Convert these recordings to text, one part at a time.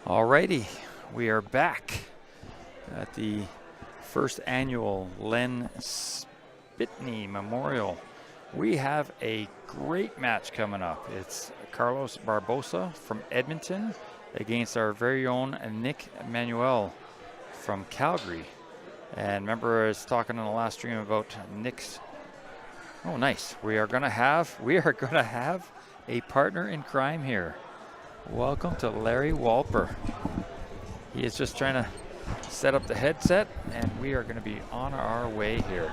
Alrighty, we are back at the first annual Len Sbitney Memorial. We have a great match coming up. It's Carlos Barbosa from Edmonton against our very own Nick Manuel from Calgary. And remember, I was talking in the last stream about Nick's. Oh, nice. We are gonna have a partner in crime here. Welcome to Larry Walper. He is just trying to set up the headset, and we are going to be on our way here.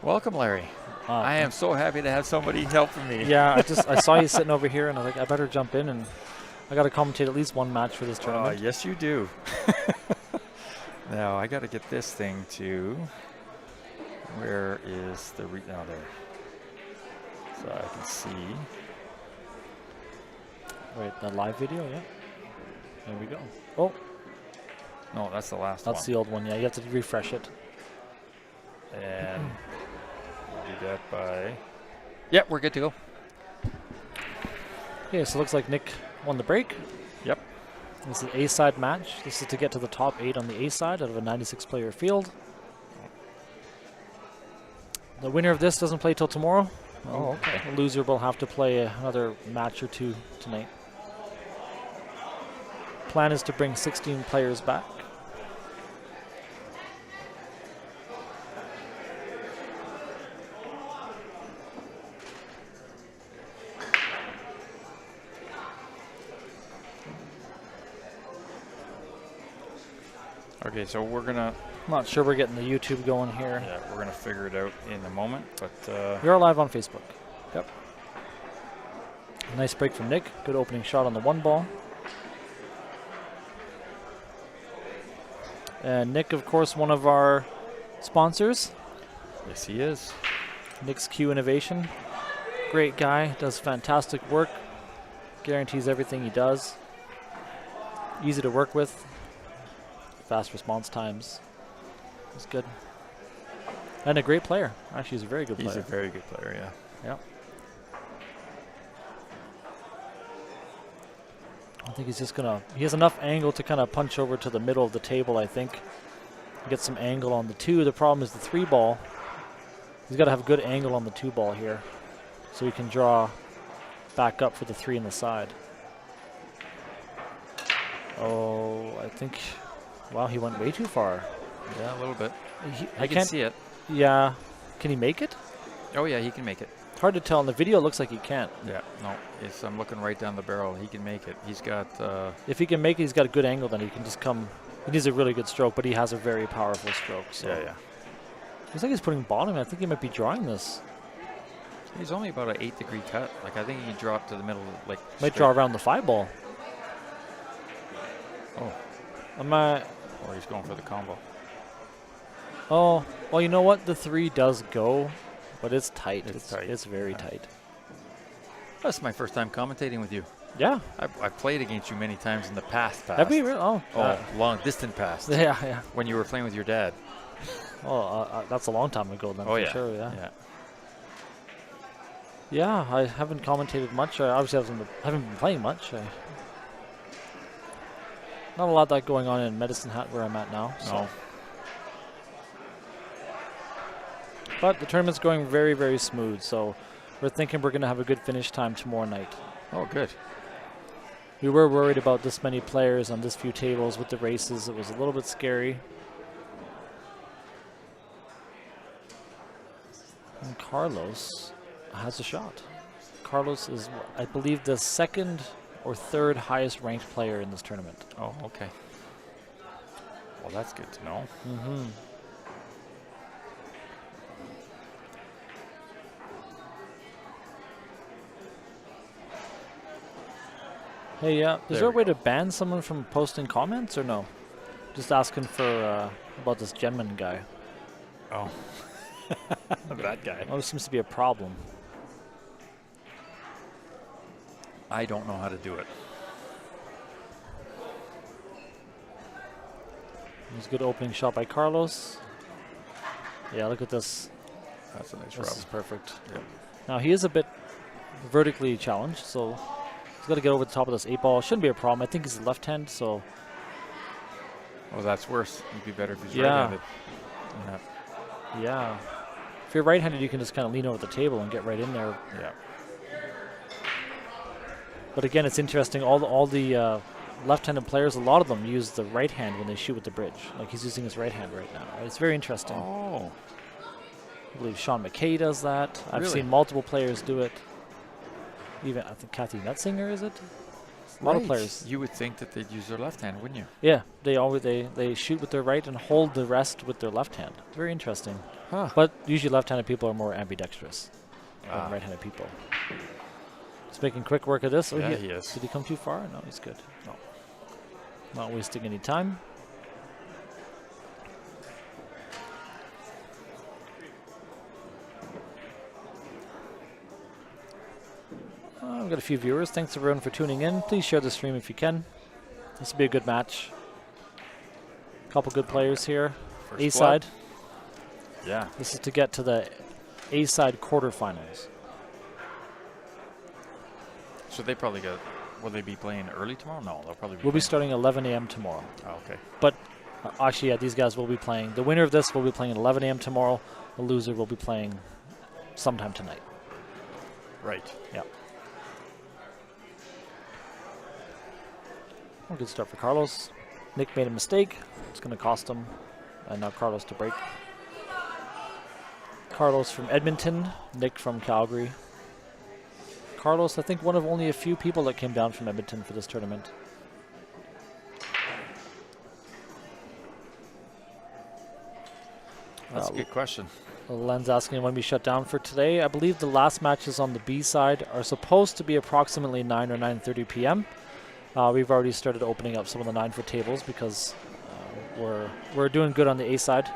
Welcome, Larry. I am so happy to have somebody helping me. Yeah, I saw you sitting over here, and I was like, I better jump in, and I got to commentate at least one match for this tournament. Yes, you do. Now I got to get this thing to. Where is the now there? So I can see. Wait, the live video, yeah. There we go. Oh. No, that's the last one. That's the old one, yeah. You have to refresh it. And we'll do that by... Yep, we're good to go. Okay, so it looks like Nick won the break. Yep. This is an A-side match. This is to get to the top 8 on the A-side out of a 96-player field. The winner of this doesn't play till tomorrow. Oh, okay. The loser will have to play another match or two tonight. Plan is to bring 16 players back. Okay, so we're gonna. I'm not sure we're getting the YouTube going here. Yeah, we're gonna figure it out in a moment, but. You're live on Facebook. Yep. Nice break from Nick. Good opening shot on the one ball. And Nick, of course, one of our sponsors. Yes, he is. Nick's Q Innovation. Great guy, does fantastic work. Guarantees everything he does. Easy to work with. Fast response times. It's good. And a great player. Actually, he's a very good player. He's a very good player, yeah. Yeah. I think he's just gonna. He has enough angle to kind of punch over to the middle of the table, I think. Get some angle on the 2. The problem is the 3 ball. He's got to have good angle on the 2 ball here, so he can draw back up for the 3 on the side. Oh, I think. Wow, he went way too far. Yeah, a little bit. I can see it. Yeah. Can he make it? Oh, yeah, he can make it. It's hard to tell. In the video, it looks like he can't. Yeah, no. I'm looking right down the barrel. He can make it. He's got... if he can make it, he's got a good angle, then he can just come... He needs a really good stroke, but he has a very powerful stroke. So. Yeah, yeah. Looks like he's putting bottom. I think he might be drawing this. He's only about an 8-degree cut. Like, I think he can draw up to the middle, like... Might draw around the 5 ball. Oh. Or he's going for the combo. Oh, well, you know what? The 3 does go, but it's tight. It's tight. It's very tight. That's my first time commentating with you. Yeah. I've played against you many times in the past. Have you really? Oh. Long distant past. Yeah, yeah. When you were playing with your dad. Oh, that's a long time ago then, for sure, yeah. Yeah, I haven't commentated much. I obviously haven't been playing much. Not a lot of that going on in Medicine Hat where I'm at now. So. No. But the tournament's going very, very smooth, so we're thinking we're going to have a good finish time tomorrow night. Oh, good. We were worried about this many players on this few tables with the races. It was a little bit scary. And Carlos has a shot. Carlos is, I believe, the 2nd or 3rd highest ranked player in this tournament. Oh, okay. Well, that's good to know. Mm-hmm. Hey, is there a way to ban someone from posting comments or no? Just asking for about this Genman guy. Oh. That guy. Oh, it seems to be a problem. I don't know how to do it. There's a good opening shot by Carlos. Yeah, look at this. That's a nice This rub. is perfect. Yep. Now, he is a bit vertically challenged, so He's got to get over the top of this 8-ball. Shouldn't be a problem. I think he's left hand, so. Oh, that's worse. It'd be better if he's Yeah. right-handed. Yeah. Yeah. If you're right-handed, you can just kind of lean over the table and get right in there. Yeah. But again, it's interesting. All the left-handed players, a lot of them use the right hand when they shoot with the bridge. Like he's using his right hand right now. Right? It's very interesting. Oh. I believe Sean McKay does that. I've Really? seen multiple players do it. Even I think Kathy Metzinger, is it? A lot of Right. players. You would think that they'd use their left hand, wouldn't you? Yeah, they shoot with their right and hold the rest with their left hand. It's very interesting. Huh. But usually left-handed people are more ambidextrous than Ah. right-handed people. He's making quick work of this. Oh, Yeah, he is. Did he come too far? No, he's good. No. Not wasting any time. We've got a few viewers. Thanks everyone for tuning in. Please share the stream if you can. This will be a good match. Couple good players here. First A blood. side. Yeah. This is to get to the A side quarterfinals. So they probably got. Will they be playing early tomorrow? No, they'll probably be. We'll be playing- starting 11 a.m. tomorrow. Oh, okay. But actually, yeah, these guys will be playing. The winner of this will be playing at 11 a.m. tomorrow. The loser will be playing sometime tonight. Right. Yeah. Well, good start for Carlos. Nick made a mistake. It's going to cost him. And now Carlos to break. Carlos from Edmonton. Nick from Calgary. Carlos, I think one of only a few people that came down from Edmonton for this tournament. That's a good question. Len's asking when we shut down for today. I believe the last matches on the B side are supposed to be approximately 9 or 9:30 p.m. We've already started opening up some of the 9-foot tables because we're doing good on the A side.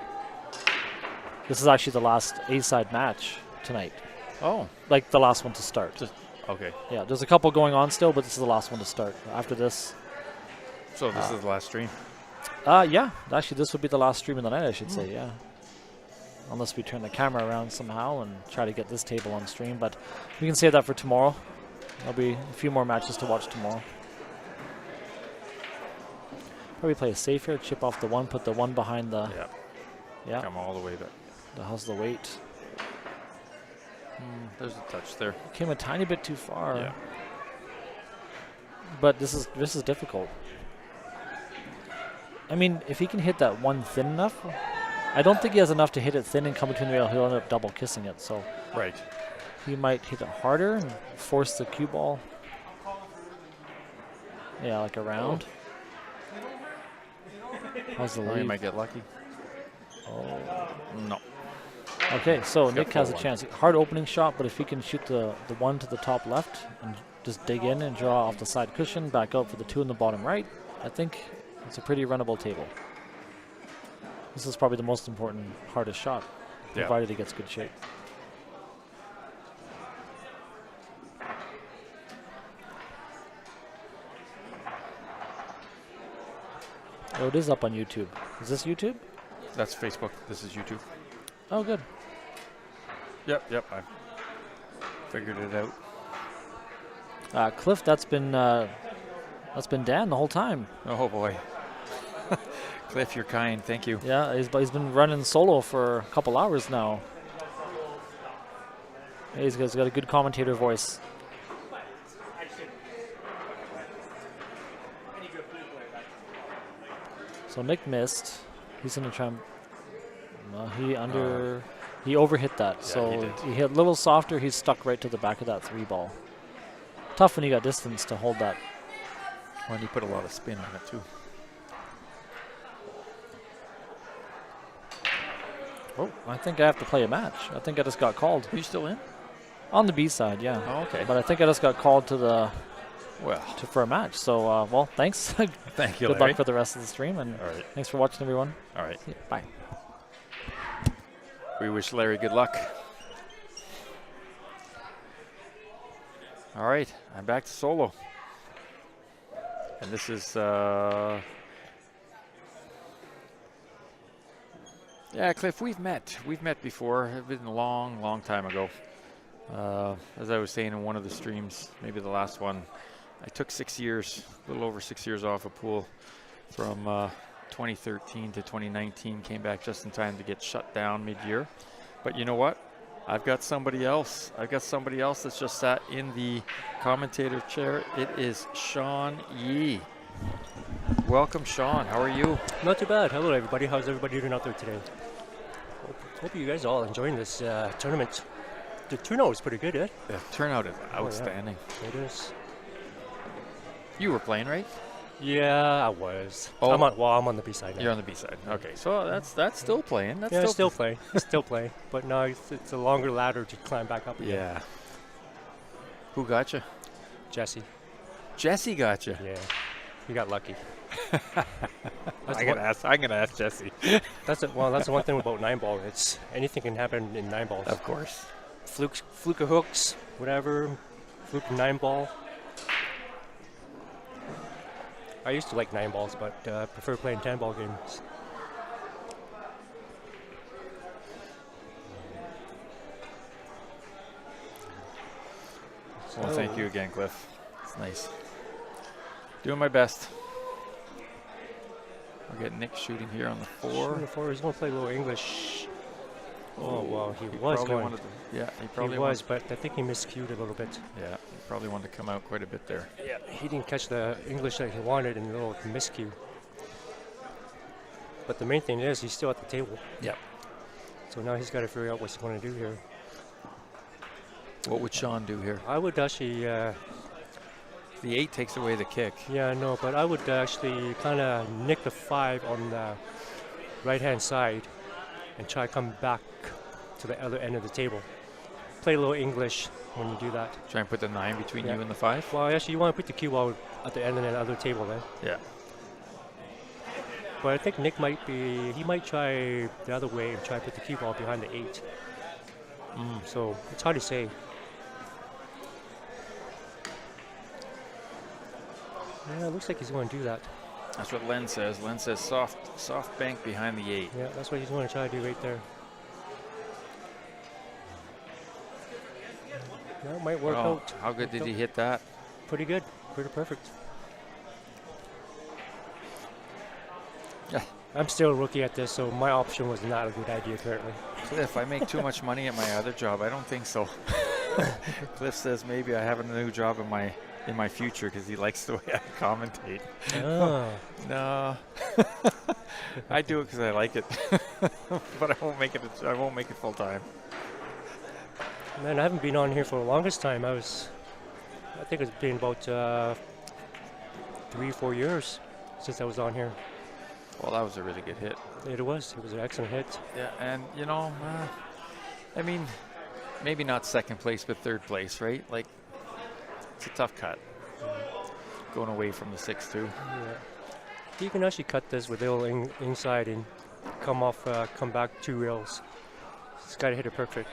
This is actually the last A side match tonight, Oh. like the last one to start. Okay. Yeah, there's a couple going on still, but this is the last one to start. After this, So this is the last stream. yeah, actually this would be the last stream of the night, I should say, yeah. Unless we turn the camera around somehow and try to get this table on stream, but we can save that for tomorrow. There'll be a few more matches to watch tomorrow. Probably play it safe here, chip off the one, put the one behind the, Yeah. Come all the way back. the how's the weight. There's a touch there. Came a tiny bit too far. Yeah. But this is difficult. I mean, if he can hit that one thin enough, I don't think he has enough to hit it thin and come between the rail. He'll end up double kissing it. So Right. he might hit it harder and force the cue ball. Yeah, like around. How's the Or he lead? might get lucky. Oh. No. Okay, so He's got Nick has a full one. chance. Hard opening shot, but if he can shoot the one to the top left and just dig in and draw off the side cushion, back out for the two in the bottom right, I think it's a pretty runnable table. This is probably the most important, hardest shot, Yeah. provided he gets good shape. Oh, it is up on YouTube. Is this YouTube? That's Facebook. This is YouTube. Oh, good. Yep. I figured it out. Cliff, that's been Dan the whole time. Oh boy. Cliff, you're kind. Thank you. Yeah, he's been running solo for a couple hours now. Yeah, he's got a good commentator voice. So Nick missed. He's gonna try. He overhit that. Yeah, so he did. he hit a little softer. He's stuck right to the back of that 3-ball. Tough when you got distance to hold that. When you put a lot of spin on it too. Oh, I think I have to play a match. I think I just got called Are you still in? on the B side. Yeah. Oh, okay. But I think I just got called to the Well, for a match. So, well, thanks. thank you, Good Larry. luck for the rest of the stream, and All right. thanks for watching, everyone. All right. See ya. Bye. We wish Larry good luck. All right, I'm back to solo. And this is, yeah, Cliff, we've met. We've met before. It's been a long, long time ago. As I was saying in one of the streams, maybe the last one, I took 6 years, a little over 6 years off of pool from 2013 to 2019. Came back just in time to get shut down mid-year. But you know what? I've got somebody else. I've got somebody else that's just sat in the commentator chair. It is Sean Yee. Welcome, Sean. How are you? Not too bad. Hello, everybody. How's everybody doing out there today? Hope you guys are all enjoying this tournament. The turnout is pretty good, eh? The turnout is outstanding. Yeah. It is. You were playing, right? Yeah, I was. Oh. I'm on the B side now. You're on the B side. Okay, so that's still playing. That's yeah, still play. Still play. But no, it's a longer ladder to climb back up again. Yeah. Who got you? Jesse. Jesse got you. Yeah. You got lucky. I'm gonna ask Jesse. That's the one thing about 9-ball. It's anything can happen in 9-balls. Of course. Fluke of hooks, whatever. Fluke 9-ball. I used to like 9-balls, but prefer playing 10-ball games. Well, thank you again, Cliff. It's nice. Doing my best. I'll get Nick shooting here on the 4. Shooting the 4. He's going to play a little English. Oh, wow. He probably was, but I think he miscued a little bit. Yeah, he probably wanted to come out quite a bit there. Yeah, he didn't catch the English that he wanted and a little miscue. But the main thing is he's still at the table. Yep. So now he's got to figure out what he's going to do here. What would Sean do here? I would actually... the 8 takes away the kick. Yeah, no, but I would actually kind of nick the 5 on the right-hand side and try to come back to the other end of the table. Play a little English when you do that. Try and put the 9 between you and the 5? Well, actually, you want to put the cue ball at the end of the other table then. Yeah. But I think Nick might try the other way and try to put the cue ball behind the 8. So it's hard to say. Yeah, it looks like he's going to do that. That's what Len says. Len says soft bank behind the 8. Yeah, that's what he's going to try to do right there. That might work out. How good did he hit that? Pretty good. Pretty perfect. Yeah. I'm still a rookie at this, so my option was not a good idea currently. Cliff, I make too much money at my other job. I don't think so. Cliff says maybe I have a new job in my future because he likes the way I commentate. Oh. No. I do it because I like it. But I won't make it full time. Man, I haven't been on here for the longest time. I think it's been about 3 or 4 years since I was on here. Well, that was a really good hit. It was an excellent hit. Yeah, and I mean, maybe not second place, but third place, right? Like, it's a tough cut. Going away from the 6-2. Yeah. You can actually cut this with the old inside and come back 2 rails. Just got to hit it perfect.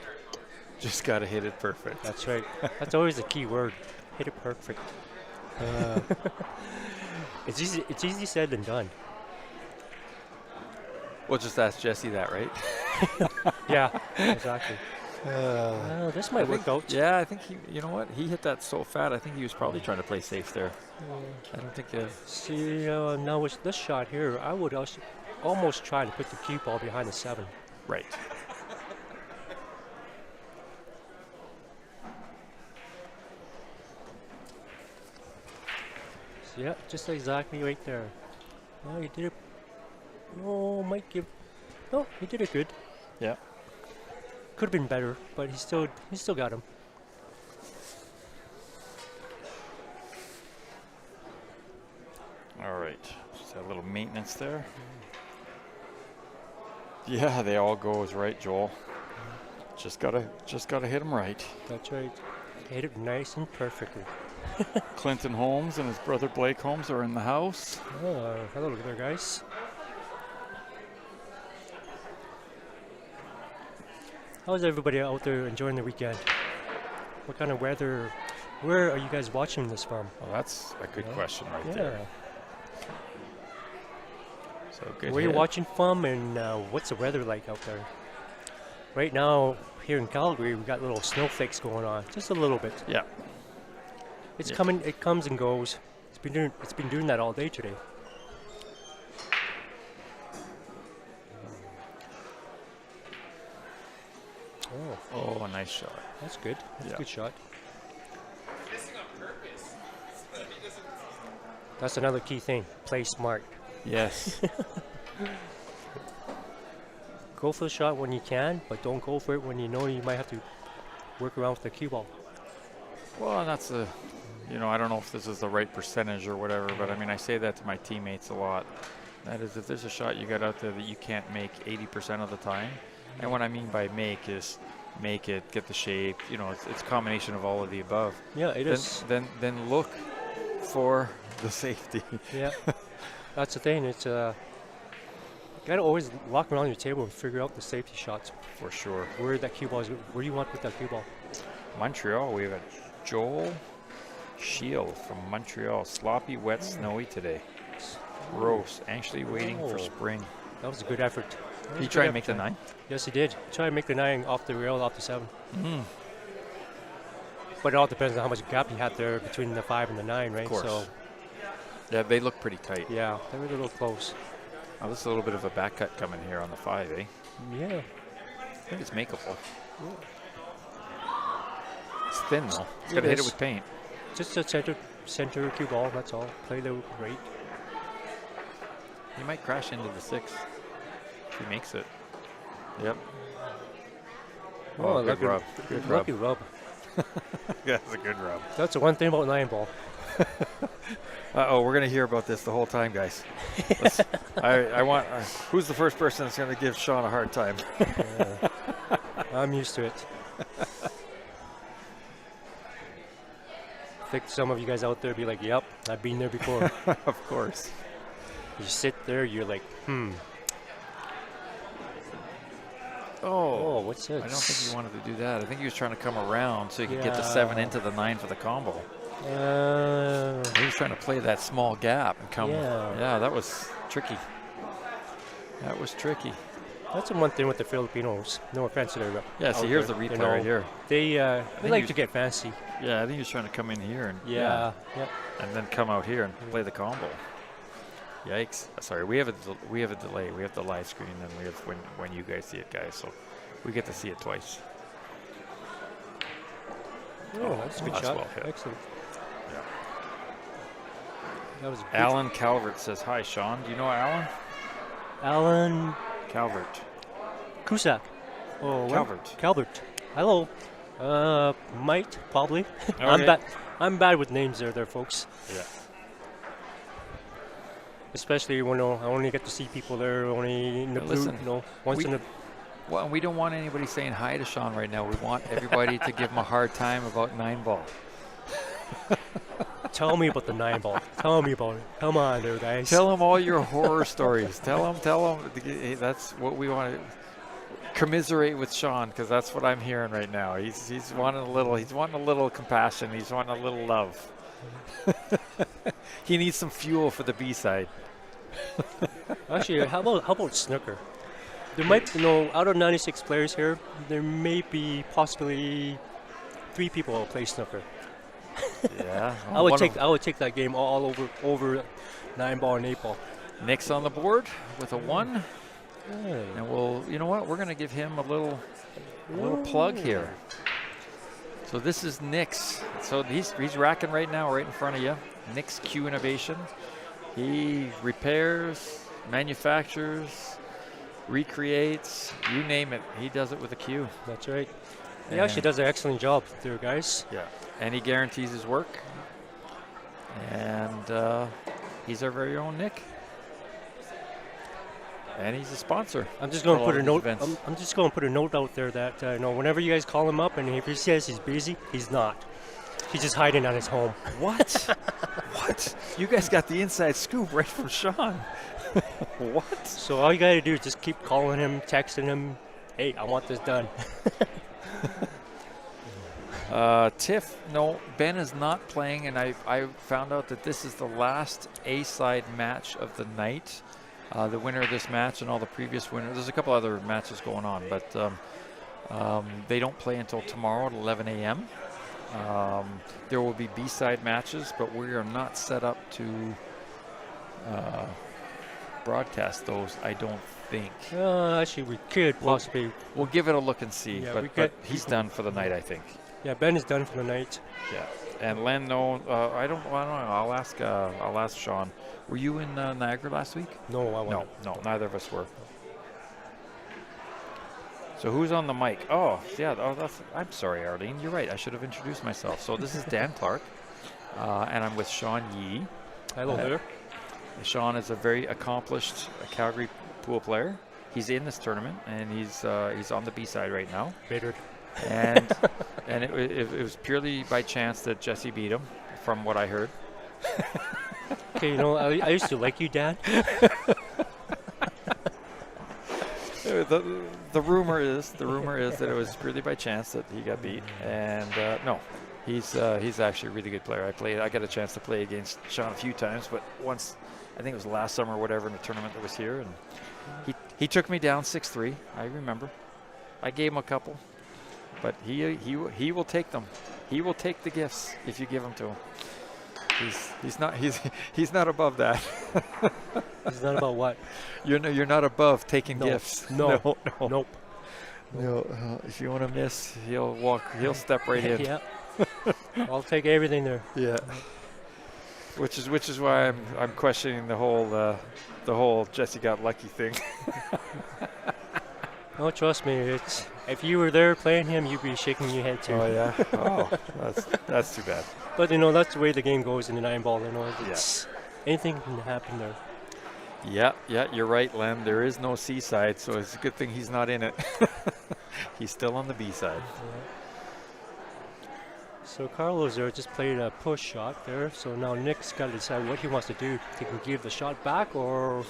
Just got to hit it perfect. That's right. That's always the key word. Hit it perfect. It's easy said than done. We'll just ask Jesse that, right? Yeah, exactly. This might work out. Yeah, I think you know what? He hit that so fat, I think he was probably trying to play safe there. I don't think See, now with this shot here, I would also almost try to put the cue ball behind the 7. Right. So yeah, just exactly right there. Oh, he did it. Oh, might give. No, he did it good. Yeah. Could have been better, but he still got him. All right. Just a little maintenance there. Yeah, they all go as right, Joel. Just gotta hit them right. That's right. Hit it nice and perfectly. Clinton Holmes and his brother Blake Holmes are in the house. Oh, hello there, guys. How's everybody out there enjoying the weekend? What kind of weather? Where are you guys watching this from? Well, that's a good question right there. So good. Where are you watching from, and what's the weather like out there? Right now, here in Calgary, we got little snowflakes going on, just a little bit. Yeah. It's coming. It comes and goes. It's been doing that all day today. Oh, a nice shot. That's good. That's a good shot. That's another key thing. Play smart. Yes. Go for the shot when you can, but don't go for it when you know you might have to work around with the cue ball. Well, that's I don't know if this is the right percentage or whatever, but I mean, I say that to my teammates a lot. That is, if there's a shot you got out there that you can't make 80% of the time, and what I mean by make is make it, get the shape, it's a combination of all of the above. Yeah, it is. Then look for the safety. Yeah, that's the thing. It's you gotta always walk around your table and figure out the safety shots. For sure. Where that cue ball is. Where do you want to put that cue ball? Montreal, we have a Joel Shield from Montreal. Sloppy, wet, snowy today. Gross. Anxiously waiting for spring. That was a good effort. He tried to make the 9? Yes, he did. He tried to make the 9 off the rail, off the 7. Mm. But it all depends on how much gap he had there between the 5 and the 9, right? Of course. So, yeah, they look pretty tight. yeah, they were a little close. Oh, this is a little bit of a back cut coming here on the 5, eh? Yeah. I think it's makeable. It's thin, though. It's got to hit it with paint. Just a center cue ball, that's all. Played it great. He might crash into the 6 if he makes it. Yep. Oh, good rub. Good lucky rub. Yeah, that's a good rub. That's the one thing about 9 ball. Uh-oh, we're going to hear about this the whole time, guys. I want... who's the first person that's going to give Sean a hard time? I'm used to it. I think some of you guys out there be like, yep, I've been there before. Of course. You sit there, you're like, Oh, what's this? I don't think he wanted to do that. I think he was trying to come around so he could get the 7 into the 9 for the combo. He was trying to play that small gap and come. Yeah, that was tricky. That was tricky. That's the one thing with the Filipinos. No offense to them. Yeah, see, here's the replay right here. They like to get fancy. Yeah, I think he was trying to come in here and and then come out here and play the combo. Yikes! Sorry, we have a delay. We have the live screen, and we have when you guys see it, guys. So we get to see it twice. Oh, that's a good shot. Well hit. Excellent. Yeah. That was Alan Calvert says, "Hi, Sean. Do you know Alan?" Alan Calvert. Cusack. Oh, Calvert. Calvert. Hello. Might probably. Okay. I'm bad with names there, folks. Yeah. Especially when I only get to see people there only in the blue, once in the. Well, we don't want anybody saying hi to Sean right now. We want everybody to give him a hard time about 9 ball. Tell me about the 9 ball. Tell me about it. Come on there, guys. Tell him all your horror stories. Tell him. Hey, that's what we want to commiserate with Sean, because that's what I'm hearing right now. He's wanting a little compassion. He's wanting a little love. He needs some fuel for the B-side. Actually, how about snooker? There might be, out of 96 players here, there may be possibly 3 people who play snooker. Yeah, I would take that game all over 9 ball and 8 ball. Nick's on the board with a 1, Yeah. and you know what? We're going to give him a little plug here. So this is Nick's. So he's racking right now, right in front of you. Nick's Q Innovation. He repairs, manufactures, recreates, you name it. He does it with a Q. That's right. He actually does an excellent job there, guys. Yeah, and he guarantees his work. And he's our very own Nick. And he's a sponsor. I'm just going to put a note. I'm just going to put a note out there that whenever you guys call him up, and if he says he's busy, he's not. He's just hiding at his home. What? What? You guys got the inside scoop right from Sean. What? So all you got to do is just keep calling him, texting him. Hey, I want this done. Tiff, no, Ben is not playing, and I found out that this is the last A-side match of the night. The winner of this match and all the previous winners. There's a couple other matches going on, but they don't play until tomorrow at 11 a.m. There will be B-side matches, but we are not set up to broadcast those, I don't think. Actually, we could possibly. We'll give it a look and see, Yeah, but he's done for the night, I think. Yeah, Ben is done for the night. Yeah, and Len, no, I don't know. I'll ask Sean. Were you in Niagara last week? No, I wasn't. No, neither of us were. So who's on the mic? Oh, yeah. I'm sorry, Arlene. You're right. I should have introduced myself. So this is Dan Clark, and I'm with Sean Yee. Hello there. Sean is a very accomplished Calgary pool player. He's in this tournament, and he's on the B side right now. Bitter. And it was purely by chance that Jesse beat him, from what I heard. Okay, you know, I used to like you, Dan. The rumor is that it was purely by chance that he got beat, and no, he's actually a really good player. I got a chance to play against Sean a few times, but once, I think it was last summer or whatever, in a tournament that was here, and he took me down 6-3. I remember. I gave him a couple, but he will take them. He will take the gifts if you give them to him. He's not above that. It's not about what? You're not above taking gifts. No. Nope. No. If you want to miss, he'll step right in. Yeah. I'll take everything there. Yeah. Which is why I'm questioning the whole Jesse got lucky thing. Oh, trust me, if you were there playing him, you'd be shaking your head too. Oh yeah. Oh, that's too bad. But you know, that's the way the game goes in the 9-ball. You know, anything can happen there. Yeah, you're right, Len. There is no C side, so it's a good thing he's not in it. He's still on the B side. Yeah. So Carlos there just played a push shot there. So now Nick's got to decide what he wants to do. He can give the shot back, or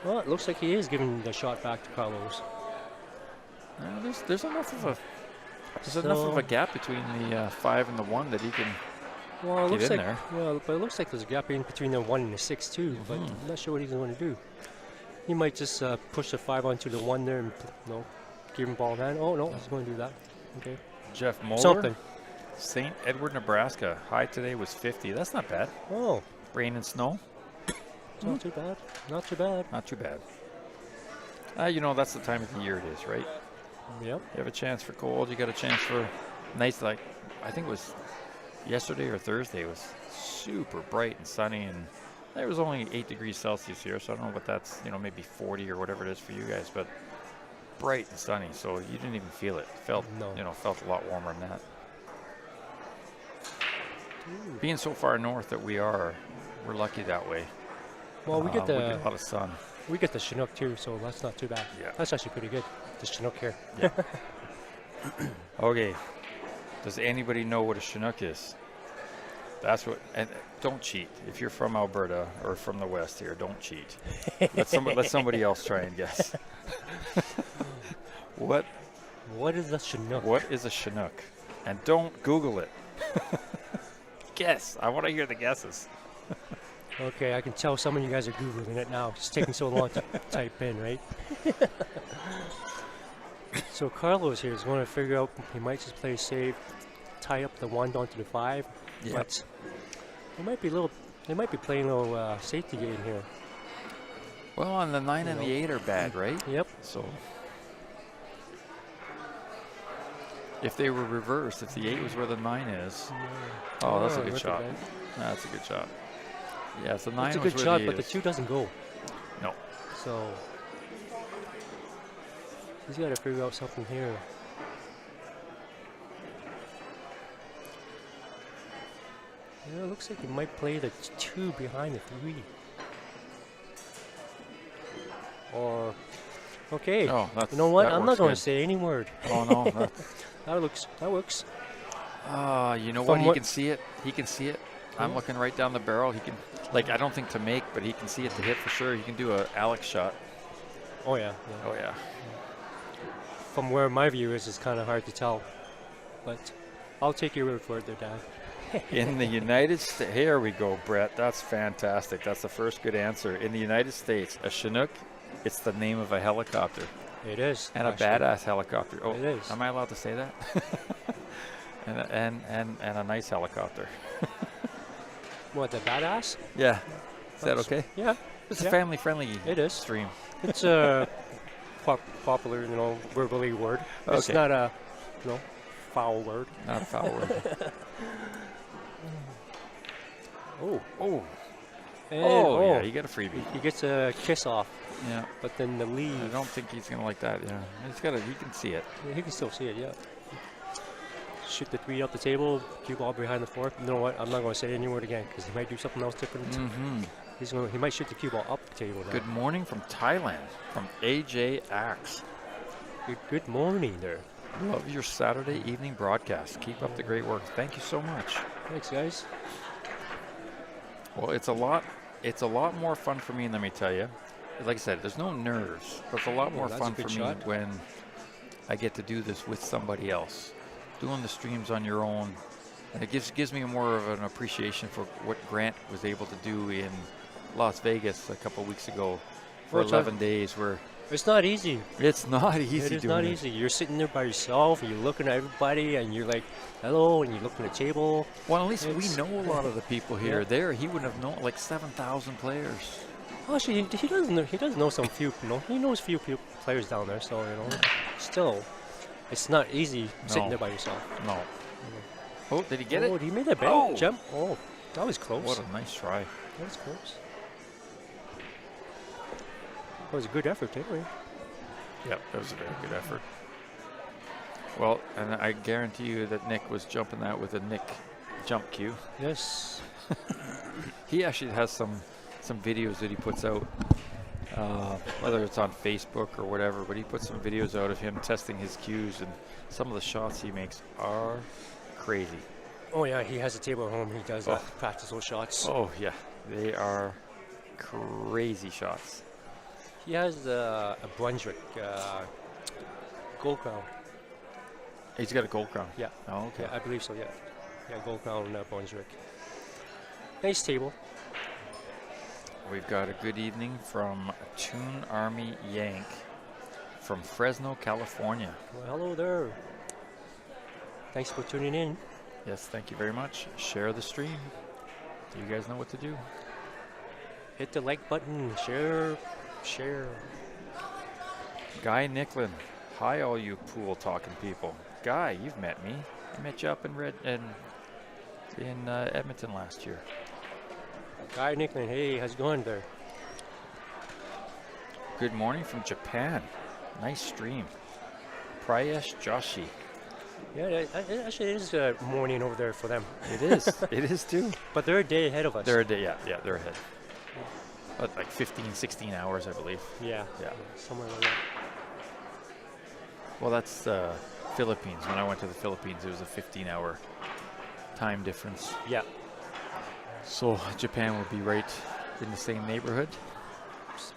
well, it looks like he is giving the shot back to Carlos. There's enough of a gap between the 5 and the 1 that he can. Well, it looks in like, there. well, but it looks like there's a gap in between the 1 and the 6 too. But I'm not sure what he's going to do. He might just push the 5 onto the 1 there and give him ball in hand. Oh no, he's going to do that. Okay. Jeff Moeller. Something. St. Edward, Nebraska. High today was 50. That's not bad. Oh. Rain and snow. Not too bad. Not too bad. Not too bad. That's the time of the year it is, right? Yep. You have a chance for cold. You got a chance for nice, like I think it was yesterday or Thursday. It was super bright and sunny, and it was only 8 degrees Celsius here, so I don't know what that's, maybe 40 or whatever it is for you guys, but bright and sunny, so you didn't even feel it. Felt a lot warmer than that. Ooh. Being so far north that we're lucky that way. Well, we get a lot of sun. We get the Chinook too, so that's not too bad. Yeah. That's actually pretty good. The Chinook here. Yeah. Okay. Does anybody know what a Chinook is? That's what. And don't cheat. If you're from Alberta or from the West here, don't cheat. Let somebody else try and guess. What is a Chinook? What is a Chinook? And don't Google it. Guess. I want to hear the guesses. Okay, I can tell some of you guys are Googling it now. It's taking so long to type in, right? So Carlos here is going to figure out he might just play safe, tie up the 1 onto the 5. Yep. But they might be playing a little safety game here. Well, and the 9 and the 8 are bad, right? Yep. So if they were reversed, if the 8 was where the 9 is, that's a good shot. That's a good shot. Yeah, so 9 it's a was good where shot, the but the 2 doesn't go. No. So he's got to figure out something here. Yeah, it looks like he might play the 2 behind the 3. Or, okay. Oh, you know what? I'm not going good. to say any word. Oh no. That works. You know what? He can see it. He can see it. I'm looking right down the barrel. He can, I don't think to make, but he can see it to hit for sure. He can do a Alex shot. Oh yeah. Oh yeah. From where my view is, it's kind of hard to tell. But I'll take your word for it there, Dad. In the United States, here we go, Brett. That's fantastic. That's the first good answer. In the United States, a Chinook, it's the name of a helicopter. It is. And actually, a badass helicopter. Oh, it is. Am I allowed to say that? and a nice helicopter. What, the badass? Yeah. Is that okay? Yeah. It's a Yeah. family-friendly It is. stream. It's a popular, verbally word. It's Okay. not a, foul word. Not a foul word. Oh. Oh. And, Yeah, you get a freebie. He gets a kiss off, Yeah. but then the lead. I don't think he's gonna like that. Yeah. He can see it. He can still see it, yeah. Shoot the 3 up the table, cue ball behind the 4. You know what? I'm not going to say any word again because he might do something else different. Mm-hmm. He might shoot the cue ball up the table now. Good morning from Thailand, from AJ Axe. Good morning there. Love your Saturday evening broadcast. Keep up the great work. Thank you so much. Thanks, guys. Well, it's a lot more fun for me, let me tell you. Like I said, there's no nerves, but it's a lot more that's fun a good for shot. me when I get to do this with somebody else. Doing the streams on your own, and it gives me more of an appreciation for what Grant was able to do in Las Vegas a couple weeks ago for Well, 11 days. Where It's not easy. it's not easy. It is doing not it. easy. You're sitting there by yourself, and you're looking at everybody, and you're like, hello, and you look at the table. Well, at least we It's- know a lot of the people here. Yeah. There, he wouldn't have known like 7,000 players. Actually, he doesn't know some few, he knows few players down there, so, still, it's not easy sitting No. there by yourself. No. Oh, did he get Oh, it? he made that big Oh. jump. Oh, that was close. What a nice try. That was close. That was a good effort, anyway. Yep, that was a very good effort. Well, and I guarantee you that Nick was jumping that with a Nick jump cue. Yes. He actually has some videos that he puts out, whether it's on Facebook or whatever, but he puts some videos out of him testing his cues, and some of the shots he makes are crazy. Oh, yeah, he has a table at home. He does practice those shots. Oh, yeah, they are crazy shots. He has a Brunswick gold crown. He's got a gold crown. Yeah. Oh, okay. Yeah, I believe so, yeah. Yeah, gold crown Brunswick. Nice table. We've got a good evening from Toon Army Yank from Fresno, California. Well, hello there. Thanks for tuning in. Yes, thank you very much. Share the stream. You guys know what to do. Hit the like button. Share. Guy Nicklin. Hi, all you pool talking people. Guy, you've met me. I met you up in Edmonton last year. Guy Nicklin, hey, how's it going there? Good morning from Japan. Nice stream. Prayesh Joshi. Yeah, it actually is morning over there for them. It is. It is too. But they're a day ahead of us. They're a day. Yeah, they're ahead. But like 15, 16 hours, I believe. Yeah. Yeah. Somewhere like that. Well, that's Philippines. When I went to the Philippines, it was a 15-hour time difference. Yeah. So Japan will be right in the same neighborhood.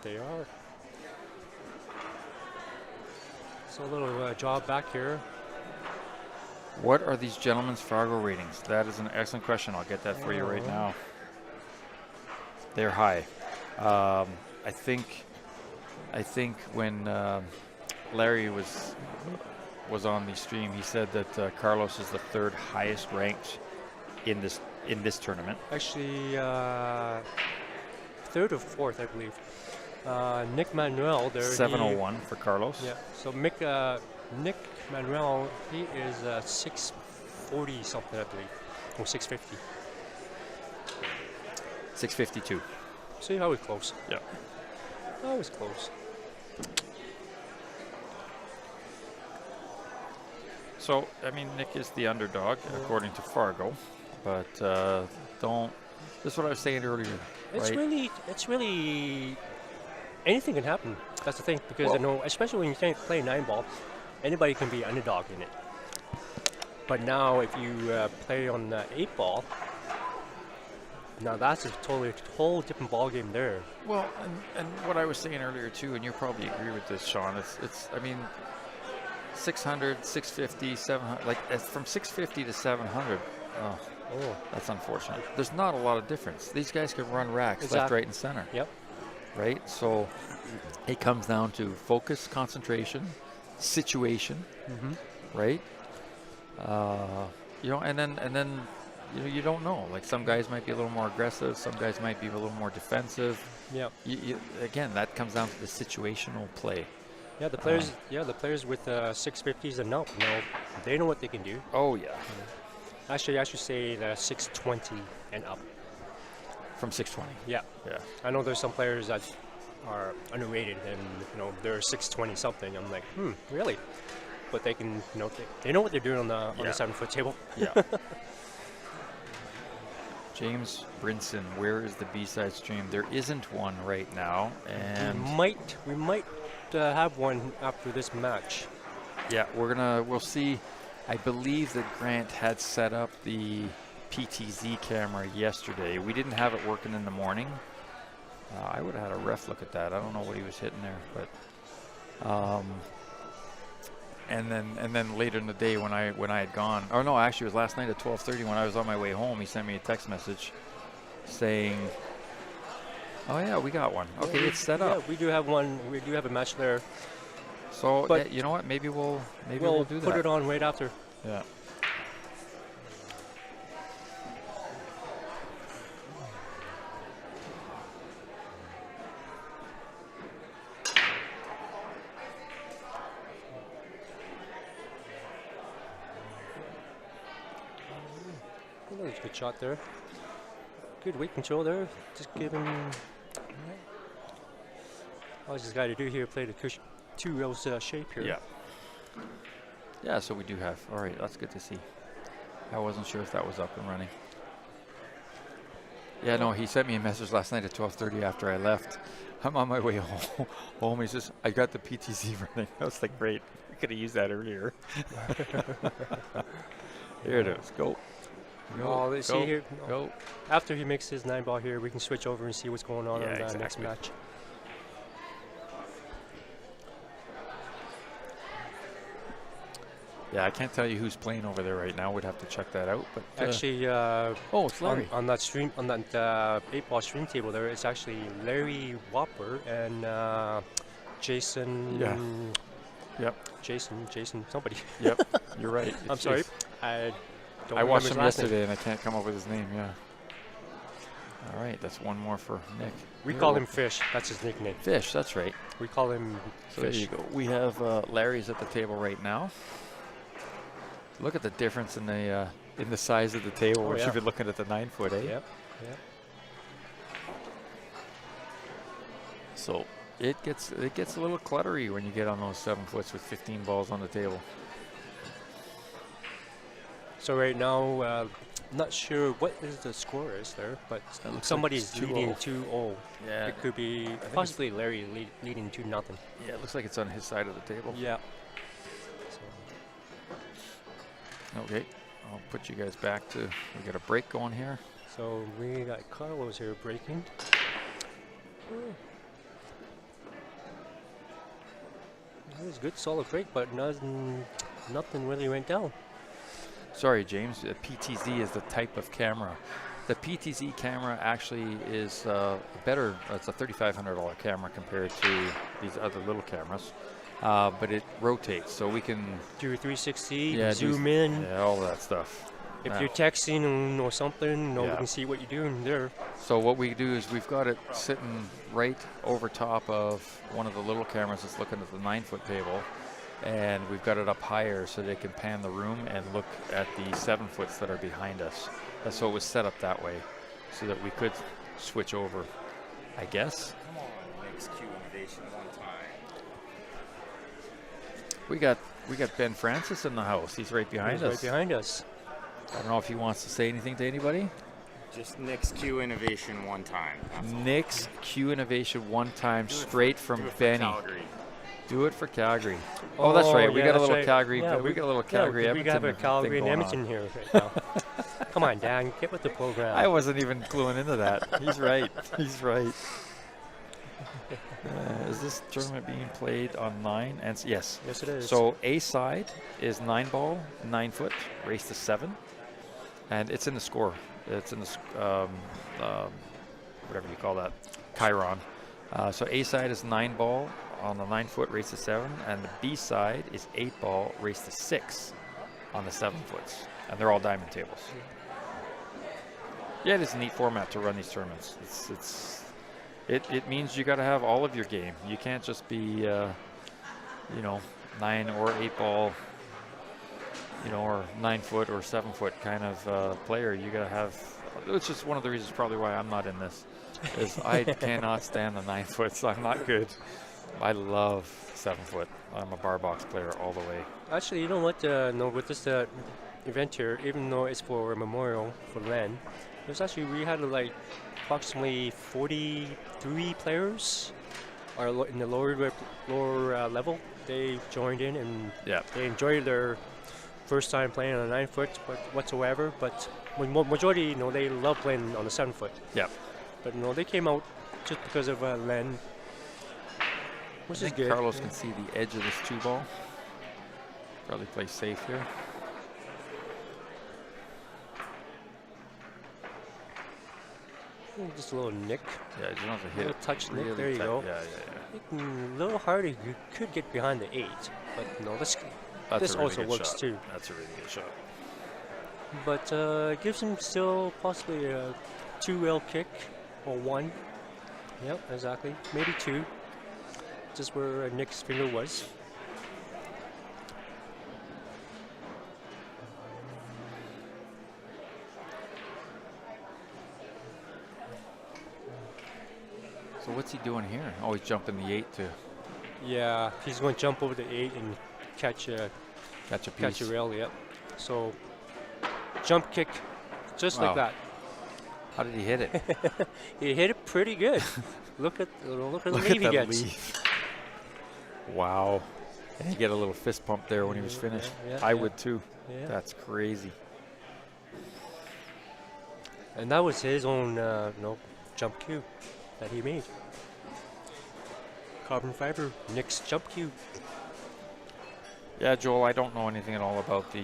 They are. So a little job back here. What are these gentlemen's Fargo ratings? That is an excellent question. I'll get that for you right now. They're high. I think when Larry was on the stream, he said that Carlos is the 3rd highest ranked in this tournament. Actually, 3rd or 4th, I believe. Nick Manuel there. 701 for Carlos. Yeah. So Nick Manuel, he is 640 something, I believe, or 650. 652. See how we're close. Yeah. Always close. So, I mean, Nick is the underdog, according to Fargo. But this is what I was saying earlier. It's right? really, anything can happen. That's the thing, because I know, especially when you can't play 9-ball, anybody can be underdog in it. But now, if you play on 8-ball, now that's a whole different ball game there. Well, and what I was saying earlier too, and you probably agree with this, Sean. It's I mean, 600, 650, 700, like from 650 to 700. Oh, that's unfortunate. There's not a lot of difference. These guys can run racks left, right, and center. Yep. Right. So it comes down to focus, concentration, situation. Mm-hmm. Right. You know, and then you don't know. Like some guys might be a little more aggressive, some guys might be a little more defensive. Yeah. Again, that comes down to the situational play. Yeah, the players with 650s and up, they know what they can do. Oh yeah. Actually, I should say the 620 and up. From 620. Yeah. Yeah. I know there's some players that are underrated and they're 620 something. I'm like, really? But they can, they know what they're doing on the 7-foot table. Yeah. James Brinson, where is the B-side stream? There isn't one right now, and we might have one after this match. Yeah, we'll see. I believe that Grant had set up the PTZ camera yesterday. We didn't have it working in the morning. I would have had a ref look at that. I don't know what he was hitting there, but and then later in the day when I had gone. Oh no, actually it was last night at 12:30 when I was on my way home. He sent me a text message saying, "Oh yeah, we got one. Okay, it's set up." Yeah, we do have one. We do have a match there. So you know what? Maybe we'll do that. Put it on right after. Yeah. That was a good shot there. Good weight control there. Just give him. All this guy to do here, play the cushion, 2 rows shape here. Yeah. Yeah, so we do have. All right, that's good to see. I wasn't sure if that was up and running. Yeah, no, he sent me a message last night at 12:30 after I left. I'm on my way home. He says, I got the PTZ running. I was like, great. We could have used that earlier. Here it is. Go. Oh, let's see here. Go. After he makes his 9-ball here, we can switch over and see what's going on in the next match. Yeah, I can't tell you who's playing over there right now. We'd have to check that out. But actually, it's Larry. On that 8-ball stream table there, it's actually Larry Whopper and Jason. Yeah. Yep. Jason, somebody. Yep. You're right. I'm sorry. I watched him yesterday and I can't come up with his name. Yeah. All right, that's one more for Nick. We call him Fish. That's his nickname. Fish. That's right. We call him So Fish. there you go. We have Larry's at the table right now. Look at the difference in the size of the table. Oh, We're yeah. even looking at the 9-foot, eh? Yep. So it gets a little cluttery when you get on those 7-foots with 15 balls on the table. So right now, not sure what is the score is there, but somebody's like leading 2-0. 2-0. Yeah. It could be possibly Larry leading 2-0. Yeah, it looks like it's on his side of the table. Yeah. Okay, I'll put you guys back to, we got a break going here. So we got Carlos here breaking. That was a good solid break, but nothing really went down. Sorry, James, PTZ is the type of camera. The PTZ camera actually is better. It's a $3,500 camera compared to these other little cameras. But it rotates, so we can do 360, yeah, zoom in. Yeah, all that stuff. If you're texting or something, we yeah. can see what you're doing there. So what we do is we've got it sitting right over top of one of the little cameras that's looking at the 9-foot table, and we've got it up higher so they can pan the room and look at the 7-foots that are behind us. So it was set up that way, so that we could switch over, I guess. Come on, next Q innovation one time. We got Ben Francis in the house. He's right behind us. Right behind us. I don't know if he wants to say anything to anybody. Just Nick's Q innovation one time. Nick's Q innovation one time, straight from Benny. Calgary. Do it for Calgary. Oh, that's right. We got a little right. Calgary. Yeah, we got a little Calgary. We got a Calgary and Edmonton here right now. Come on, Dan, get with the program. I wasn't even cluing into that. He's right. He's right. Is this tournament being played on 9? And yes. Yes, it is. So A side is 9-ball, 9-foot, race to 7, and it's in the score. It's in the whatever you call that, Chiron. So A side is 9-ball on the 9-foot, race to 7, and the B side is 8-ball, race to 6 on the 7-foots. And they're all diamond tables. Yeah, it is a neat format to run these tournaments. It means you got to have all of your game. You can't just be, 9 or 8 ball, or 9 foot or 7 foot kind of player. You got to have. It's just one of the reasons probably why I'm not in this. Is I cannot stand the 9 foot, so I'm not good. I love 7 foot. I'm a bar box player all the way. Actually, you know what? No, with this event here, even though it's for a memorial for Len, we had like approximately 43 players are in the lower level. They joined in and they enjoyed their first time playing on a 9 foot whatsoever. But majority, they love playing on the 7 foot. Yeah. But they came out just because of Len, which is good. Carlos can see the edge of this 2 ball. Probably play safe here. Just a little nick. Yeah, you don't have to hit a little touch really nick. There you go. Yeah. A little harder. You could get behind the 8, but no, this Really also works shot. too. That's a really good shot. But it gives him still possibly a 2L kick or 1. Yep, exactly. Maybe 2. Just where Nick's finger was. So what's he doing here? Oh, he's jumping the 8 too. Yeah, he's going to jump over the 8 and catch a rail. Yep. So jump kick, just like that. How did he hit it? He hit it pretty good. Look at the lead he gets. Wow. And you get a little fist pump there when he was finished. I would too. Yeah. That's crazy. And that was his own jump cue that he made. Carbon fiber, Nick's jump cue. Yeah, Joel, I don't know anything at all about the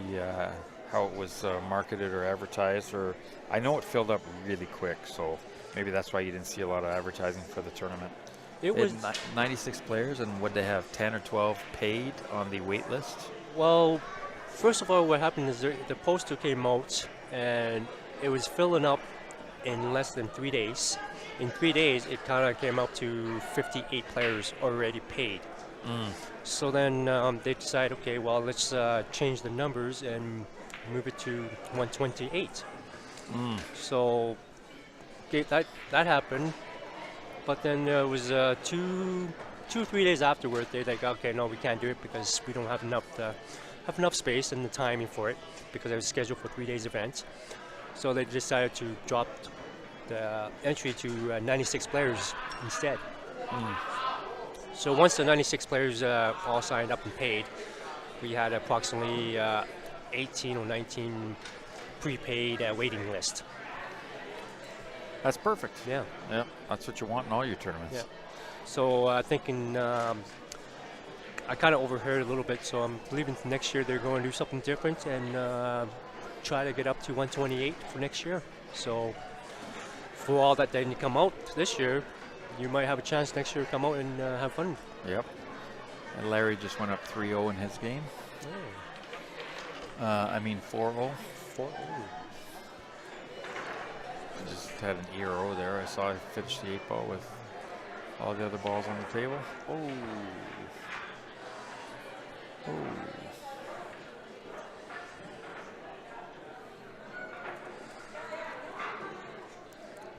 how it was marketed or advertised. Or I know it filled up really quick, so maybe that's why you didn't see a lot of advertising for the tournament. It was 96 players, and would they have 10 or 12 paid on the wait list? Well, first of all, what happened is the poster came out, and it was filling up in less than 3 days. In 3 days, it kind of came up to 58 players already paid. So then they decided, okay, well, let's change the numbers and move it to 128. So okay, that happened. But then it was 2 or 3 days afterward, they're like, okay, no, we can't do it because we don't have enough space and the timing for it because it was scheduled for 3 days event. So they decided to drop the entry to 96 players instead. So once the 96 players all signed up and paid, we had approximately 18 or 19 prepaid waiting list. That's perfect. Yeah. Yeah, that's what you want in all your tournaments. Yeah. So thinking, I kind of overheard a little bit, so I'm believing next year they're going to do something different and try to get up to 128 for next year. So for all that didn't come out this year, you might have a chance next year to come out and have fun. Yep. And Larry just went up 3-0 in his game. 4-0. 4-0. Just had an ERO there. I saw I finished the 8 ball with all the other balls on the table.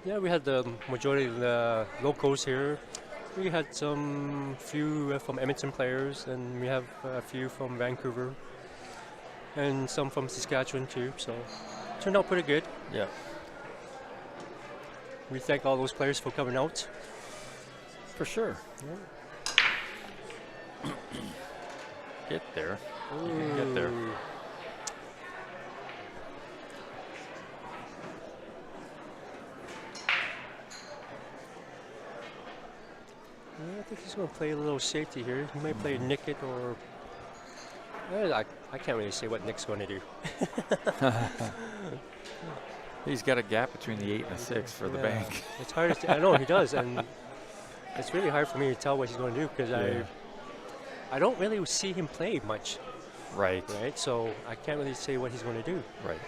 Yeah, we had the majority of the locals here. We had some few from Edmonton players, and we have a few from Vancouver, and some from Saskatchewan too. So it turned out pretty good. Yeah. We thank all those players for coming out. For sure. Yeah. Get there. You can get there. I think he's going to play a little safety here. He might play Nick it or... I can't really say what Nick's going to do. He's got a gap between the 8 and the 6 for the bank. It's hard to... I know he does, and it's really hard for me to tell what he's going to do because I don't really see him play much. Right. right? So I can't really say what he's going to do. Right.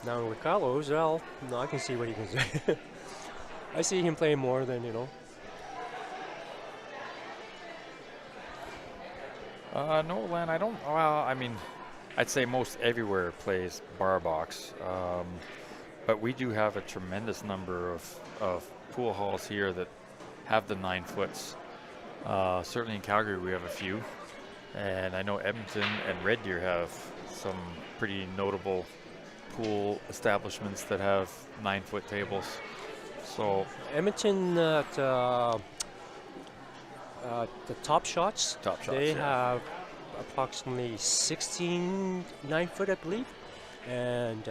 Now with Carlos, well, no, I can see what he can do. I see him playing more than, No, Len, I don't. Well, I mean, I'd say most everywhere plays bar box, but we do have a tremendous number of pool halls here that have the 9 foots. Certainly in Calgary, we have a few, and I know Edmonton and Red Deer have some pretty notable pool establishments that have 9-foot tables. So Edmonton at the Top Shots, they have approximately 16 9-foot, I believe, and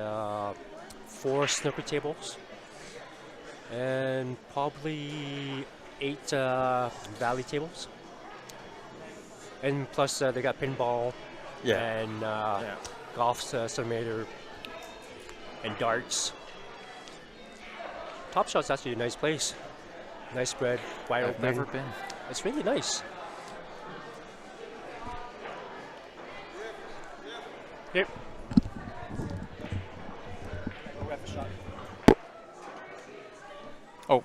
4 snooker tables, and probably 8 valley tables, and plus they got pinball and golf simulator and darts. Top Shot's actually a nice place. Nice spread, wide open. I've never been. It's really nice. Here. Oh.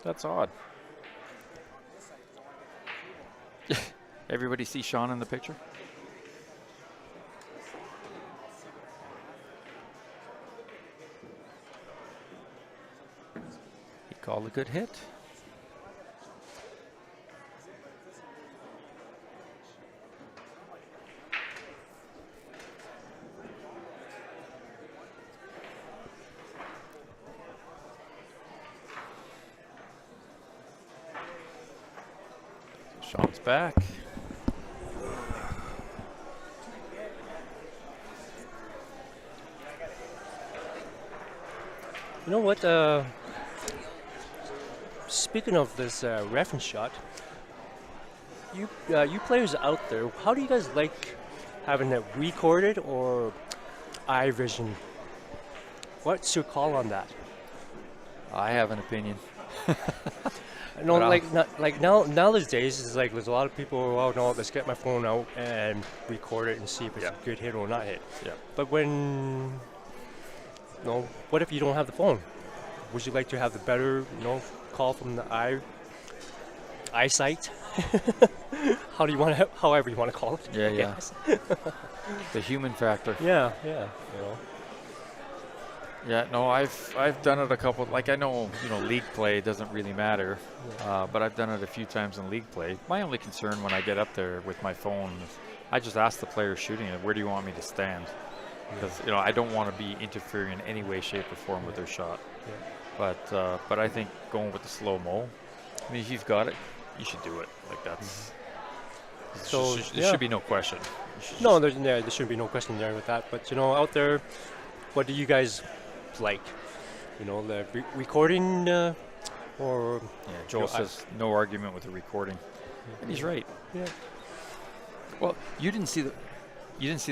That's odd. Everybody see Sean in the picture? He called a good hit. Sean's back. You know what? Speaking of this reference shot, you players out there, how do you guys like having it recorded or eye vision? What's your call on that? I have an opinion. No, like nowadays, it's like there's a lot of people. Oh no, let's get my phone out and record it and see if it's a good hit or not hit. Yeah. But when, what if you don't have the phone? Would you like to have the better, call from the eyesight? How do you want to? However you want to call it. Yeah, yeah. The human factor. Yeah. Yeah, no, I've done it a couple. Like I know, league play doesn't really matter, but I've done it a few times in league play. My only concern when I get up there with my phone, I just ask the player shooting it, where do you want me to stand? Because I don't want to be interfering in any way, shape, or form with their shot. Yeah. But I think going with the slow mo. I mean, if you've got it, you should do it. Like that's. So there should be no question. No, there shouldn't be no question there with that. But out there, what do you guys like? The recording or? Yeah, Joel says no argument with the recording, and he's right. Yeah. Well, you didn't see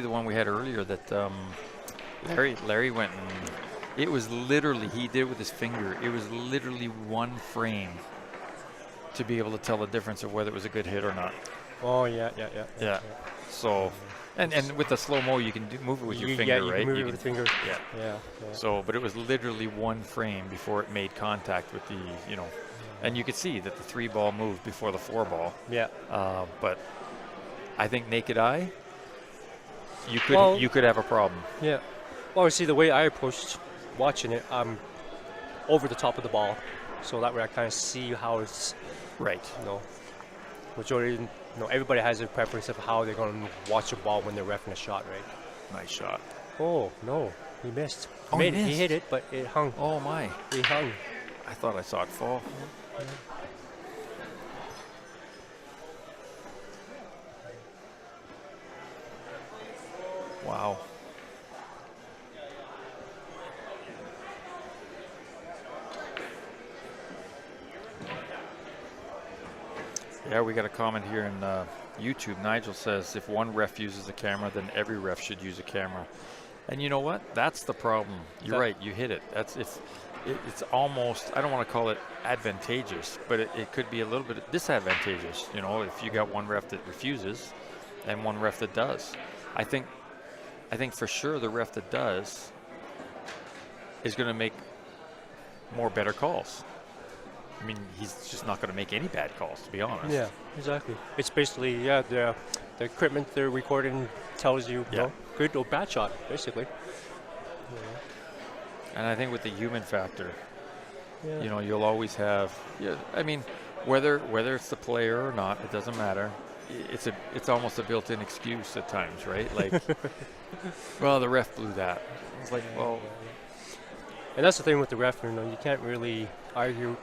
the one we had earlier that Larry went and it was literally, he did it with his finger. It was literally one frame to be able to tell the difference of whether it was a good hit or not. Oh yeah. So, and with the slow mo, you can move it with your finger, right? You can move it with the finger. Yeah. So, but it was literally one frame before it made contact with the, and you could see that the 3 ball moved before the 4 ball. Yeah. But I think naked eye, you could have a problem. Yeah. Well, see, the way I approached watching it, I'm over the top of the ball, so that way I kind of see how it's right. Majority, everybody has a preference of how they're going to watch a ball when they're reffing a shot, right? Nice shot. Oh no, he missed. Oh, he missed. He hit it, but it hung. Oh my! He hung. I thought I saw it fall. Yeah. Wow. Yeah, we got a comment here in YouTube, Nigel says if one ref uses a camera, then every ref should use a camera. And you know what? That's the problem. You're right. You hit it. That's if it's almost, I don't want to call it advantageous, but it could be a little bit disadvantageous. You know, if you got one ref that refuses and one ref that does. I think for sure the ref that does is going to make more better calls. I mean, he's just not going to make any bad calls, to be honest. Yeah, exactly. It's basically, yeah, the equipment they're recording tells you, Yeah. good or bad shot, basically. And I think with the human factor, Yeah. you know, you'll always have, I mean, whether it's the player or not, it doesn't matter. It's almost a built-in excuse at times, right? Like, well, the ref blew that. It's like, well, And that's the thing with the ref, you know, you can't really argue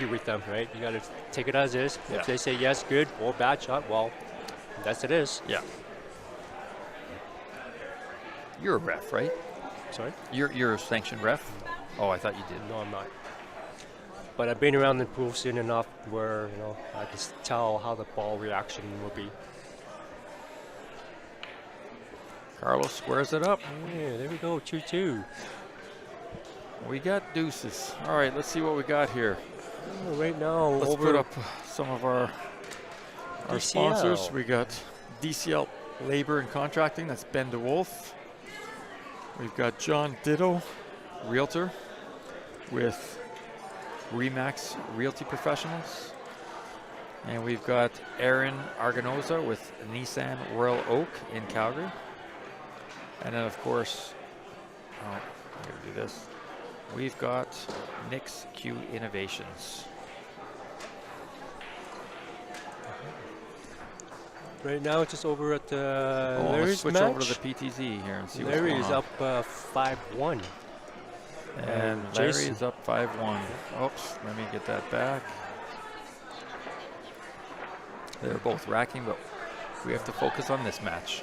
with them, right? You got to take it as is. Yeah. If they say yes, good, or bad shot, well, that's it is. yeah. You're a ref, right? Sorry? You're a sanctioned ref? Oh, I thought you did. No, I'm not. But I've been around the pool scene enough where, you know, I can tell how the ball reaction will be. Carlos squares it up. Yeah, there we go, 2-2. We got deuces. All right, let's see what we got here. Oh, right now, Let's over put up some of our DCL. sponsors. We got DCL Labor and Contracting. That's Ben DeWolf. We've got John Ditto, Realtor, with Remax Realty Professionals. And we've got Aaron Arganoza with Nissan Royal Oak in Calgary. And then, of course, I'm going to do this. We've got Nick's Q Innovations. Right now, it's just over at Let's Larry's switch match. over to the PTZ here and see what's Larry going is on. up 5-1. And Larry Jason. is up 5-1. Oops, let me get that back. They're both racking, but we have to focus on this match.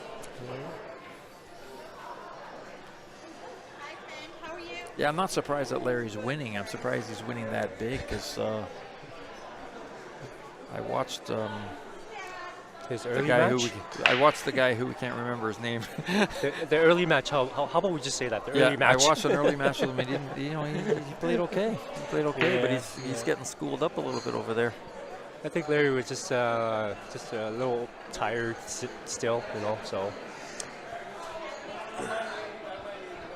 How are you? Yeah, I'm not surprised that Larry's winning. I'm surprised he's winning that big because I watched His the early guy match. I watched the guy who we can't remember his name. The early match. How about we just say that? The early match. I watched an early match with him. He didn't, you know, he played okay. He played okay, but Yeah, he's getting schooled up a little bit over there. I think Larry was just a little tired still, you know. So,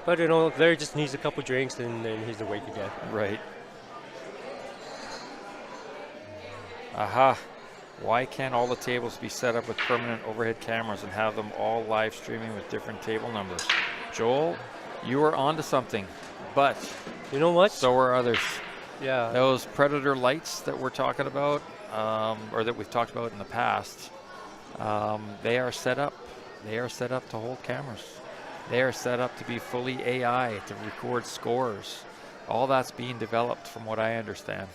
but you know, Larry just needs a couple drinks and then he's awake again. Right. Aha. Why can't all the tables be set up with permanent overhead cameras and have them all live streaming with different table numbers? Joel, you are onto something, but You know what? so are others. Yeah. Those Predator lights that we're talking about, or that we've talked about in the past, they are set up. They are set up to hold cameras. They are set up to be fully AI, to record scores. All that's being developed from what I understand.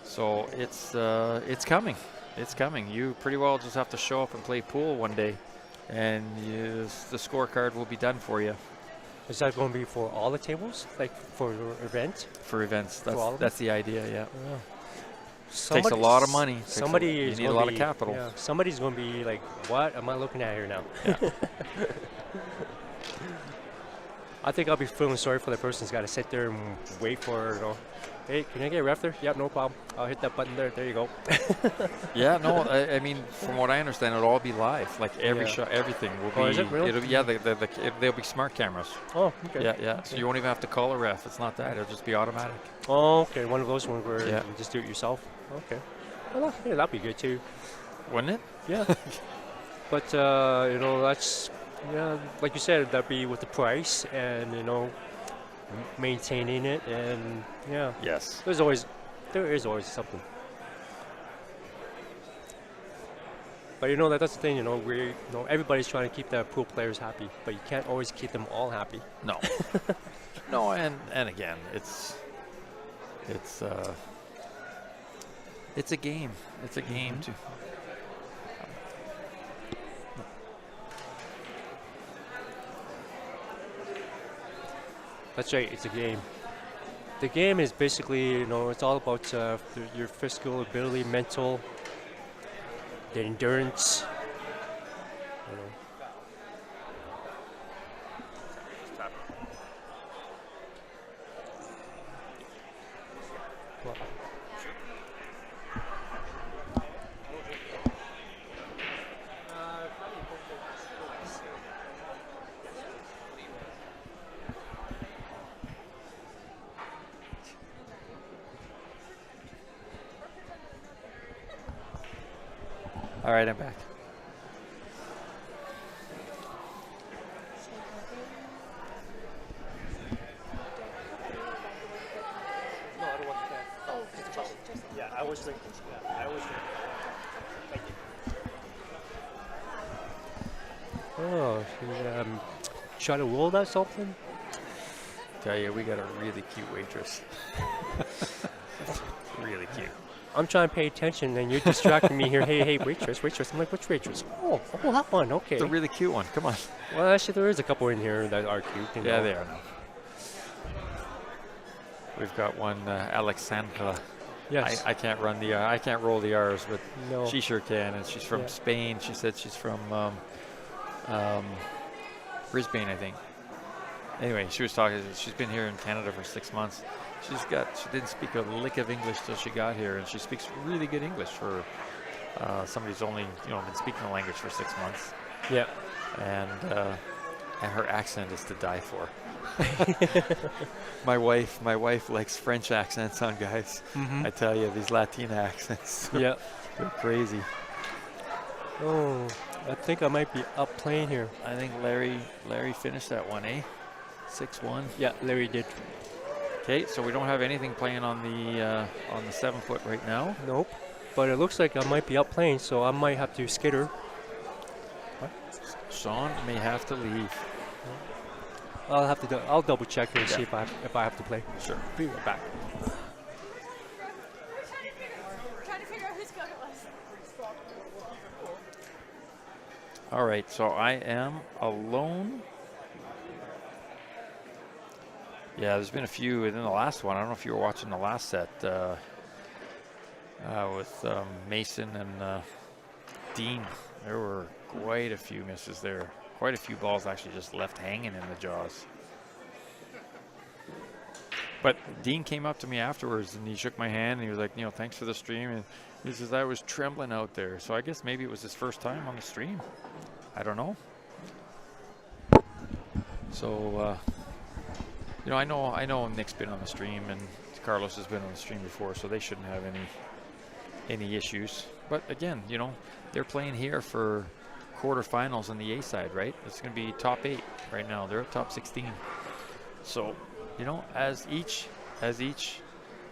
So it's coming. It's coming. You pretty well just have to show up and play pool one day, and the scorecard will be done for you. Is that going to be for all the tables, like for your event? For events, all of them? that's the idea. Yeah. Somebody, a lot of money. Somebody You is need a gonna lot of be- capital. Yeah, somebody's going to be like, "What am I looking at here now?" Yeah. I think I'll be feeling sorry for the person who's got to sit there and wait for, you know, hey, can I get a ref there? Yep, no problem. I'll hit that button there. There you go. Yeah, no, I mean, from what I understand, it'll all be live. Like every Yeah. shot, everything will be. Oh, is it really? They'll be smart cameras. Oh, okay. Yeah. So you won't even have to call a ref. It's not that. It'll just be automatic. Oh, okay. One of those ones where Yeah. you just do it yourself. Okay. Well, yeah, that'd be good too. Wouldn't it? Yeah. But you know, that's like you said, that'd be with the price and you know, maintaining it and yeah. Yes. There is always something. But you know that's the thing. You know, everybody's trying to keep their pool players happy, but you can't always keep them all happy. No. No, and again, it's a game. It's a game too. That's right. It's a game. The game is basically, you know, it's all about your physical ability, mental, the endurance. You know. Well, All right, I'm back. no, I don't want that. Oh, yeah, I was drinking. Yeah, I was drinking. Thank you. Oh, try to roll that something? Tell you, we got a really cute waitress. Really cute. I'm trying to pay attention, and you're distracting me here. Hey, waitress. I'm like, which waitress? Oh, that one. Okay. The really cute one. Come on. Well, actually, there is a couple in here that are cute. You Yeah, know. they are now. We've got one, Alexandra. Yes. I can't run the. I can't roll the R's, but No. she sure can. And she's from Yeah. Spain. She said she's from Brisbane, I think. Anyway, she was talking. She's been here in Canada for 6 months. She didn't speak a lick of English till she got here, and she speaks really good English for somebody who's only been speaking the language for 6 months. Yeah. And her accent is to die for. My wife likes French accents on guys. Mm-hmm. I tell you, these Latina accents, Yeah. they're crazy. Oh, I think I might be up playing here. I think Larry finished that one, eh? 6-1. Yeah, Larry did. Okay, so we don't have anything playing on the 7-foot right now. Nope. But it looks like I might be up playing, so I might have to skitter. Sean may have to leave. I'll have to. I'll double check here and Yeah. see if I have to play. Sure. Be right back. Trying to figure out whose code it was. All right, so I am alone. Yeah, there's been a few within the last one. I don't know if you were watching the last set with Mason and Dean. There were quite a few misses there. Quite a few balls actually just left hanging in the jaws. But Dean came up to me afterwards and he shook my hand and he was like, thanks for the stream. And he says, I was trembling out there. So I guess maybe it was his first time on the stream. I don't know. So, I know Nick's been on the stream and Carlos has been on the stream before, so they shouldn't have any issues. But again, they're playing here for quarterfinals on the A side, right? It's going to be top 8 right now. They're at top 16. So, as each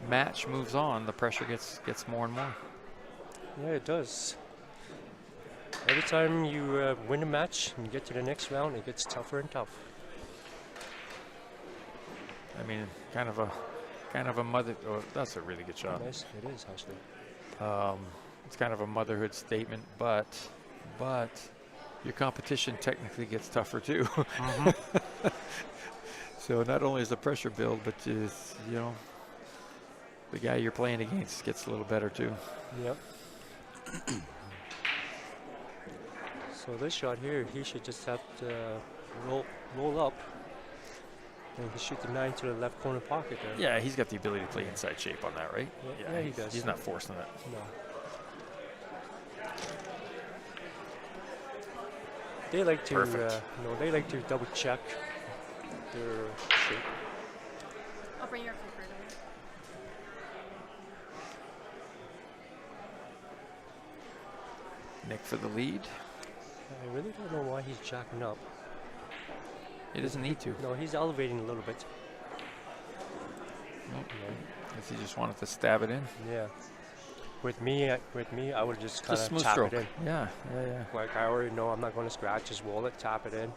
match moves on, the pressure gets more and more. Yeah, it does. Every time you win a match and you get to the next round, it gets tougher and tougher. I mean, kind of a mother. Oh, that's a really good shot. Nice, it is actually. It's kind of a motherhood statement, but your competition technically gets tougher too. Mm-hmm. So not only is the pressure build, but the guy you're playing against gets a little better too. Yep. So this shot here, he should just have to roll up. And he shoot the 9 to the left corner pocket there. Yeah, he's got the ability to play inside shape on that, right? Yeah, he does. He's not forcing it. No. They like to, Perfect. they like to double check their shape. I'll bring your clipper over. Nick for the lead. I really don't know why he's jacking up. He doesn't need to. No, he's elevating a little bit. Nope. Guess he just wanted to stab it in. Yeah. With me, I would just kind Just of smooth tap stroke. it in. Yeah. Like I already know I'm not going to scratch, just roll it, tap it in.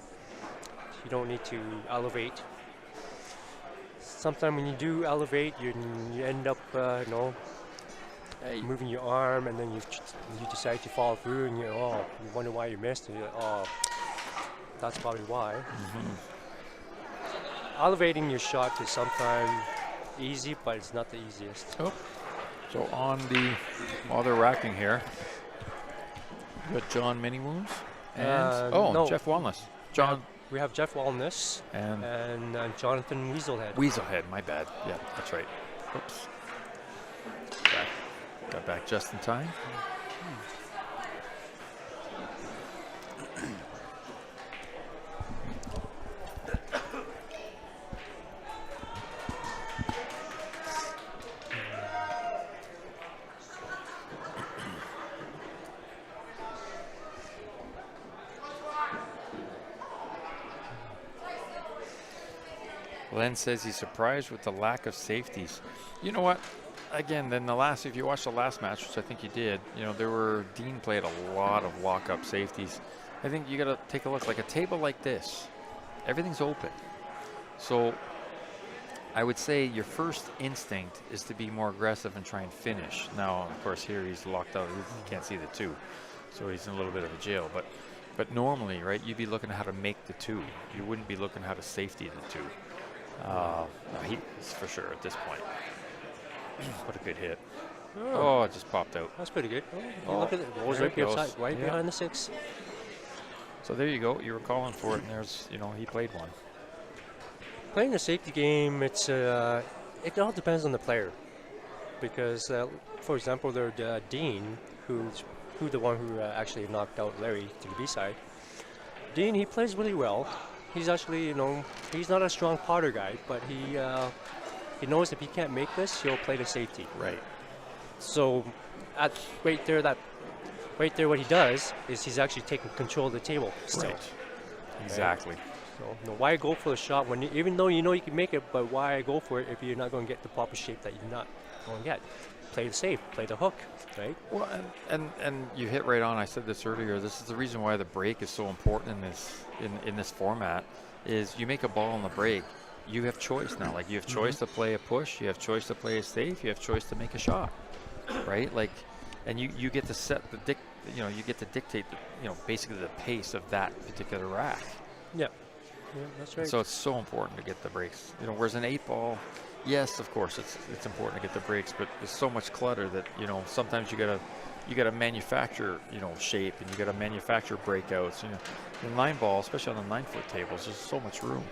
You don't need to elevate. Sometimes when you do elevate, you end up, moving your arm, and then you decide to follow through, and you wonder why you missed, and you're like, oh, that's probably why. Mm-hmm. Elevating your shot is sometimes easy, but it's not the easiest. Oh. So while they're racking here, You got John Many Wounds and no. Jeff Wellness. John We have Jeff Wellness and Jonathan Weaselhead. Weaselhead. My bad. Yeah, that's right. Oops. Got back just in time. Len says he's surprised with the lack of safeties. You know what? Again, then if you watched the last match, which I think you did, Dean played a lot of walk-up safeties. I think you got to take a look. Like a table like this, everything's open. So I would say your first instinct is to be more aggressive and try and finish. Now, of course, here he's locked out. He can't see the two, so he's in a little bit of a jail. But normally, right, you'd be looking at how to make the two. You wouldn't be looking at how to safety the two. He's for sure at this point. What a good hit. Oh, it just popped out. That's pretty good. Look at it. It was right behind the 6. So there you go. You were calling for it, and there's, he played one. Playing a safety game, it all depends on the player. Because, for example, there's Dean, who's the one who actually knocked out Larry to the B side. Dean, he plays really well. He's actually, he's not a strong potter guy, but he knows if he can't make this, he'll play the safety. Right. So, right there, what he does is he's actually taking control of the table still. Right. Exactly. So, why go for the shot when even though you know you can make it, but why go for it if you're not going to get the proper shape that you're not going to get? Play the safe, play the hook, right? Well, and you hit right on. I said this earlier. This is the reason why the break is so important in this format. Is you make a ball on the break, you have choice now. Like you have choice to play a push, you have choice to play a safe, you have choice to make a shot, right? Like, and you get to set you get to dictate basically the pace of that particular rack. Yeah, that's right. So it's so important to get the breaks. Whereas an 8-ball. Yes, of course, it's important to get the breaks, but there's so much clutter that sometimes you gotta manufacture shape, and you gotta manufacture breakouts. In 9-ball, especially on the 9-foot tables, there's so much room.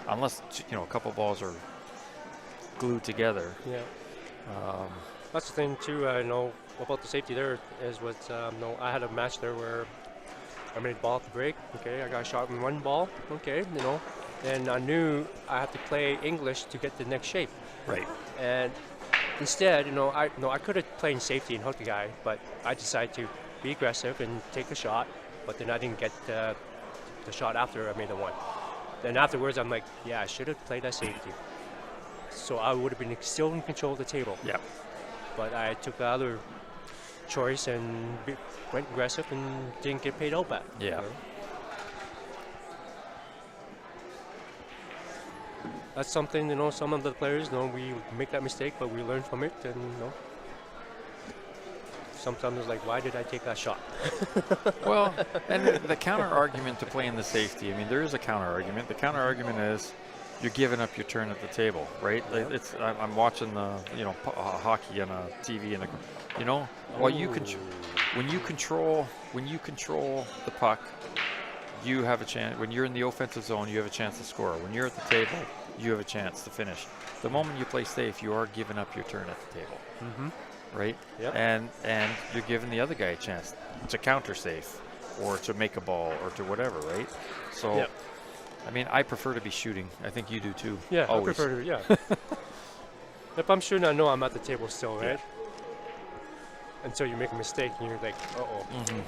Unless a couple balls are glued together. Yeah. That's the thing too. About the safety there is I had a match there where I made ball at the break. Okay, I got a shot in one ball. Okay, and I knew I had to play English to get the next shape. Right. And instead, I could have played safety and hooked the guy, but I decided to be aggressive and take a shot. But then I didn't get the shot after I made the one. Then afterwards, I'm like, yeah, I should have played that safety. So I would have been still in control of the table. Yeah. But I took the other choice and went aggressive and didn't get paid out back. Yeah. That's something, some of the players, we make that mistake, but we learn from it, and, sometimes it's like, why did I take that shot? Well, and the counter argument to playing the safety, there is a counter argument. The counter argument is you're giving up your turn at the table, right? Yeah. I'm watching the, hockey on a TV, and when you control the puck, you have a chance. When you're in the offensive zone, you have a chance to score. When you're at the table, you have a chance to finish. The moment you play safe, you are giving up your turn at the table. Mm-hmm. Right? Yep. And you're giving the other guy a chance to counter safe or to make a ball or to whatever, right? So, yep. I prefer to be shooting. I think you do too. Yeah, always. I prefer to, yeah. If I'm shooting, I know I'm at the table still, right? Yeah. Until you make a mistake and you're like, uh-oh. Mm-hmm.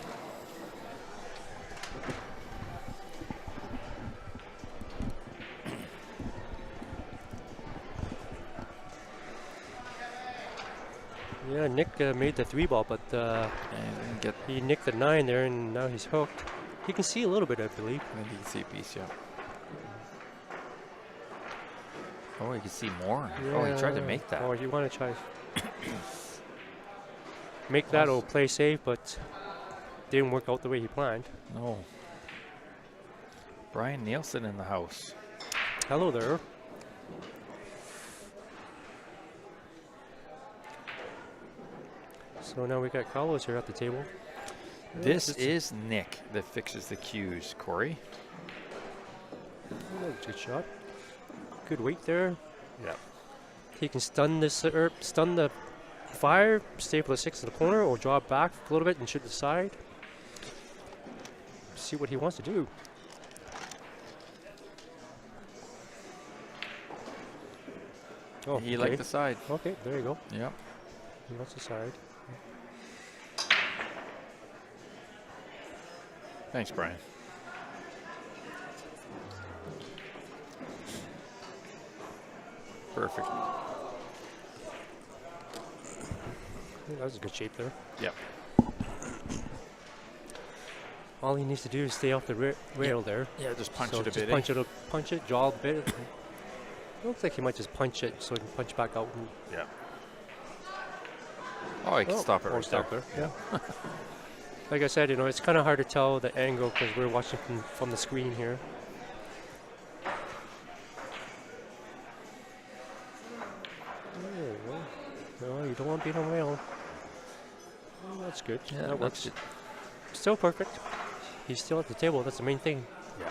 Yeah, Nick made the 3-ball, but he nicked the 9 there, and now he's hooked. He can see a little bit, I believe. I think he can see a piece, yeah. Oh, he can see more. Yeah. Oh, he tried to make that. Oh, you want to try make that or play safe, but didn't work out the way he planned. No. Brian Nielsen in the house. Hello there. So now we got Carlos here at the table. This is Nick that fixes the cues, Corey. Good shot. Good weight there. Yeah. He can stun this, stun the fire, stay for the 6 in the corner, or draw it back a little bit and shoot the side. See what he wants to do. Oh, He liked the side. Okay, there you go. Yep. He wants the side. Thanks, Brian. Perfect. That was a good shape there. Yep. All he needs to do is stay off the rail there. Yeah, just punch So it a just bit. punch it, draw a bit. Looks like he might just punch it so he can punch back out. And Yeah. Oh, I can stop it right stop there. there. Yeah. Like I said, it's kind of hard to tell the angle because we're watching from the screen here. There you go. No, you don't want to beat on rail. Oh, that's good. Yeah, that works. that's Still perfect. He's still at the table. That's the main thing. Yeah.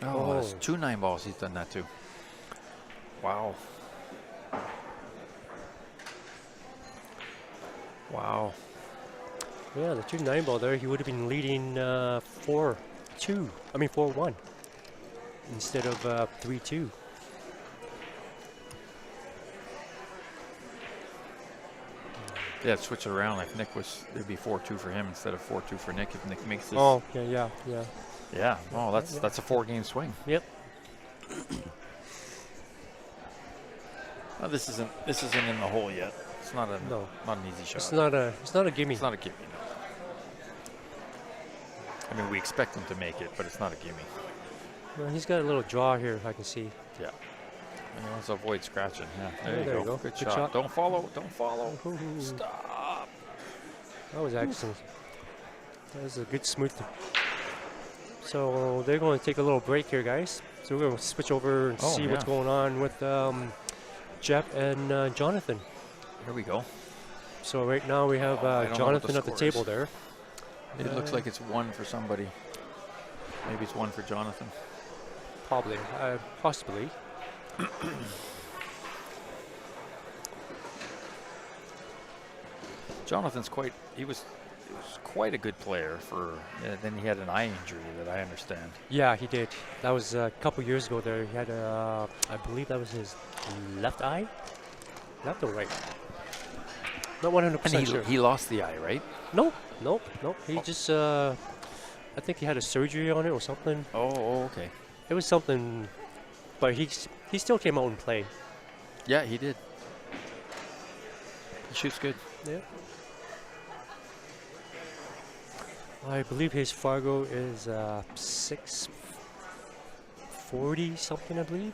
Oh, that's 2 9-balls. He's done that too. Wow. Wow. Yeah, the 2 9-ball there, he would have been leading 4-2. I mean 4-1 instead of 3-2. Yeah, switch it around. Like Nick was, it'd be 4-2 for him instead of 4-2 for Nick if Nick makes this. Oh, yeah. Yeah. Oh, that's a 4-game swing. Yep. Oh, this isn't in the hole yet. It's not an easy shot. It's not a gimme. It's not a gimme. No. I mean, we expect him to make it, but it's not a gimme. Well, he's got a little draw here, I can see. Yeah. And he wants to avoid scratching. Yeah. Yeah, there you go. Good Good shot. shot. Don't follow. Ooh. Stop. That was excellent. That was a good smooth. So they're going to take a little break here, guys. So we're going to switch over and see what's going on with Jeff and Jonathan. Here we go. So right now we have I don't know what Jonathan the at the score table is. there. It looks like it's 1 for somebody. Maybe it's 1 for Jonathan. Probably. Possibly. Jonathan's he was quite a good player for, then he had an eye injury that I understand. Yeah, he did. That was a couple years ago there. He had I believe that was his left eye? Left or right? Not 100% And sure. he lost the eye, right? Nope. He just, I think he had a surgery on it or something. Oh, okay. It was something, but he still came out and played. Yeah, he did. He shoots good. Yeah. I believe his Fargo is 640 something, I believe.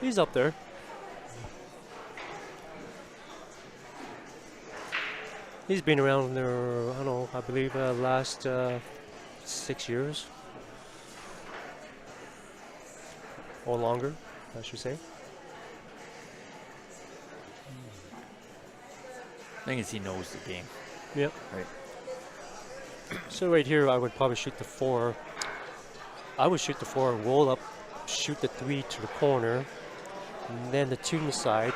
He's up there. He's been around there, I don't know, I believe last 6 years. Or longer, I should say. Thing is, he knows the game. Yep. Right. So right here, I would probably shoot the 4. I would shoot the 4, roll up, shoot the 3 to the corner, and then the 2 on the side,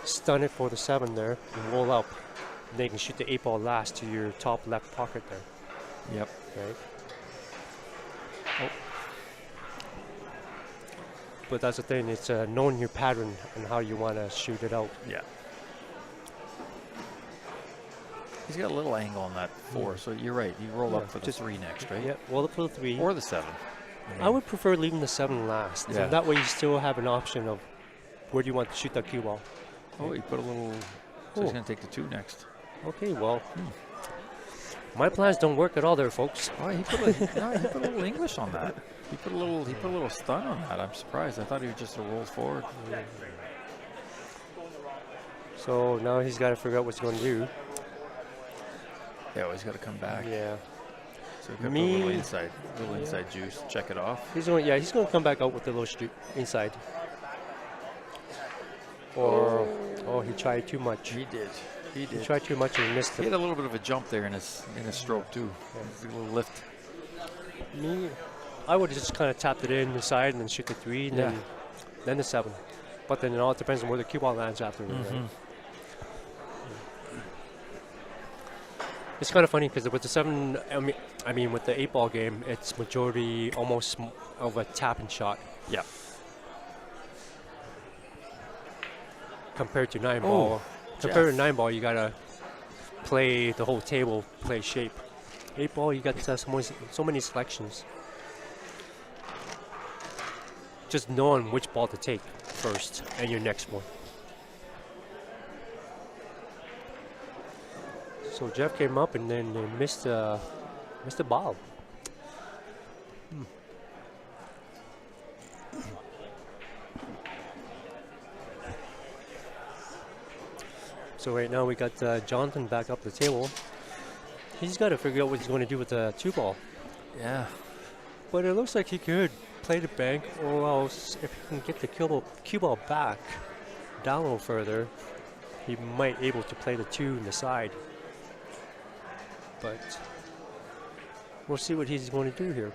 stun it for the 7 there, and roll up. And then you can shoot the 8 ball last to your top left pocket there. Yep. Right. Oh. But that's the thing, it's knowing your pattern and how you want to shoot it out. Yeah. He's got a little angle on that 4, so you're right. You roll up for the 3 next, right? Yeah, roll up for the 3. Or the 7. I would prefer leaving the 7 last. Yeah. So that way you still have an option of where do you want to shoot that cue ball. Oh, you put a little. So he's going to take the 2 next. Okay, well, my plans don't work at all there, folks. Oh, he put a little English on that. He put a little stun on that. I'm surprised. I thought he was just a roll forward. So now he's got to figure out what he's going to do. Yeah, well, he's got to come back. Yeah. So he's got to put a little inside juice. Check it off. He's going to come back out with the little inside. Or, oh, he tried too much. He did. He He did. tried too much and missed He it. had a little bit of a jump there in his stroke too. A little lift. Me, I would have just kind of tapped it in the side and then shoot the 3, and then the 7. But then it all depends on where the cue ball lands after. Right? It's kind of funny because with the 7, I mean with the 8-ball game, it's majority almost of a tap and shot. Yeah. Compared to 9-ball. Compared to 9-ball, you gotta play the whole table, play shape. 8-ball, you got so many selections. Just knowing which ball to take first and your next one. So Jeff came up and then they missed the ball. So right now we got Jonathan back up the table. He's got to figure out what he's going to do with the 2-ball. Yeah. But it looks like he could play the bank, or else if he can get the cue ball back down a little further, he might able to play the 2 in the side. But we'll see what he's going to do here.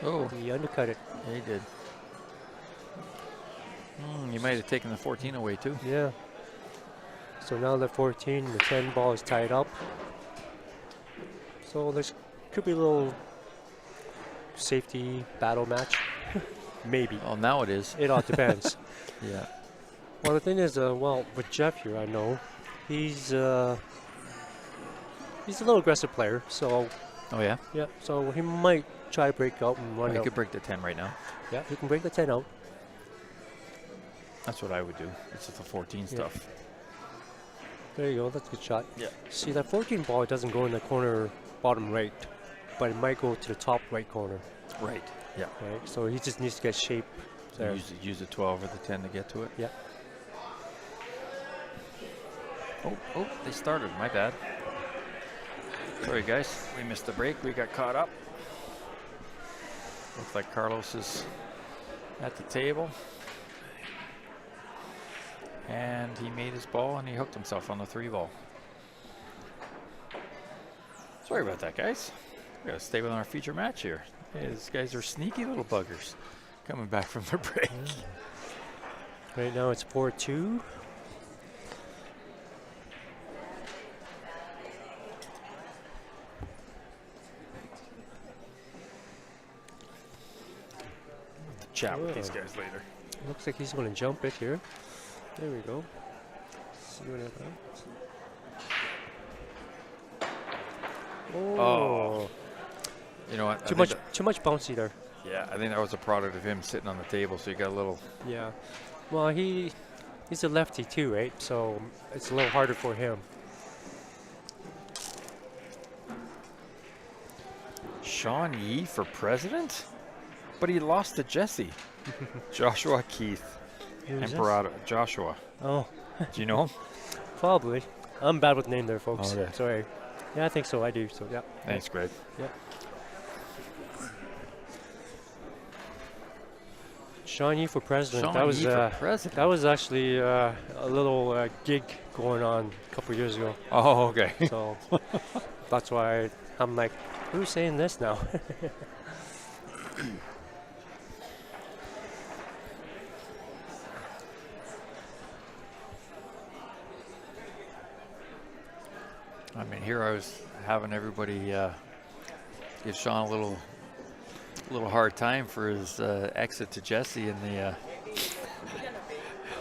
Oh, he undercut it. He did. You might have taken the 14 away too. Yeah. So now the 14, the 10 ball is tied up. So this could be a little safety battle match. Maybe. Well, now it is. It all depends. Yeah. Well, the thing is, well, with Jeff here, I know he's a little aggressive player. So Oh yeah. yeah. So he might try to break out and run He out. could break the 10 right now. Yeah, he can break the 10 out. That's what I would do. It's just the 14 stuff. There you go. That's a good shot. Yeah. See, that 14 ball, it doesn't go in the corner bottom right, but it might go to the top right corner. Right. Yeah. Right. So he just needs to get shape there. Use the 12 or the 10 to get to it. Yeah. Oh, they started. My bad. Sorry, guys. We missed the break. We got caught up. Looks like Carlos is at the table. And he made his ball and he hooked himself on the 3-ball. Sorry about that, guys. We gotta stay with our feature match here. Hey, these guys are sneaky little buggers coming back from their break. Right now it's 4-2. Chat with these guys later. Looks like he's going to jump it here. There we go. See what happens. Oh. You know what? Too much bouncy there. Yeah, I think that was a product of him sitting on the table, so you got a little. Yeah. Well, he's a lefty too, right? So it's a little harder for him. Sean Yee for president? But he lost to Jesse. Joshua Keith. Emperado. Joshua. Oh. Do you know him? Probably. I'm bad with name there, folks. Oh, yeah. Sorry. Yeah, I think so. I do. So yeah. Thanks, Greg. Yeah. Sean Yee for president. Sean Yee for president. That was actually a little gig going on a couple years ago. Oh, okay. So that's why I'm like, who's saying this now? I mean, here I was having everybody give Sean a little hard time for his exit to Jesse in the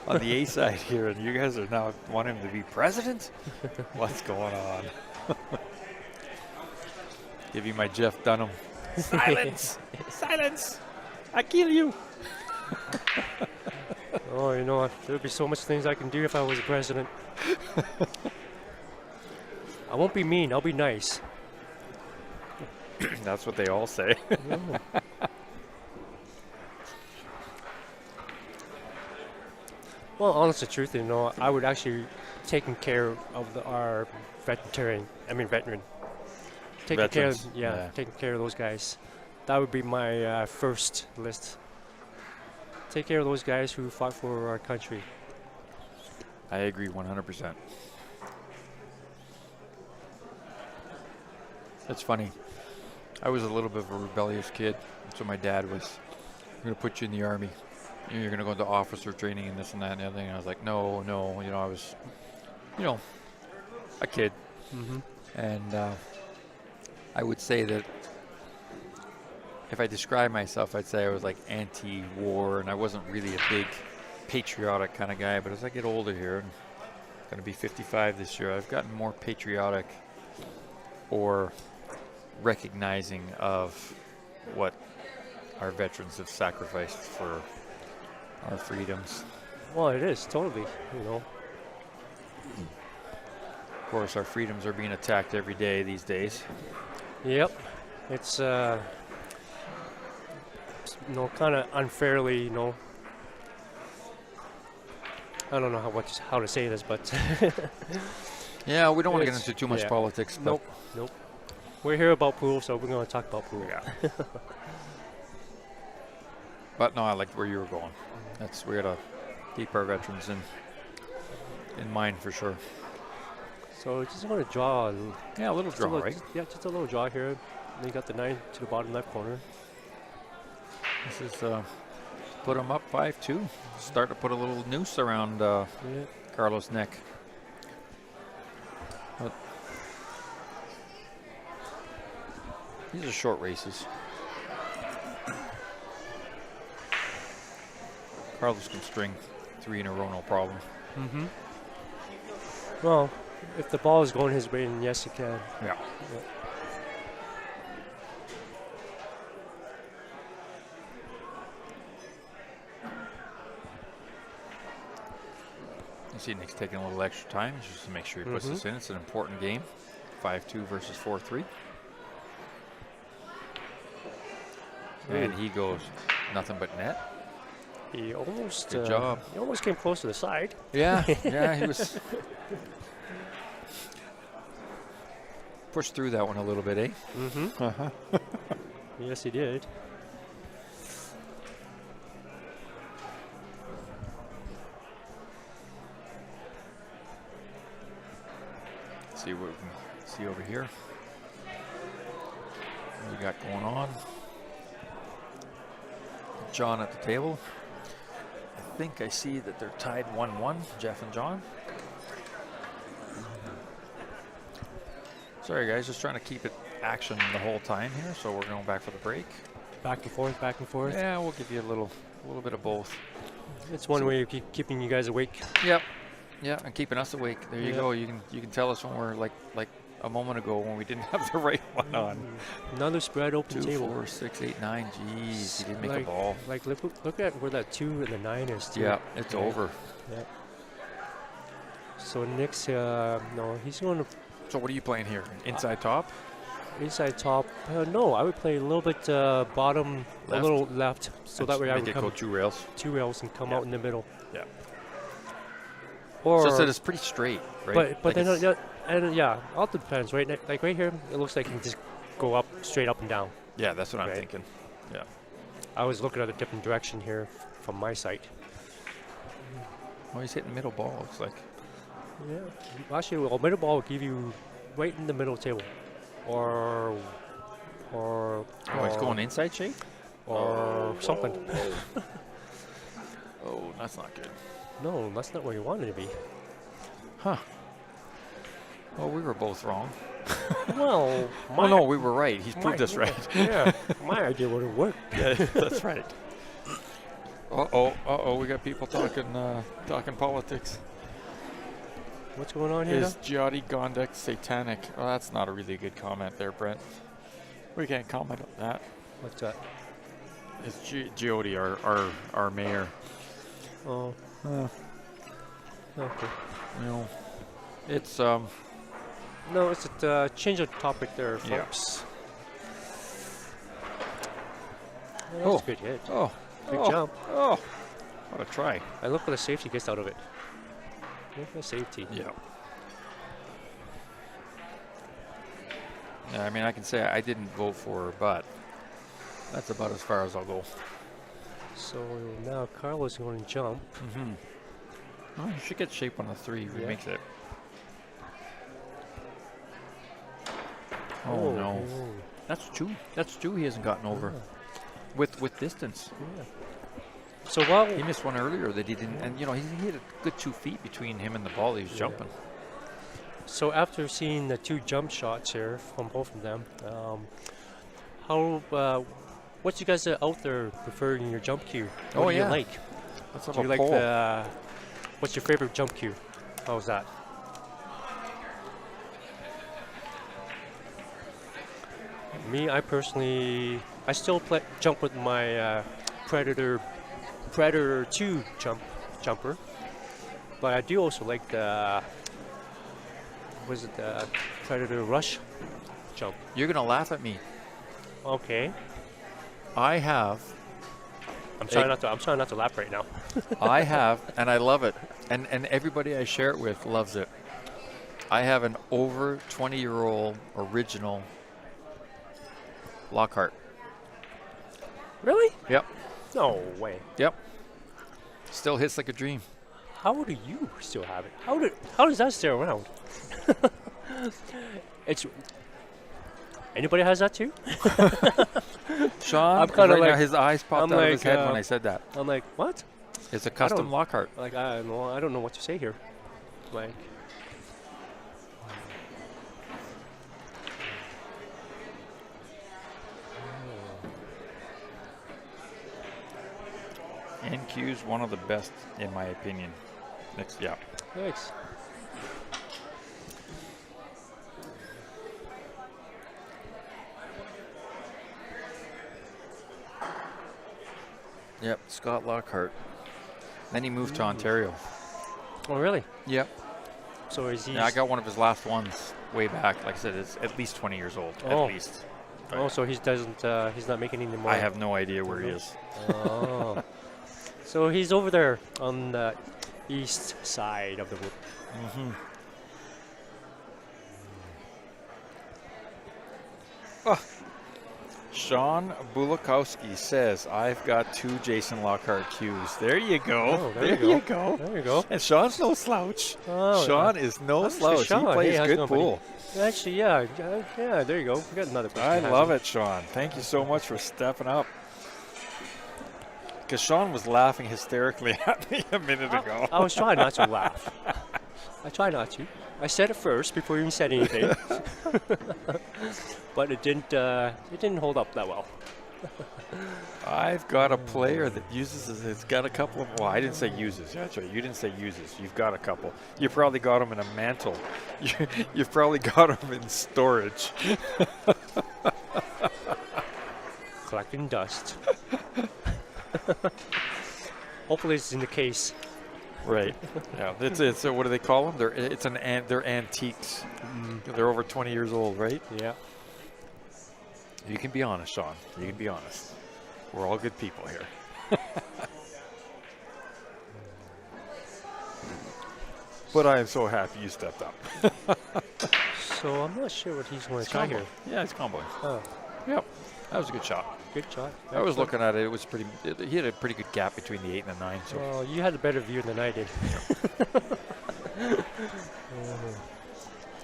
on the A side here, and you guys are now wanting him to be president? What's going on? Give you my Jeff Dunham. Silence! Silence! I kill you! Oh, you know what? There would be so much things I can do if I was president. I won't be mean. I'll be nice. That's what they all say. Well, honest the truth, you know, I would actually taking care of our veteran. Taking Veterans, care, yeah. taking care of those guys. that would be my first list. Take care of those guys who fought for our country. I agree 100%. It's funny. I was a little bit of a rebellious kid, so my dad was, "I'm going to put you in the Army. You're going to go into officer training and this and that and the other thing." And I was like, no. I was, a kid. Mm-hmm. And I would say that if I describe myself, I'd say I was like anti-war, and I wasn't really a big patriotic kind of guy. But as I get older here, and I'm going to be 55 this year, I've gotten more patriotic or recognizing of what our veterans have sacrificed for our freedoms. Well, it is totally, Of course, our freedoms are being attacked every day these days. Yep, it's kind of unfairly, I don't know how to say this, but Yeah, we don't want to get It's- into too much yeah. politics, but Nope. We're here about pool, so we're going to talk about pool. yeah. But no, I liked where you were going. We gotta keep our veterans in mind for sure. So just want to draw. Yeah, a little Just a draw, little- right? Yeah, just a little draw here. Then you got the 9 to the bottom left corner. This is put him up 5-2. Start to put a little noose around Yeah. Carlos' neck. But these are short races. Carlos can string 3 in a row, no problem. Mm-hmm. Well, if the ball is going his way, then yes, he can. Yeah. You see Nick's taking a little extra time just to make sure he puts this in. It's an important game. 5-2 versus 4-3. And he goes nothing but net. He almost. Good job. He almost came close to the side. Yeah, yeah, he was pushed through that one a little bit, eh? Mm-hmm. Uh-huh. Yes, he did. See what we can see over here. What we got going on? John at the table. I think I see that they're tied 1-1, Jeff and John. Sorry guys, just trying to keep it action the whole time here, so we're going back for the break. Back and forth, back and forth. Yeah, we'll give you a little bit of both. It's one way of keeping you guys awake. Yep. Yeah, and keeping us awake. There you Yep. go. You can tell us when we're like a moment ago when we didn't have the right one on. Another spread open 2, table. 4, 6, 8, 9. Jeez, he didn't make a Like- ball. Like look at where that 2 and the 9 is. Too. Yeah, it's Yeah. over. Yeah. So Nick's no, he's going to So what are you playing here? Inside top? inside top. No, I would play a little bit bottom, Left? a little left, so that way I make would it come go 2 rails. 2 rails and come Yeah. out in the middle. Yeah. Or So it's pretty straight, right? but Like then it's- yeah, all depends, right? Like right here, it looks like you can just go up straight up and down. yeah, that's what I'm Right. thinking. Yeah. I was looking at a different direction here from my site. Well, he's hitting middle ball. Looks like. Yeah, actually, well, middle ball will give you right in the middle table, or Oh, he's going inside shape. something. Oh, that's not good. No, that's not where you wanted to be. Huh. Well, we were both wrong. Well, Oh no, we were right. He's proved us right. Yeah, my idea would have worked. Yeah, that's right. Uh-oh, we got people talking politics. What's going on here? Is Giotti Gondek satanic? Oh, that's not a really good comment there, Brent. We can't comment on that. What's that? It's Giotti, our mayor. Oh, okay. You know, it's No, it's a change of topic there, Yeah. folks. Yeah, Oh. that's a good hit. oh, Good oh, jump. Oh, what a try. I look what the safety gets out of it. Look at the safety. Yeah. Yeah, I mean, I can say I didn't vote for her, but That's about as far as I'll go. So now Carlos going to jump. Mm-hmm. Oh, you should get shape on the 3 if he Yeah. makes it. Oh, no. That's 2. That's 2 he hasn't gotten over. With distance. Yeah. So while He missed one earlier that he didn't, and you know, he had a good 2 feet between him and the ball. He was jumping. So after seeing the 2 jump shots here from both of them, what you guys out there prefer in your jump cue? What do you like? Let's Do have you a like poll. what's your favorite jump cue? How's that? Me, I personally, I still jump with my Predator 2 jumper, but I do also like the Predator Rush jump. You're gonna laugh at me. Okay, I have, I'm trying not to laugh right now. I have, and I love it, and everybody I share it with loves it. I have an over 20-year-old original Lockhart. Really? Yep. No way. Yep. Still hits like a dream. How do you still have it? How does that stay around? It's anybody has that too? Sean, I'm kinda right now like- his eyes popped I'm out of his like, head when I said that. I'm like, what? It's a custom Lockhart. Like I don't know what to say here. Like NQ's one of the best, in my opinion. Next, yeah. thanks. Yep, Scott Lockhart. Then he moved to Ontario. Oh really? Yep. So is he? Yeah, I got one of his last ones way back. Like I said, it's at least 20 years old. Oh. At least. Oh, so he doesn't. He's not making any more. I have no idea where he is. Oh. So he's over there on the east side of the wood. Mm-hmm. Sean Bulakowski says, I've got 2 Jason Lockhart cues. There you go. Oh, there you you go. go. There you go. And Sean's no slouch. Oh, Sean is no That's slouch. Sean. He plays Hey, how's it good going, buddy? pool. Actually, yeah, there you go. We got another person. I who has love it, Sean. Thank you so much for stepping up. Because Sean was laughing hysterically at me a minute ago. I was trying not to laugh. I try not to. I said it first before you even said anything. But it didn't hold up that well. I've got a player that uses, it's got a couple of, well, I didn't say uses. That's right. You didn't say uses. You've got a couple. You probably got them in a mantle. You've probably got them in storage. Collecting dust. Hopefully it's in the case. Right. Yeah. It's what do they call them? They're antiques. They're over 20 years old, right? Yeah. You can be honest, Sean. You can be honest. We're all good people here. But I am so happy you stepped up. So I'm not sure what he's going to try here. Yeah, it's comboing. Oh, Yep. That was a good shot. good shot. I was looking at it. It was pretty. He had a pretty good gap between the 8 and the 9. So. Well, you had a better view than I did.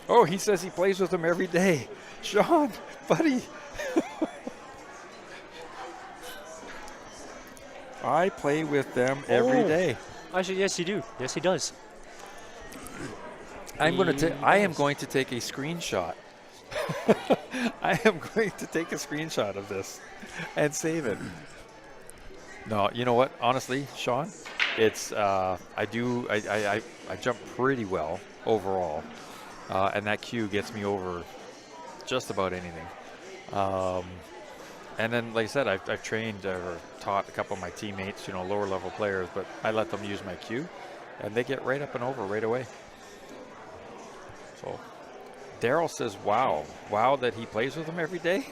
Oh, he says he plays with him every day. Sean, buddy. I play with them every Oh. day. Actually, yes, you do. Yes, he does. I am going to take a screenshot. I am going to take a screenshot of this and save it. No, you know what? Honestly, Sean, it's I jump pretty well overall, and that cue gets me over just about anything. And then, like I said, I've trained or taught a couple of my teammates, lower level players, but I let them use my cue, and they get right up and over right away. So Daryl says, wow that he plays with them every day.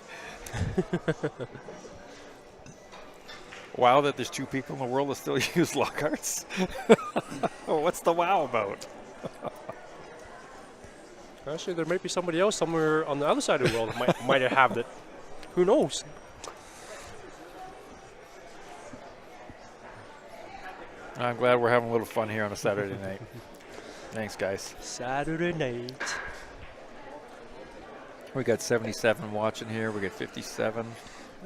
Wow that there's 2 people in the world that still use Lockharts. What's the wow about? Actually, there might be somebody else somewhere on the other side of the world that might have it. Who knows? I'm glad we're having a little fun here on a Saturday night. Thanks, guys. Saturday night. We got 77 watching here. We got 57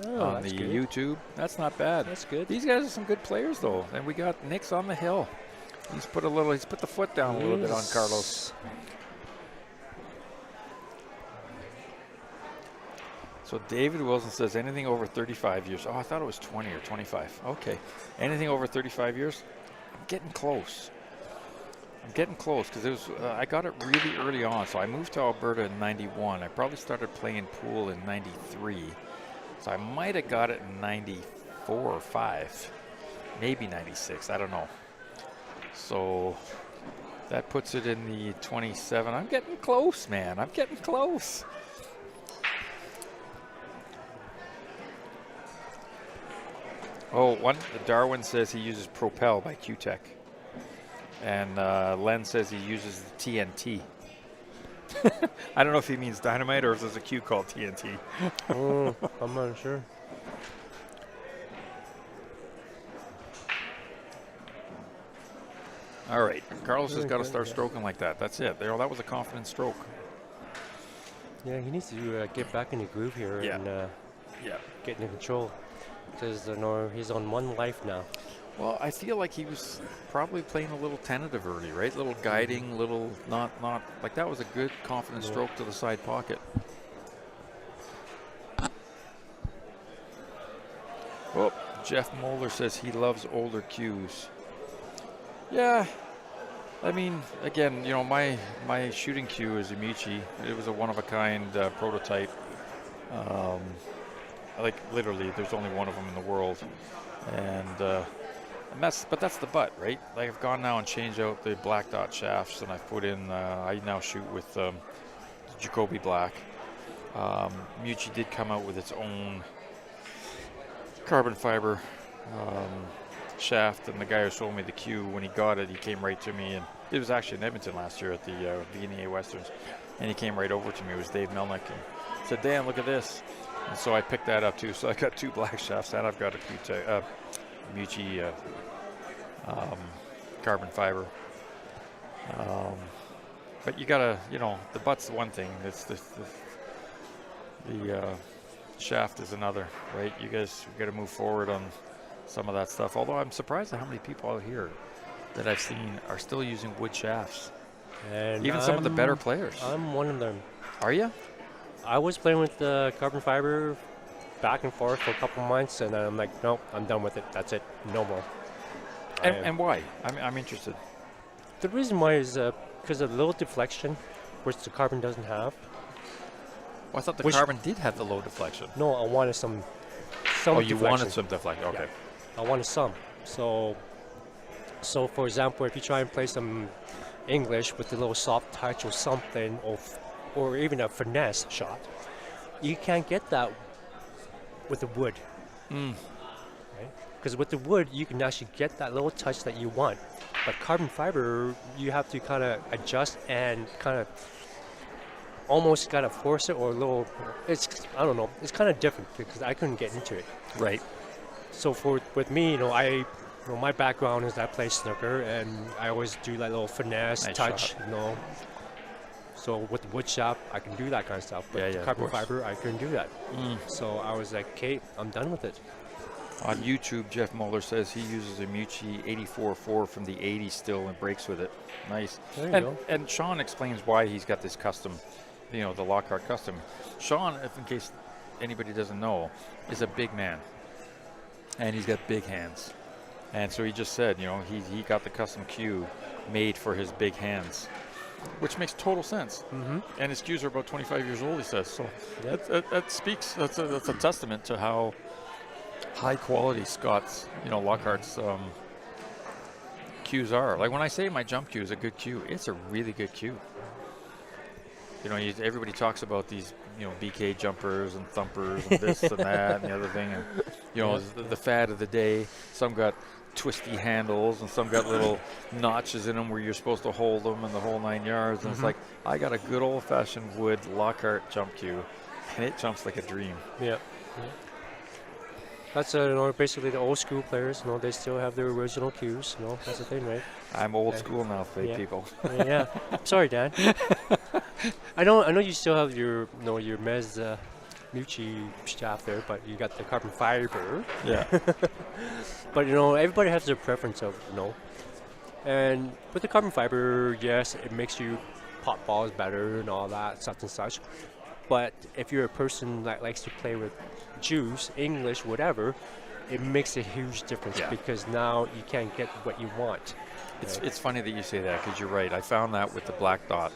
on the that's good. YouTube. That's not bad. That's good. These guys are some good players, though. And we got Nick's on the hill. He's put the foot down a little bit on Carlos. So David Wilson says anything over 35 years. Oh, I thought it was 20 or 25. Okay. Anything over 35 years? I'm getting close. Because it was I got it really early on. So I moved to Alberta in 91. I probably started playing pool in 93. So I might have got it in 94 or 5. Maybe 96. I don't know. So that puts it in the 27. I'm getting close, man. I'm getting close. Oh, Darwin says he uses Propel by Q-Tech. And Len says he uses the TNT. I don't know if he means dynamite or if there's a cue called TNT. I'm not sure. All right. Carlos has got to start stroking like that. That's it. That was a confident stroke. Yeah, he needs to get back in the groove here and get into control. Because he's on one life now. Well, I feel like he was probably playing a little tentative early, right? Little guiding, little not like that was a good confident stroke to the side pocket. Oh, Jeff Moeller says he loves older cues. Yeah, I mean, again, my shooting cue is a Michi. It was a one-of-a-kind prototype. Like literally, there's only one of them in the world, and that's the butt, right? Like I've gone now and changed out the black dot shafts, and I've put in. I now shoot with Jacoby Black. Michi did come out with its own carbon fiber shaft, and the guy who sold me the cue, when he got it, he came right to me, and it was actually in Edmonton last year at the BNEA Westerns, and he came right over to me. It was Dave Melnick, and said, "Dan, look at this." And so I picked that up too. So I got 2 black shafts, and I've got a Michi carbon fiber. But you gotta, the butt's one thing. It's the shaft is another, right? You guys got to move forward on some of that stuff. Although I'm surprised at how many people out here that I've seen are still using wood shafts. And even some of the better players. I'm one of them. Are you? I was playing with the carbon fiber back and forth for a couple months, and then I'm like, nope, I'm done with it. That's it. No more. And why? I'm interested. The reason why is because of the little deflection, which the carbon doesn't have. Well, I thought the carbon did have the low deflection. No, I wanted some Oh, you deflection. wanted some deflection. Okay. Yeah, I wanted some. So for example, if you try and play some English with a little soft touch or something, or even a finesse shot, you can't get that with the wood. Right? Because with the wood, you can actually get that little touch that you want. But carbon fiber, you have to kind of adjust and kind of almost got to force it, or a little. I don't know. It's kind of different because I couldn't get into it. Right. So with me, my background is I play snooker, and I always do like little finesse touch, shot. So with the wood shop, I can do that kind of stuff. But carbon fiber, I couldn't do that. So I was like, okay, I'm done with it. On YouTube, Jeff Muller says he uses a Michi 84.4 from the 80s still and breaks with it. Nice. There you go. And Sean explains why he's got this custom, the Lockhart custom. Sean, if in case anybody doesn't know, is a big man. And he's got big hands. And so he just said, he got the custom cue made for his big hands, which makes total sense. And his cues are about 25 years old, he says. So that speaks, that's a testament to how high quality Scott's, Lockhart's cues are. Like when I say my jump cue is a good cue, it's a really good cue. Everybody talks about these, BK jumpers and thumpers and this and that and the other thing, and the fad of the day. Some got twisty handles and some got little notches in them where you're supposed to hold them and the whole 9 yards. And it's like, I got a good old-fashioned wood Lockhart jump cue, and it jumps like a dream. Yeah. That's basically the old school players. They still have their original cues. That's the thing, right? I'm old school now, yeah. people. Yeah. Sorry, Dan. I know you still have your your Mez Mucci shaft there, but you got the carbon fiber. Yeah. But everybody has their preference of and with the carbon fiber, yes, it makes you pop balls better and all that such and such. But if you're a person that likes to play with juice, English, whatever, it makes a huge difference because now you can't get what you want. It's funny that you say that because you're right. I found that with the black dot.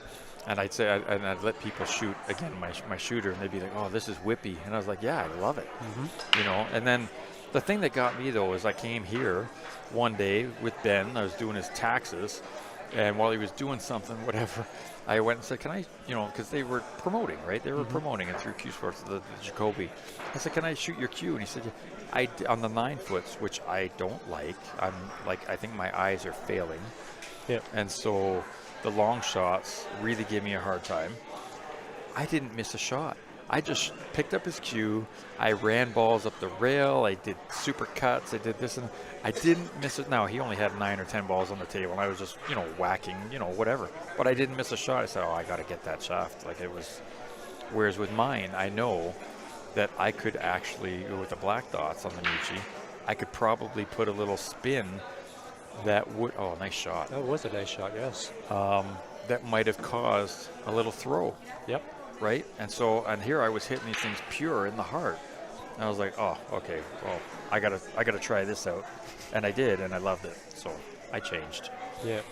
And I'd say, I'd let people shoot, again, my shooter, and they'd be like, oh, this is whippy. And I was like, yeah, I love it. And then the thing that got me, though, is I came here one day with Ben. I was doing his taxes. And while he was doing something, whatever, I went and said, can I, because they were promoting, right? They were promoting it through Q Sports, the Jacoby. I said, can I shoot your cue? And he said, yeah. On the 9-foots, which I don't like. I think my eyes are failing. Yeah. And so the long shots really give me a hard time. I didn't miss a shot. I just picked up his cue. I ran balls up the rail. I did super cuts. I did this, and I didn't miss it. Now, he only had 9 or 10 balls on the table, and I was just, whacking, whatever. But I didn't miss a shot. I said, oh, I got to get that shaft. Like it was. Whereas with mine, I know that I could actually, with the black dots on the Michi, I could probably put a little spin that would, oh, nice shot. That was a nice shot, yes. That might have caused a little throw. Yep. Right? And here I was hitting these things pure in the heart. And I was like, oh, okay, well, I gotta try this out. And I did, and I loved it. So I changed. Yeah.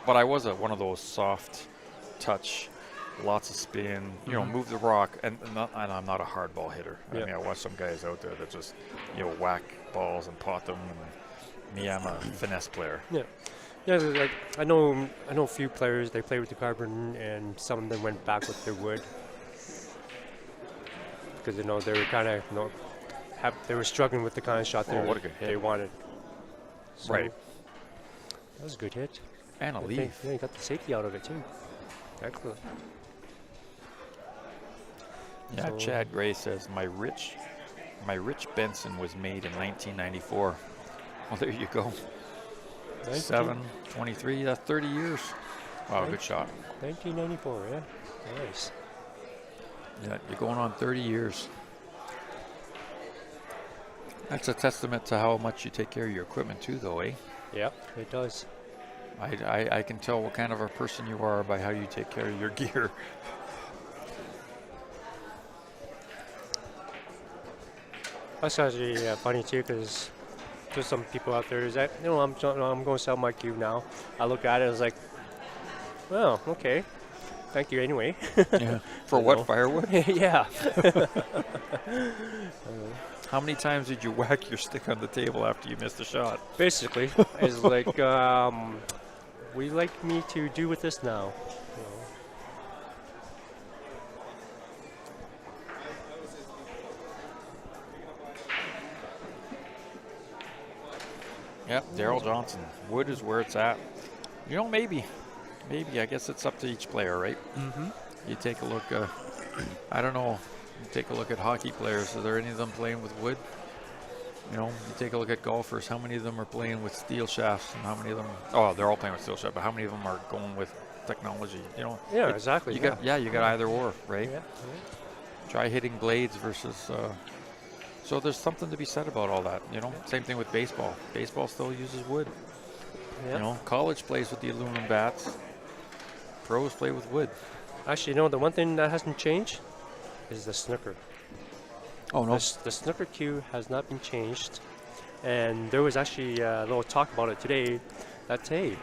But I was one of those soft touch, lots of spin, move the rock, and I'm not a hard ball hitter. I mean, I watch some guys out there that just, whack balls and pot them, and me, I'm a finesse player. Yeah. Yeah, like I know a few players, they play with the carbon, and some of them went back with their wood because they were kind of they were struggling with the kind of shot what a good hit. they wanted. So right. That was a good hit. And a lead. Yeah, you got the safety out of it too. Excellent. Yeah, So Chad Gray says my Rich Benson was made in 1994. Well, there you go. 7/23, that's 30 years. Wow, good shot. 1994, yeah. Nice. Yeah, you're going on 30 years. That's a testament to how much you take care of your equipment too, though, eh? Yeah, it does. I can tell what kind of a person you are by how you take care of your gear. That's actually funny too, because there's some people out there is that I'm going to sell my cube now. I look at it, I was like, well, okay, thank you anyway. Yeah. For what, firewood? Yeah. How many times did you whack your stick on the table after you missed a shot? Basically, it's like, what do you like me to do with this now? Yep, Daryl Johnson. Wood is where it's at. Maybe. I guess it's up to each player, right? Mm-hmm. You take a look. I don't know. You take a look at hockey players. Are there any of them playing with wood? You take a look at golfers. How many of them are playing with steel shafts, and how many of them? Oh, they're all playing with steel shafts. But how many of them are going with technology? Yeah, exactly. You got either or, right? Yeah. Try hitting blades versus. So there's something to be said about all that, Same thing with baseball. Baseball still uses wood. Yeah. College plays with the aluminum bats. Pros play with wood. Actually, the one thing that hasn't changed is the snooker. Oh, no. The snooker cue has not been changed. And there was actually a little talk about it today. That's, hey,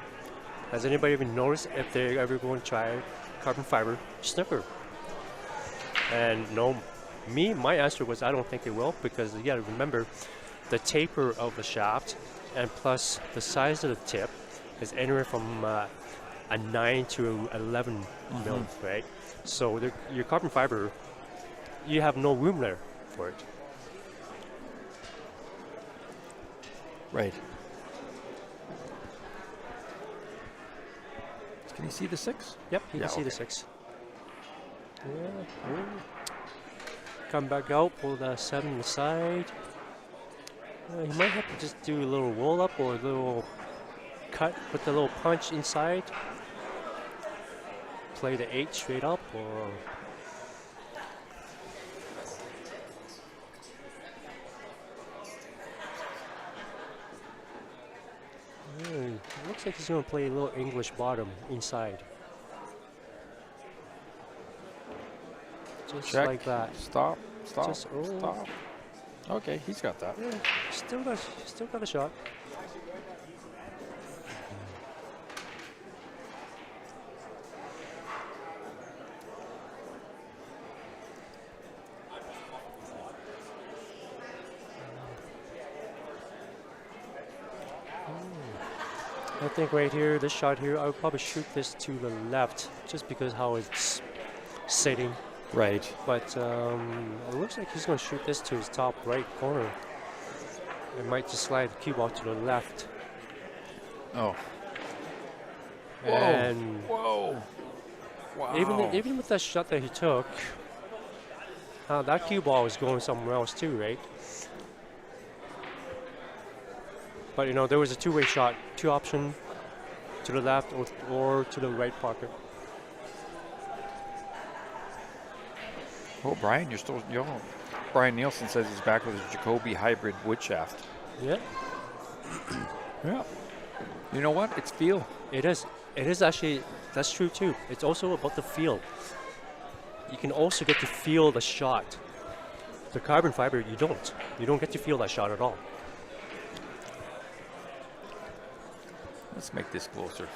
has anybody even noticed if they're ever going to try carbon fiber snooker? And my answer was I don't think they will, because you got to remember the taper of the shaft and plus the size of the tip is anywhere from a 9 to 11 mil, right? So your carbon fiber, you have no room there for it. Right. Can you see the 6? Yep, you can see okay. the 6. Yeah. come back out, pull the 7 aside. He might have to just do a little roll up or a little cut with the little punch inside. Play the 8 straight up or. It looks like he's going to play a little English bottom inside. Just Check. like that. Stop. Stop. Just, oh. Stop. Okay, he's got that. Yeah, still got a shot. I think right here, this shot here, I would probably shoot this to the left just because how it's sitting. Right. But it looks like he's going to shoot this to his top right corner. It might just slide the cue ball to the left. Oh. And Whoa. Wow. even with that shot that he took, that cue ball is going somewhere else too, right? But there was a two-way shot, two option, to the left or to the right pocket. Oh, Brian, you're still young. Brian Nielsen says he's back with his Jacoby hybrid wood shaft. Yeah. Yeah. You know what? It's feel. It is. It is actually, that's true too. It's also about the feel. You can also get to feel the shot. The carbon fiber, you don't. You don't get to feel that shot at all. Let's make this closer.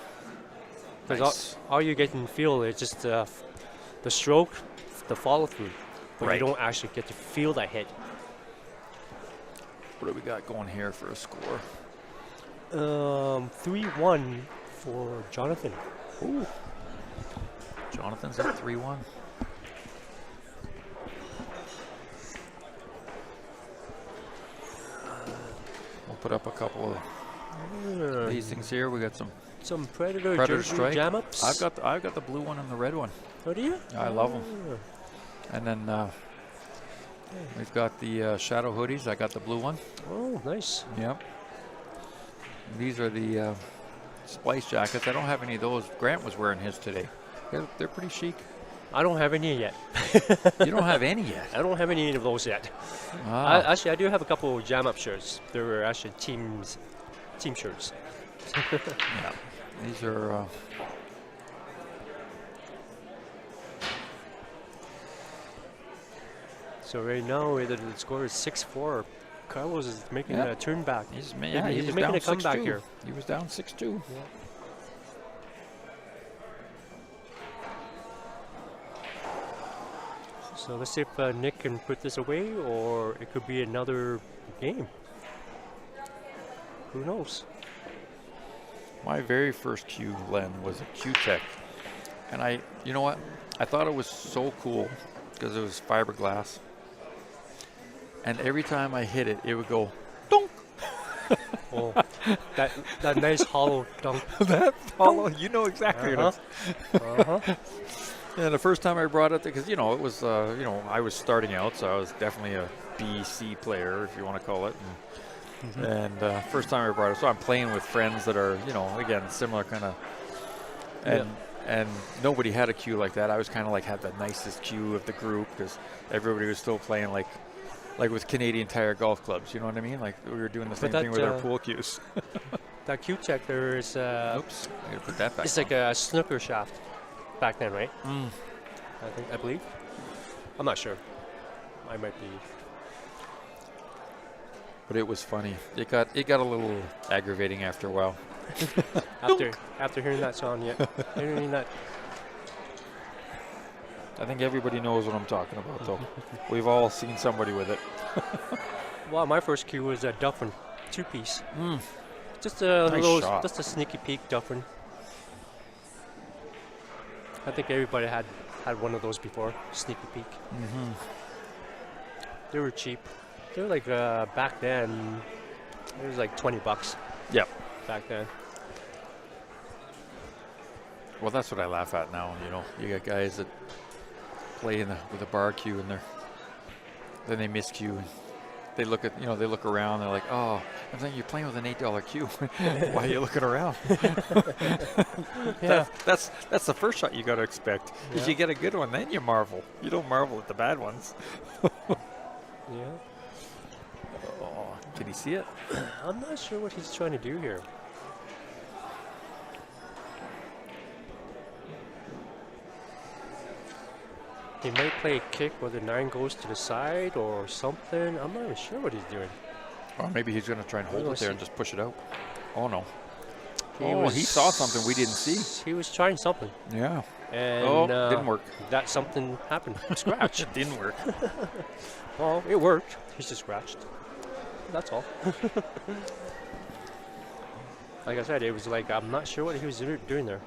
Because Nice. all you get to feel is just the stroke, the follow through. But Right. you don't actually get to feel that hit. What do we got going here for a score? 3-1 for Jonathan. Ooh. Jonathan's at 3-1. We'll put up a couple of these things here. We got some Predator jersey strike. jam ups. I've got the blue one and the red one. Oh, do you? I love them. And then we've got the shadow hoodies. I got the blue one. Oh, nice. Yep. These are the splice jackets. I don't have any of those. Grant was wearing his today. They're pretty chic. I don't have any yet. You don't have any yet. I don't have any of those yet. Ah. Actually, I do have a couple of jam up shirts. They were actually team shirts. Yeah. These are. So right now, the score is 6-4. Carlos is making Yeah. a turn back. He's He's making making down a comeback 6-2. here. He was down 6-2. So let's see if Nick can put this away, or it could be another game. Who knows? My very first cue, Len, was a Q-Tech. And you know what? I thought it was so cool because it was fiberglass. And every time I hit it, it would go, donk. Oh, that nice hollow dunk. That hollow, you know exactly what Uh-huh. And the first time I brought it, because, it was, I was starting out, so I was definitely a B-C player, if you want to call it. And first time I brought it, so I'm playing with friends that are, again, similar kind of, and nobody had a cue like that. I was kind of like had the nicest cue of the group because everybody was still playing like with Canadian Tire golf clubs. You know what I mean? Like we were doing the same thing with our pool cues. That Q-Tech there is. Oops, I gotta put that back. It's like a snooker shaft back then, right? I believe. I'm not sure. I might be. But it was funny. It got a little aggravating after a while. After hearing that song, yeah. Hearing that. I think everybody knows what I'm talking about, though. We've all seen somebody with it. Well, my first cue was a Duffin, 2-piece. Just a Nice little, shot. just a sneaky peek Duffin. I think everybody had one of those before, sneaky peek. They were cheap. They were like back then. It was like $20. Yep. Back then. Well, that's what I laugh at now. You got guys that play with a bar cue and Then they miscue. They look at, they look around. They're like, oh, I'm thinking you're playing with an $8 cue. Why are you looking around? Yeah. That's the first shot you got to expect. Is Yeah. you get a good one, then you marvel. You don't marvel at the bad ones. Yeah. Oh, can he see it? I'm not sure what he's trying to do here. He might play a kick where the 9 goes to the side or something. I'm not even sure what he's doing. Or maybe he's going to try and hold We'll it there see. and just push it out. Oh, no. He He saw something we didn't see. He was trying something. Yeah. And Didn't work. that something happened. Scratch. It didn't work. Well, it worked. He's just scratched. That's all. Like I said, it was like, I'm not sure what he was doing there.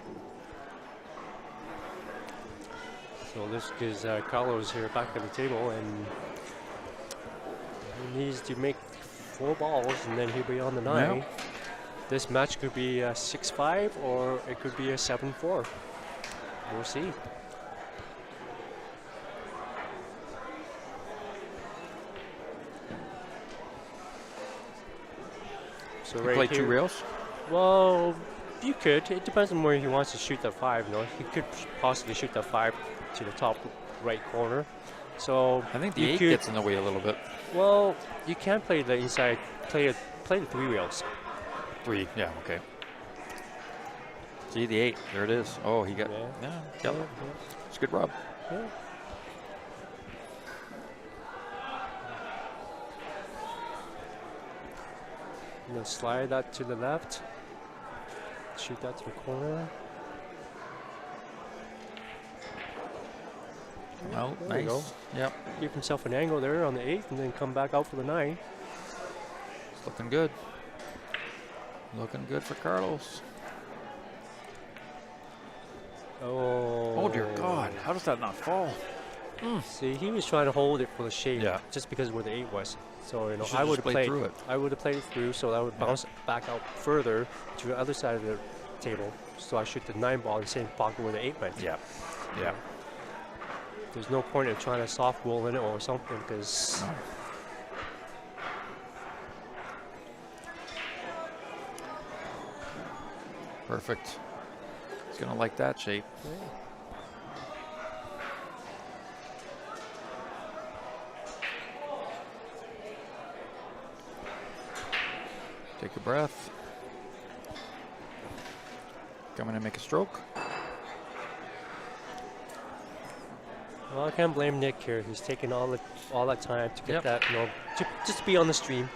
So this gives Carlos here back at the table, and he needs to make 4 balls, and then he'll be on the 9. Yep. This match could be a 6-5, or it could be a 7-4. We'll see. So You right play here, 2 rails? well, you could. It depends on where he wants to shoot that 5. He could possibly shoot that 5 to the top right corner. So I think the you 8 could- gets in the way a little bit. Well, you can play the inside. Play the 3 rails. 3, yeah, okay. See, the 8, there it is. Oh, he got, Yeah. Yep. It's a good rub. Yeah. And then slide that to the left. Shoot that to the corner. Well, There you go. nice. Yep, Give himself an angle there on the 8, and then come back out for the 9. it's looking good. Looking good for Carlos. Oh. Oh, dear God. How does that not fall? See, he was trying to hold it for the shape, Yeah. just because of where the 8 was. So You should I just would have play played through it. I would have played it through, so that would bounce back out further to the other side of the table. So I shoot the 9 ball in the same pocket where the 8 went. Yeah. Yeah. There's no point in trying to soft roll in it or something, because No. Perfect. He's going to like that shape. Take a breath. Come in and make a stroke. well, I can't blame Nick here. He's taking all that time to get Yep. that, just to be on the stream.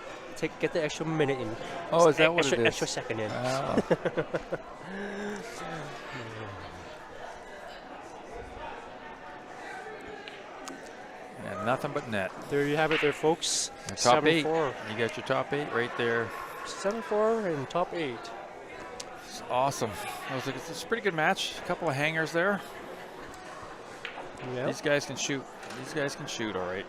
Get the extra minute in. Oh, is that what extra, it is? Extra second in. Ah. And nothing but net. There you have it there, folks. And top 8. 7-4. You got your top 8 right there. 7-4 and top 8. It's awesome. It's a pretty good match. A couple of hangers there. Yeah. These guys can shoot. These guys can shoot all right.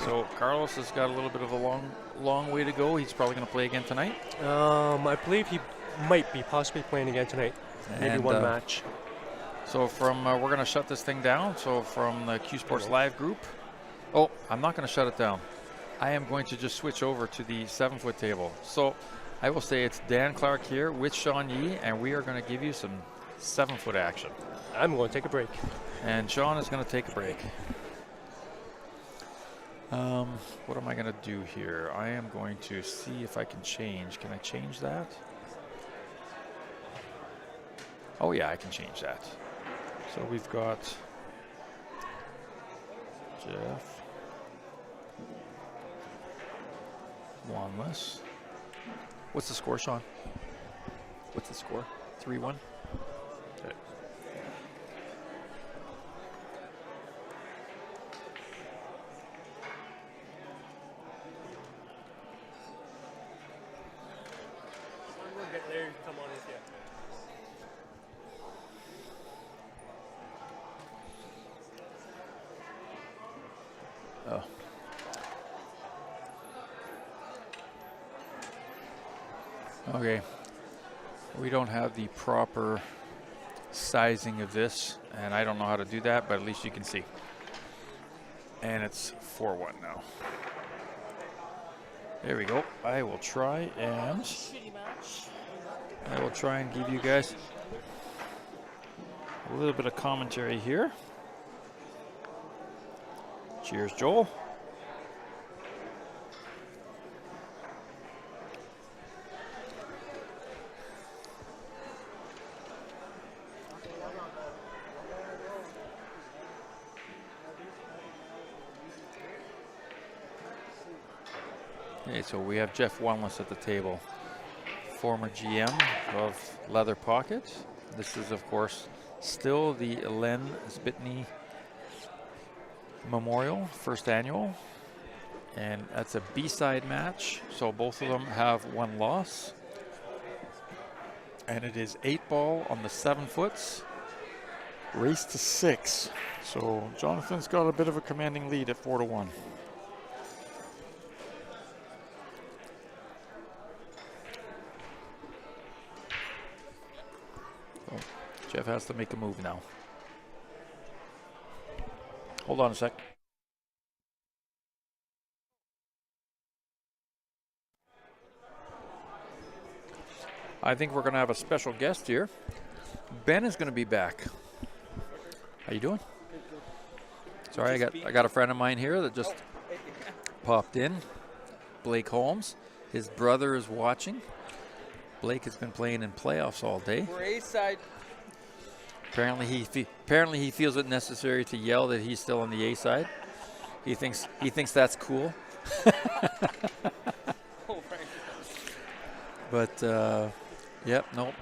So Carlos has got a little bit of a long way to go. He's probably going to play again tonight. I believe he might be possibly playing again tonight. Maybe And, one match. So from we're going to shut this thing down. So from the Q Sports Live group. Oh, I'm not going to shut it down. I am going to just switch over to the 7-foot table. So I will say it's Dan Clark here with Sean Yee, and we are going to give you some 7-foot action. I'm going to take a break. And Sean is going to take a break. What am I going to do here? I am going to see if I can change. Can I change that? Oh, yeah, I can change that. So we've got Jeff. Wanless. What's the score, Sean? What's the score? 3-1? Okay. Oh. Okay. We don't have the proper sizing of this, and I don't know how to do that, but at least you can see. And it's 4-1 now. There we go. I will try and give you guys a little bit of commentary here. Cheers, Joel. Okay, so we have Jeff Wanless at the table, former GM of Leather Pocket. This is, of course, still the Len Sbitney Memorial, first annual. And that's a B-side match, so both of them have one loss. And it is 8-ball on the 7-foots, race to 6. So Jonathan's got a bit of a commanding lead at 4-1. Jeff has to make a move now. Hold on a sec. I think we're going to have a special guest here. Ben is going to be back. How you doing? Sorry, I got a friend of mine here that just popped in. Blake Holmes. His brother is watching. Blake has been playing in playoffs all day. We're A-side. Apparently he feels it necessary to yell that he's still on the A side. He thinks that's cool. Oh, right. But yep, nope.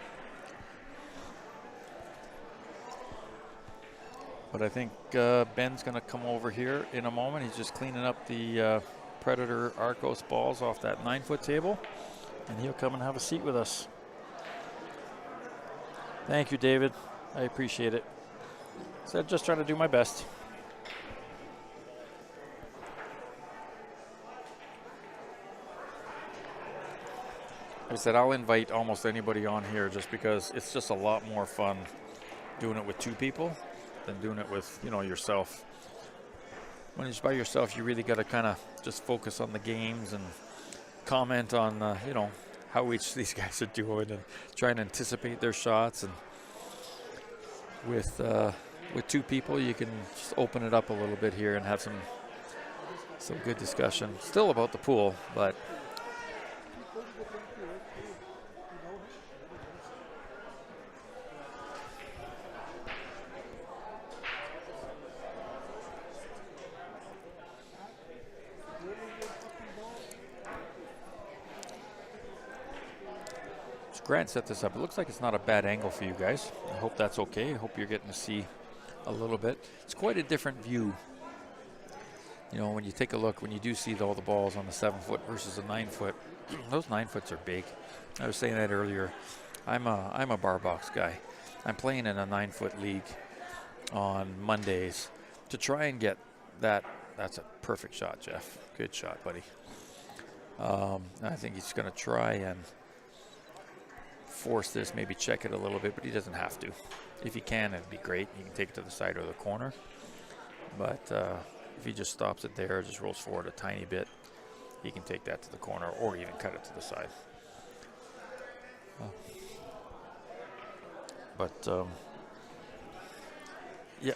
But I think Ben's going to come over here in a moment. He's just cleaning up the Predator Arcos balls off that 9-foot table, and he'll come and have a seat with us. Thank you, David. I appreciate it. So just trying to do my best. I said I'll invite almost anybody on here just because it's just a lot more fun doing it with two people than doing it with, yourself. When it's by yourself, you really got to kind of just focus on the games and comment on, how each of these guys are doing and try and anticipate their shots. And with two people, you can just open it up a little bit here and have some good discussion. Still about the pool, but Grant set this up. It looks like it's not a bad angle for you guys. I hope that's okay. I hope you're getting to see a little bit. It's quite a different view. When you take a look, when you do see all the balls on the 7-foot versus a 9-foot, those 9-foots are big. I was saying that earlier. I'm a bar box guy. I'm playing in a 9-foot league on Mondays to try and get that. That's a perfect shot, Jeff. Good shot, buddy. I think he's going to try and force this, maybe check it a little bit, but he doesn't have to. If he can, it'd be great. He can take it to the side or the corner. But if he just stops it there, just rolls forward a tiny bit, he can take that to the corner or even cut it to the side. But yeah,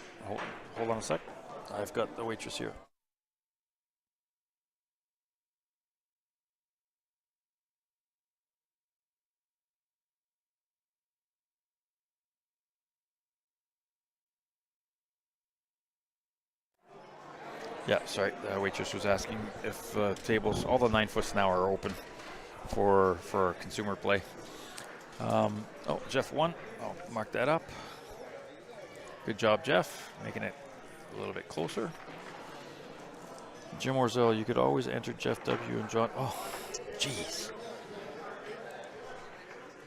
hold on a sec. I've got the waitress here. Yeah, sorry. The waitress was asking if tables, all the 9-foots now are open for consumer play. Jeff won. I'll mark that up. Good job, Jeff, making it a little bit closer. Jim Orzel, you could always enter Jeff W. and John. Oh, jeez.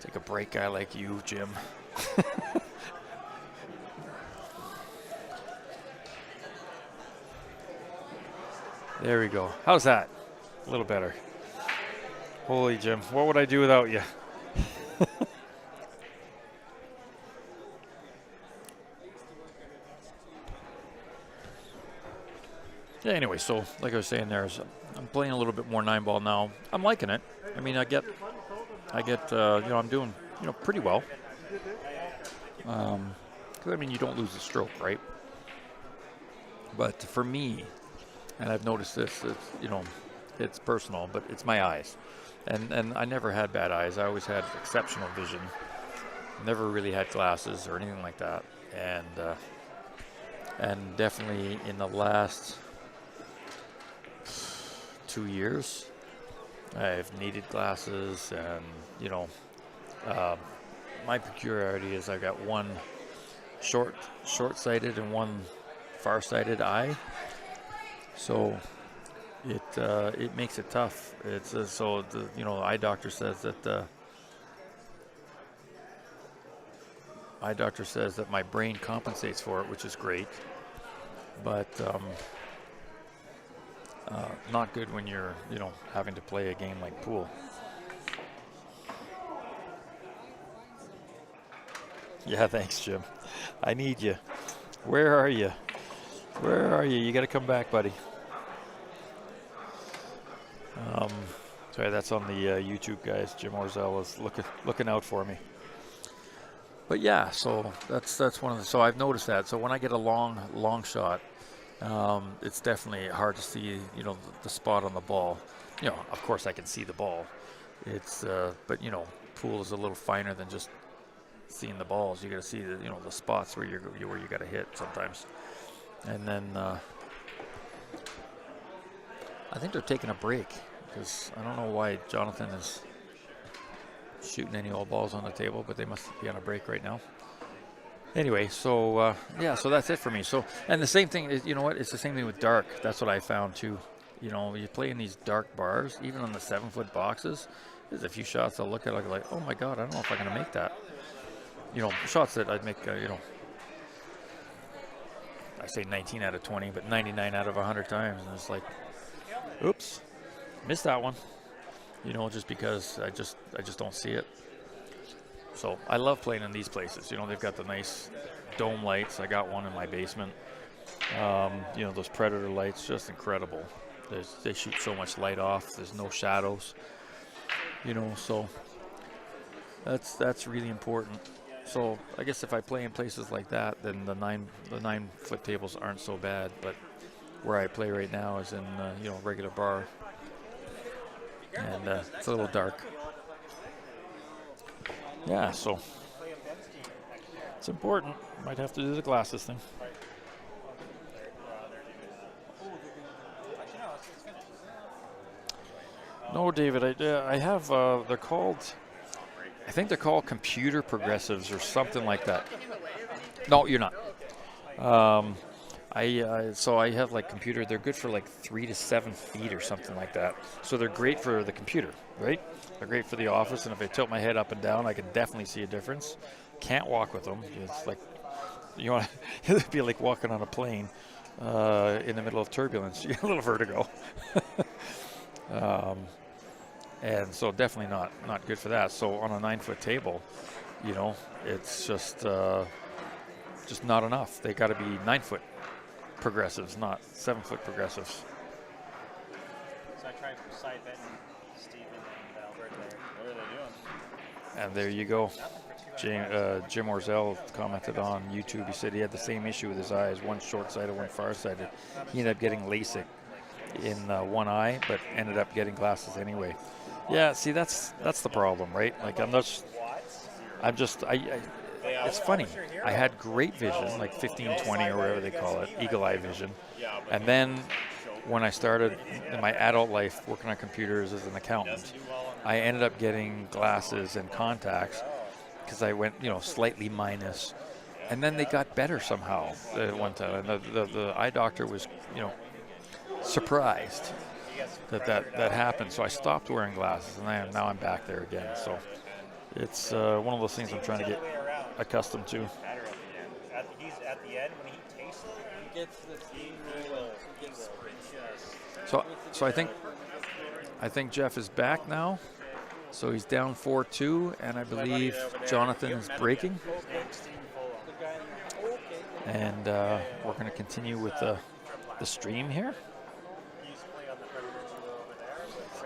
Take a break, guy like you, Jim. There we go. How's that? A little better. Holy Jim, what would I do without you? Yeah, anyway, so like I was saying, I'm playing a little bit more 9-ball now. I'm liking it. I mean, I get, I'm doing, pretty well. 'Cause, I mean, you don't lose the stroke, right? But for me, and I've noticed this, it's personal, but it's my eyes. And I never had bad eyes. I always had exceptional vision. Never really had glasses or anything like that. And definitely in the last 2 years, I've needed glasses, and my peculiarity is I've got one short-sighted and one far-sighted eye, so it makes it tough. It's so the eye doctor says that my brain compensates for it, which is great, but not good when you're having to play a game like pool. Yeah, thanks, Jim. I need you. Where are you? Where are you? You got to come back, buddy. Sorry, that's on the YouTube, guys. Jim Orzel is looking out for me. But yeah, so that's one of the. So I've noticed that. So when I get a long shot, it's definitely hard to see, the spot on the ball. Of course I can see the ball. It's but pool is a little finer than just seeing the balls. You got to see the spots where you got to hit sometimes. And then I think they're taking a break because I don't know why Jonathan is shooting any old balls on the table, but they must be on a break right now. Anyway, so yeah, so that's it for me. So, and the same thing is, it's the same thing with dark. That's what I found too. You play in these dark bars, even on the 7-foot boxes. There's a few shots I'll look at like, oh my God, I don't know if I'm gonna make that. Shots that I'd make, I say 19 out of 20, but 99 out of 100 times, and it's like, oops, missed that one. Just because I just don't see it. So I love playing in these places. They've got the nice dome lights. I got one in my basement. Those Predator lights, just incredible. They shoot so much light off. There's no shadows. So that's really important. So I guess if I play in places like that, then the 9-foot tables aren't so bad. But where I play right now is in regular bar, and it's a little dark. Yeah, so it's important. Might have to do the glasses thing. No, David, I have, they're called, I think they're called computer progressives or something like that. No, you're not. So I have like computer, they're good for like 3 to 7 feet or something like that. So they're great for the computer, right? They're great for the office, and if I tilt my head up and down, I can definitely see a difference. Can't walk with them. It's like, it'd be like walking on a plane in the middle of turbulence. You get a little vertigo. And so definitely not good for that. So on a 9-foot table, it's just not enough. They got to be 9-foot progressives, not 7-foot progressives. So I tried side betting Steven and Albert there. What are they doing? And there you go. Jim Orzel commented on YouTube. He said he had the same issue with his eyes, one short-sighted, one far-sighted. He ended up getting LASIK in one eye, but ended up getting glasses anyway. Yeah, see, that's the problem, right? Like it's funny. I had great vision, like 15-20 or whatever they call it, eagle eye vision. And then when I started in my adult life working on computers as an accountant, I ended up getting glasses and contacts because I went, slightly minus. And then they got better somehow at one time. And the eye doctor was, surprised that happened. So I stopped wearing glasses, and now I'm back there again. So it's one of those things I'm trying to get accustomed to. He's at the end when he tastes it. He gets the So I think Jeff is back now. So he's down 4-2, and I believe Jonathan is breaking. And we're going to continue with the stream here.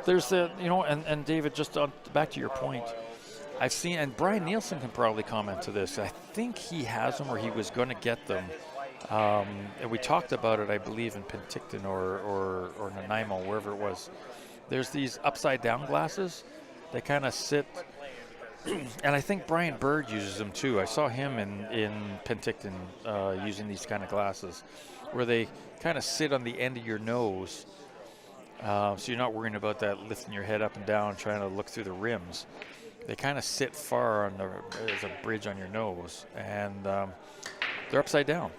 there's the, and David, just back to your point, I've seen, and Brian Nielsen can probably comment to this. I think he has them, or he was going to get them. And we talked about it, I believe, in Penticton or Nanaimo, wherever it was. There's these upside down glasses. They kind of sit, and I think Brian Bird uses them too. I saw him in Penticton using these kind of glasses, where they kind of sit on the end of your nose, so you're not worrying about that lifting your head up and down, trying to look through the rims. They kind of sit far on as a bridge on your nose, and they're upside down.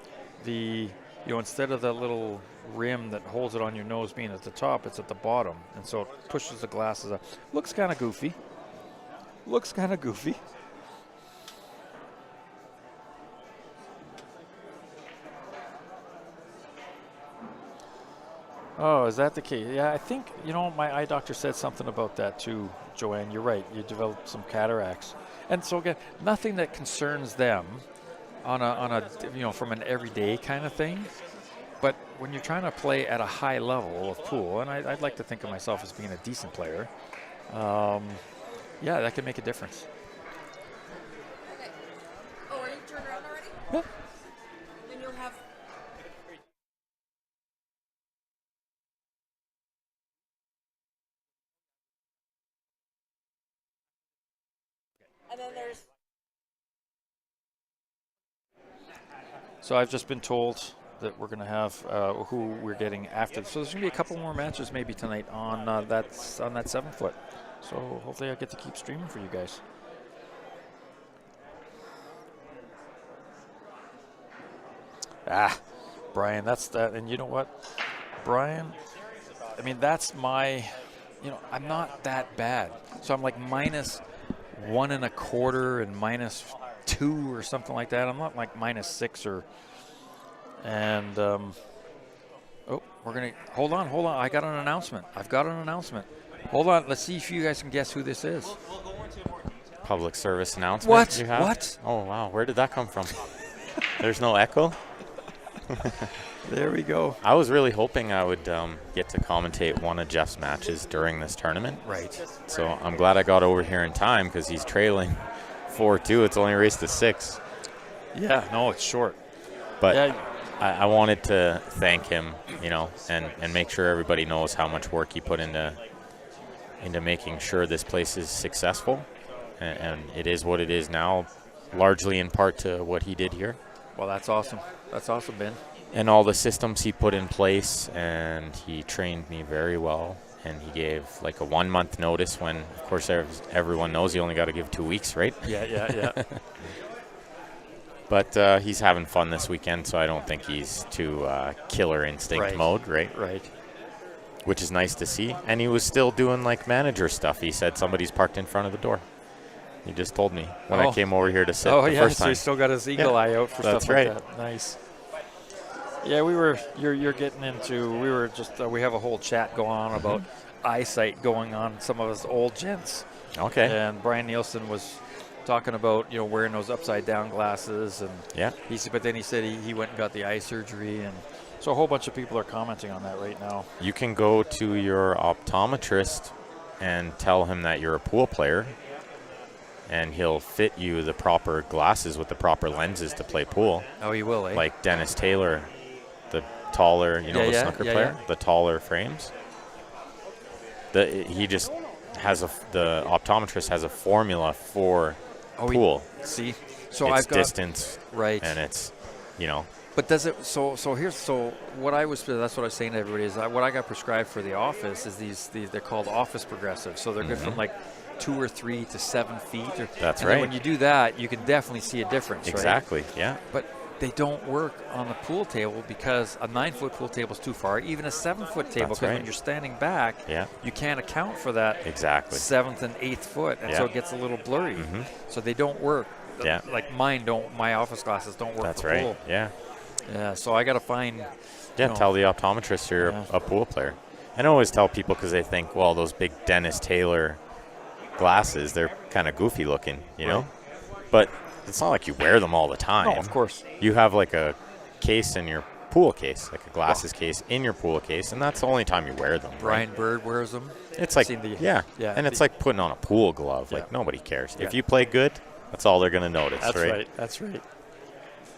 Instead of that little rim that holds it on your nose being at the top, it's at the bottom, and so it pushes the glasses up. Looks kind of goofy. Oh, is that the case? Yeah, I think, my eye doctor said something about that too, Joanne. You're right. You developed some cataracts. And so, again, nothing that concerns them on a from an everyday kind of thing. But when you're trying to play at a high level of pool, and I'd like to think of myself as being a decent player, that can make a difference. Okay. Oh, are you turned around already? Yeah. Then you'll have. And then there's. So I've just been told that we're going to have who we're getting after. So there's going to be a couple more matches maybe tonight on that 7-foot. So hopefully I get to keep streaming for you guys. Brian, that's that. And you know what, Brian? I mean, that's my. I'm not that bad. So I'm like -1 1/4 and -2 or something like that. I'm not like -6 or. And we're gonna hold on. I've got an announcement. Hold on. Let's see if you guys can guess who this is. Public service announcement. What? You have? What? Oh wow, where did that come from? There's no echo. There we go. I was really hoping I would get to commentate one of Jeff's matches during this tournament. Right. So I'm glad I got over here in time because he's trailing 4-2. It's only a race to 6. Yeah. No, it's short. But yeah. I wanted to thank him, and make sure everybody knows how much work he put into making sure this place is successful, and it is what it is now, largely in part to what he did here. Well, that's awesome. That's awesome, Ben. And all the systems he put in place, and he trained me very well, and he gave like a 1-month notice when, of course, everyone knows you only got to give 2 weeks, right? Yeah. But he's having fun this weekend, so I don't think he's too killer instinct mode, right? Right. Which is nice to see. And he was still doing like manager stuff. He said somebody's parked in front of the door. He just told me when I came over here to sit the first time. So he still got his eagle eye out for That's stuff like right. that. Nice. Yeah, you're getting into, we have a whole chat going on about eyesight going on some of us old gents. Okay. And Brian Nielsen was talking about wearing those upside down glasses, and but then he said he went and got the eye surgery, and so a whole bunch of people are commenting on that right now. You can go to your optometrist and tell him that you're a pool player, and he'll fit you the proper glasses with the proper lenses to play pool. Oh, he will, eh? Like Dennis Taylor, the taller, the snooker player, the taller frames. He just has the optometrist has a formula for pool. See, so it's I've got distance, right, and it's, But does it? So what I was saying to everybody is what I got prescribed for the office is they're called office progressives. So they're good from like 2 or 3 to 7 feet. That's and right. Then when you do that, you can definitely see a difference. Exactly. Right? Yeah. But they don't work on the pool table because a 9-foot pool table is too far. Even a 7-foot table, because when you're standing back, you can't account for that 7th and 8th foot, and so it gets a little blurry. So they don't work. Yeah. Like mine don't. My office glasses don't work. That's for right. pool. Yeah. Yeah. So I got to find. Tell the optometrist you're a pool player. And I always tell people because they think, well, those big Dennis Taylor glasses, they're kind of goofy looking, know. But it's not like you wear them all the time. No, of course. You have like a case in your pool case, like a glasses case in your pool case, and that's the only time you wear them. Brian right? Bird wears them. It's like, Seen the- yeah, yeah, and it's the- like putting on a pool glove. Like, Yeah. nobody cares. Yeah. If you play good, that's all they're going to notice, That's right? right. That's right.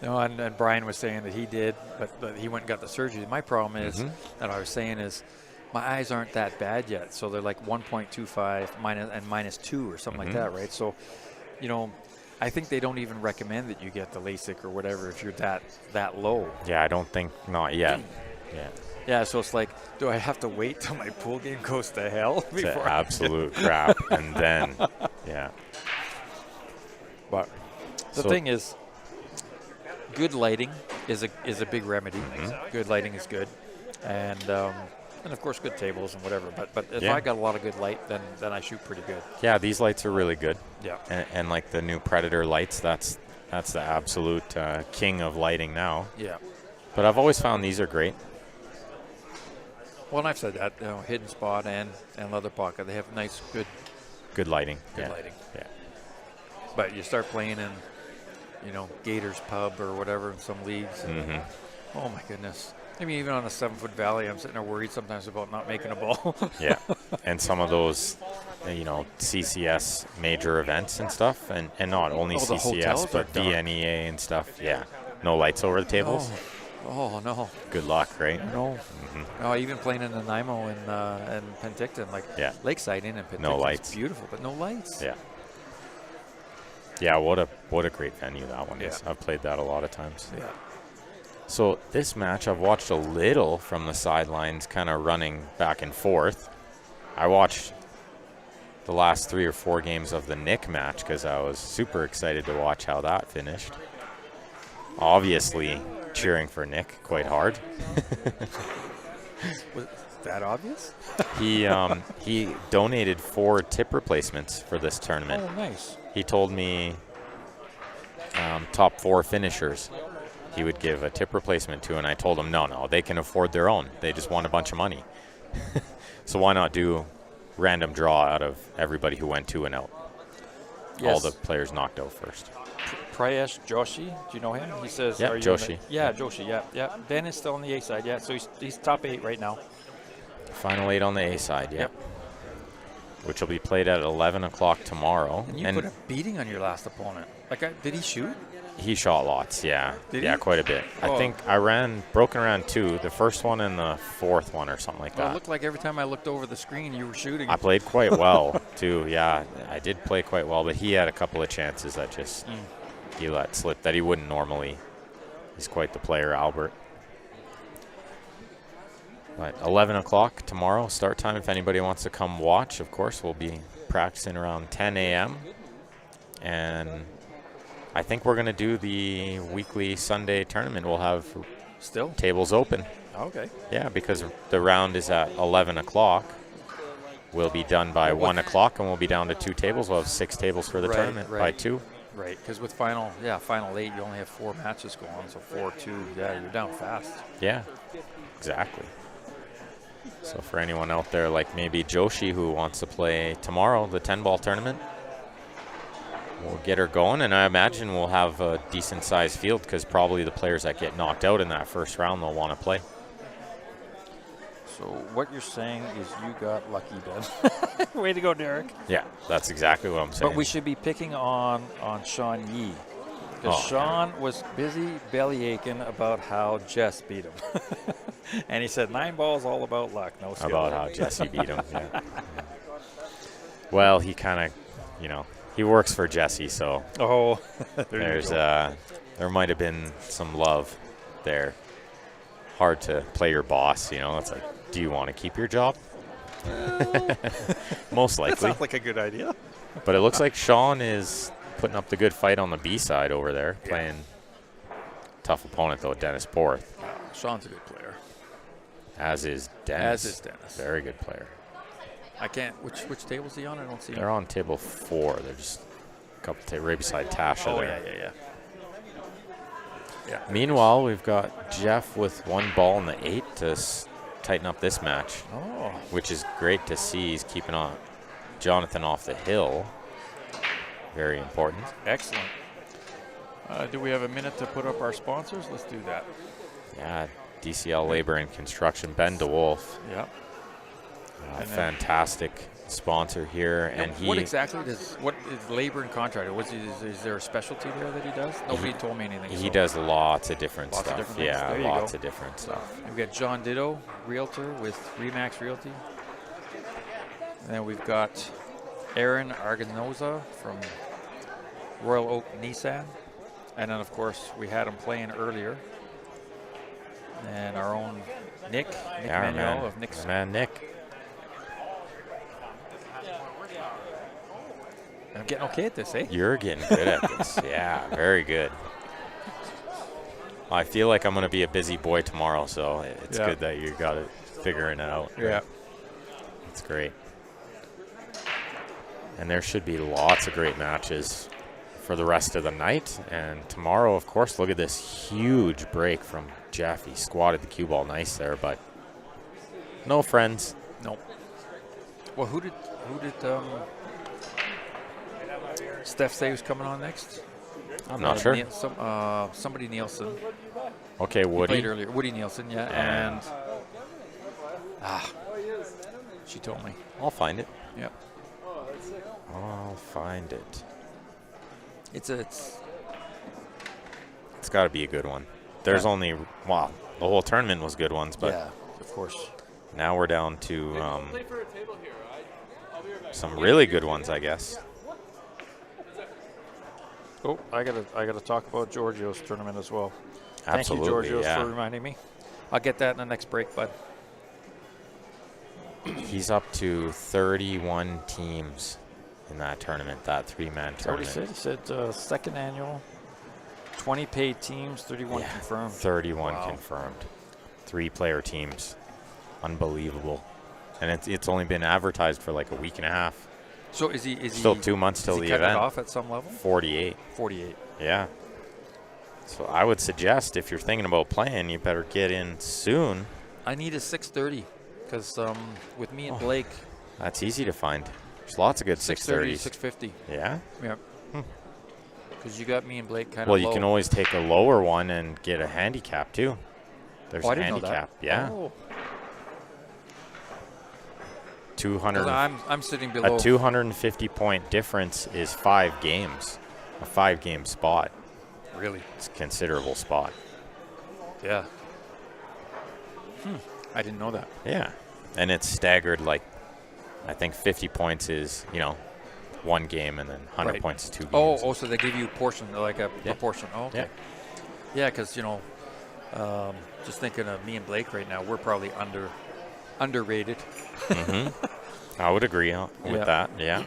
No, and Brian was saying that he did, but he went and got the surgery. My problem is, that I was saying is, my eyes aren't that bad yet, so they're like 1.25 minus 2 or something like that, right? So, you know, I think they don't even recommend that you get the LASIK or whatever if you're that low. Yeah, I don't think, not yet. Yeah. Yeah, so it's like, do I have to wait till my pool game goes to hell It's before? absolute crap. And then, yeah. But the So- thing is, good lighting is a big remedy. Good lighting is good, and of course good tables and whatever. But if Yeah. I got a lot of good light, then I shoot pretty good. Yeah, these lights are really good. Yeah. And like the new Predator lights, that's the absolute king of lighting now. Yeah. But I've always found these are great. Well, and I've said that, hidden spot and leather pocket, they have nice, Good lighting. good yeah. lighting. Yeah. But you start playing in, Gators Pub or whatever in some leagues. And, oh my goodness. I mean, even on a 7-foot valley, I'm sitting there worried sometimes about not making a ball. Yeah. And some of those, CCS major events and stuff, and not only Oh, the CCS, hotels are but dark. VNEA and stuff. Yeah. No lights over the tables. Oh no. Good luck, right? No. No, even playing in Nanaimo and Penticton, like Yeah. Lakeside Inn and Penticton, No lights. it's beautiful, but no lights. Yeah. Yeah, what a great venue that one is. Yeah. I've played that a lot of times. Yeah. So this match, I've watched a little from the sidelines, kind of running back and forth. I watched the last 3 or 4 games of the Nick match because I was super excited to watch how that finished. Obviously, cheering for Nick quite hard. Was that obvious? He donated 4 tip replacements for this tournament. Oh, nice. He told me top 4 finishers he would give a tip replacement to, and I told him no, they can afford their own. They just want a bunch of money. So why not do random draw out of everybody who went 2 and out? Yes. All the players knocked out first. Prayesh Joshi, do you know him? He says, Yeah, are you Joshi. Joshi, yeah. Ben is still on the A side, yeah, so he's top 8 right now. Final 8 on the A side, yeah. Yep. Which will be played at 11 o'clock tomorrow. And you put a beating on your last opponent. Did he shoot? He shot lots, yeah. Did yeah, he? quite a bit. Oh. I think I broken around 2, the first one and the 4th one or something like Well, it that. looked like every time I looked over the screen, you were shooting. I played quite well, too. Yeah, I did play quite well, but he had a couple of chances that just he let slip that he wouldn't normally. He's quite the player, Albert. But 11 o'clock tomorrow, start time. If anybody wants to come watch, of course, we'll be practicing around 10 a.m. And I think we're going to do the weekly Sunday tournament. We'll have Still? tables open. Okay. Yeah, because the round is at 11 o'clock. We'll be done by 1 o'clock, and we'll be down to 2 tables. We'll have 6 tables for the Right, tournament by right. 2. Right, because with final 8, you only have 4 matches going on, so 4-2, yeah, you're down fast. Yeah, exactly. So for anyone out there like maybe Joshi who wants to play tomorrow, the 10-ball tournament, we'll get her going, and I imagine we'll have a decent-sized field because probably the players that get knocked out in that first round they'll want to play. So what you're saying is you got lucky, Ben. Way to go, Derek. Yeah, that's exactly what I'm saying. But we should be picking on Sean Yee. Because Oh, Sean was busy belly aching about how Jess beat him. And he said 9 balls all about luck, no skill. About how Jesse beat him. Yeah. Well, he kind of, he works for Jesse, so Oh, there might have been some love there. Hard to play your boss, It's like, do you want to keep your job? Most that likely. sounds like a good idea. But it looks like Sean is putting up the good fight on the B side over there, playing tough opponent though, Dennis Porth. Sean's a good player. As is Dennis. As is Dennis. Very good player. I can't. Which table is he on? I don't see him. They're on table 4. They're just a couple right beside Tasha Oh, there. yeah. Meanwhile, we've got Jeff with 1 ball in the 8 to tighten up this match, Oh, which is great to see. He's keeping on Jonathan off the hill. Very important. excellent. Do we have a minute to put up our sponsors? Let's do that. Yeah, DCL Labor and Construction, Ben DeWolf. Yeah. Fantastic sponsor here. And what exactly what is labor and contractor? Is there a specialty there that he does? Nobody told me anything. He does lots of different Lots of stuff. different things. Yeah, There you lots go. of different stuff. We've got John Ditto, realtor with Remax Realty. And then we've got Aaron Arganoza from Royal Oak Nissan. And then, of course, we had him playing earlier. And our own Nick Manuel of Nick's. Man, Nick. I'm getting okay at this, eh? You're getting good at this. Yeah, very good. I feel like I'm going to be a busy boy tomorrow, so it's good that you got it figuring it out. Yeah. It's great. And there should be lots of great matches for the rest of the night. And tomorrow, of course, look at this huge break from Jeff. He squatted the cue ball nice there, but no friends. No. Well, who did Steph say was coming on next? I'm not sure. Somebody Nielsen. Okay, He Woody. played earlier. Woody Nielsen, yeah. And she told me. I'll find it. Yep. I'll find it. It's got to be a good one. There's only, the whole tournament was good ones, but yeah, of course. now we're down to some really good ones, I guess. Oh, I gotta talk about Giorgio's tournament as well. Absolutely, Thank you, Giorgio's, yeah. for reminding me. I'll get that in the next break, bud. He's up to 31 teams in that tournament, that three-man That's what he tournament. said. He said second annual, 20 paid teams, 31 confirmed. 31 confirmed. 3-player teams. Unbelievable. And it's only been advertised for like a week and a half. So is he Still 2 months till is the he cutting event. it off at some level? 48. 48. Yeah. So I would suggest if you're thinking about playing, you better get in soon. I need a 6:30 because with me and Blake, That's easy to find. There's lots of good 6:30, 6:30s. 6:50. Yeah? Yeah. Because you got me and Blake kind of Well, low. you can always take a lower one and get a handicap too. There's I a didn't know that. handicap. Yeah. Oh. 200. 'Cause I'm sitting below. A 250-point difference is 5 games. A 5-game spot. Really? It's a considerable spot. Yeah. I didn't know that. Yeah. And it's staggered like, I think 50 points is, 1 game, and then 100 Right. points is 2 games. Oh, so they give you a portion, like a proportion. Oh, okay. Yeah, because, just thinking of me and Blake right now, we're probably underrated. I would agree with that. Yeah.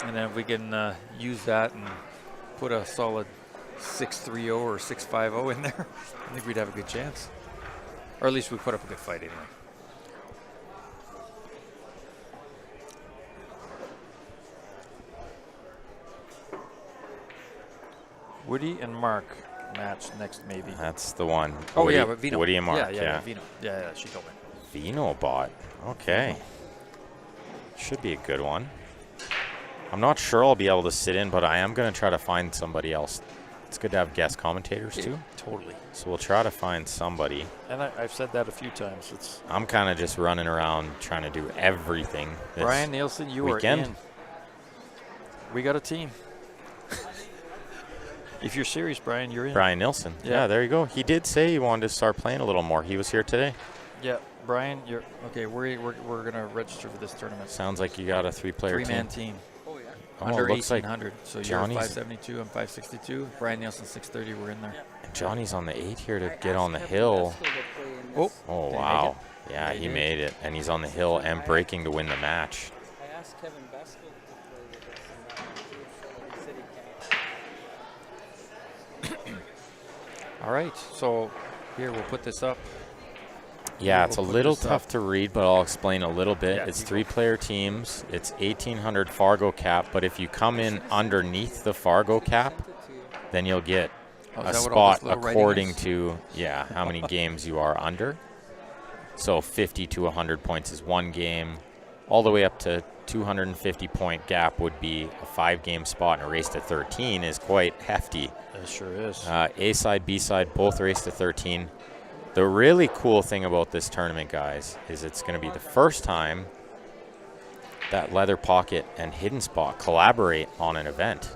And then if we can use that and put a solid 6-3-0 or 6-5-0 in there, I think we'd have a good chance. Or at least we put up a good fight anyway. Woody and Mark match next, maybe. That's the one. Oh, Woody, yeah, but Vino. Woody and Mark. Yeah, Vino. Yeah, she told me. Vino bot. Okay. Should be a good one. I'm not sure I'll be able to sit in, but I am going to try to find somebody else. It's good to have guest commentators too. Totally. So we'll try to find somebody. And I've said that a few times. I'm kind of just running around trying to do everything. This Brian Nielsen, you weekend. are in. We got a team. If you're serious, Brian, you're in. Brian Nielsen. Yeah. Yeah, there you go. He did say he wanted to start playing a little more. He was here today. Yeah, Brian, you're okay. We're gonna register for this tournament. Sounds like you got a 3-player team. 3-man team. Oh, yeah. Oh, Under it looks like 1800. So Johnny's- you're 572. I'm 562. Brian Nielsen 630. We're in there. Johnny's on the 8 here to get on the hill. Oh, Oh, Did he wow. make Yeah, He he did. made it. And he's on the hill and breaking to win the match. I asked Kevin Beskel to play with us, and he said he can't. all right. So here we'll put this up. Yeah, it's a We'll put little this tough up. to read, but I'll explain a little bit. Yeah, It's you go. 3-player teams. It's 1,800 Fargo cap, but if you come in underneath the Fargo cap, then you'll get Oh, a is that what all spot this little writing according is? to, how many games you are under. So 50 to 100 points is 1 game, all the way up to 250-point gap would be a 5-game spot and a race to 13 is quite hefty. It sure is. A side, B side, both race to 13. The really cool thing about this tournament, guys, is it's going to be the first time that Leather Pocket and Hidden Spot collaborate on an event.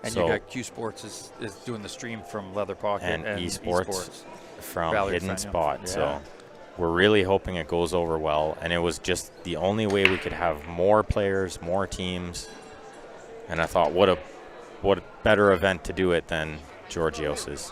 And So- you got Q Sports is doing the stream from Leather Pocket And Esports from Valley Hidden Extension. Spot. Yeah. So we're really hoping it goes over well. And it was just the only way we could have more players, more teams. And I thought, what a better event to do it than Georgios's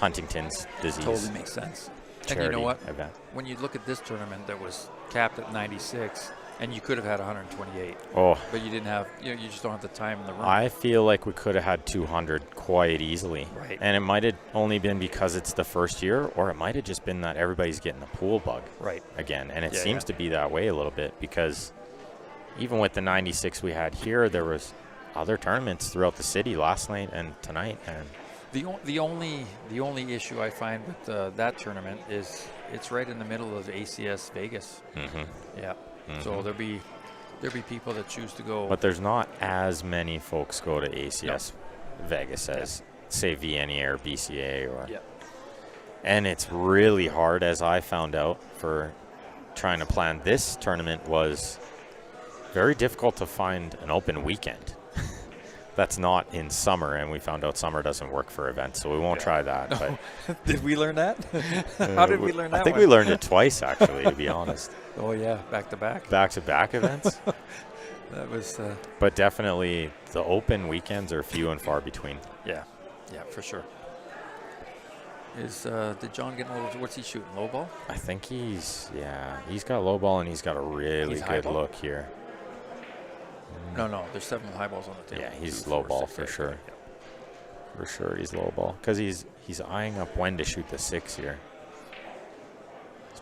Huntington's disease Totally makes sense. And charity you know what? event. When you look at this tournament that was capped at 96, and you could have had 128, Oh, but you didn't have, you just don't have the time in the room. I feel like we could have had 200 quite easily. Right. And it might have only been because it's the first year, or it might have just been that everybody's getting the pool bug Right. again. And it Yeah, seems to be that way a little bit, because even with the 96 we had here, there was other tournaments throughout the city last night and tonight. And The only issue I find with that tournament is it's right in the middle of ACS Vegas. Yeah. So there'll be people that choose to go. But there's not as many folks go to ACS Vegas as, say, VNE or BCA. Yeah. And it's really hard, as I found out, for trying to plan this tournament was very difficult to find an open weekend. That's not in summer, and we found out summer doesn't work for events, so we won't try that. But Did we learn that? How did we learn that? I think one? we learned it twice, actually, to be honest. Oh yeah, back to back. Back-to-back events. That was. But definitely the open weekends are few and far between. Yeah, for sure. Did John get a little? What's he shooting? Low ball? I think he's got low ball, and he's got a really He's high good ball? look here. No. There's 7 high balls on the table. Yeah, he's 2, low 4, ball 6, for 8. sure. Yeah. For sure, he's low ball because he's eyeing up when to shoot the 6 here.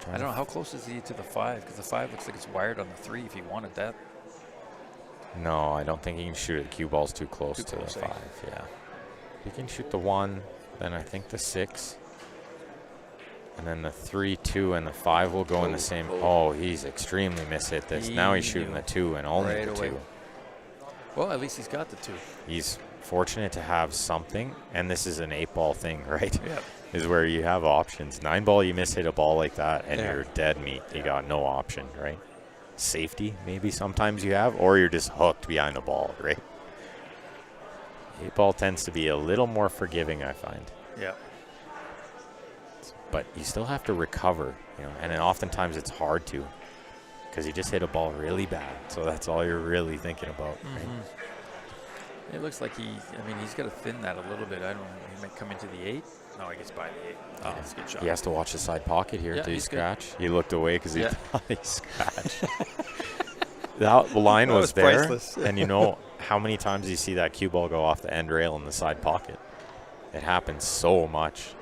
I don't know how close is he to the 5, because the 5 looks like it's wired on the 3. If he wanted that, No, I don't think he can shoot it. Cue ball's too close Too to close, the eh? 5. Yeah, he can shoot the 1, then I think the 6, and then the 3, 2, and the 5 will go in the same. Oh, he's extremely mishit this. Now he's shooting the 2 and only Right the away. 2. well, at least he's got the 2. He's fortunate to have something, and this is an 8-ball thing, right? Yeah. Is where you have options. 9-ball, you mishit a ball like that, and Yeah. you're dead meat. You got no option, right? Safety, maybe sometimes you have, or you're just hooked behind the ball, right? 8-ball tends to be a little more forgiving, I find. Yeah. But you still have to recover, and then oftentimes it's hard to, because you just hit a ball really bad. So that's all you're really thinking about, right? It looks like he's got to thin that a little bit. I don't know. He might come into the 8. No, he gets by the 8. Oh, that's a good shot. He has to watch the side pocket here. Yeah, Did he he's good. scratch? He looked away because he Yeah. thought he scratched. That line That was was there. priceless. And you know how many times you see that cue ball go off the end rail in the side pocket? It happens so much.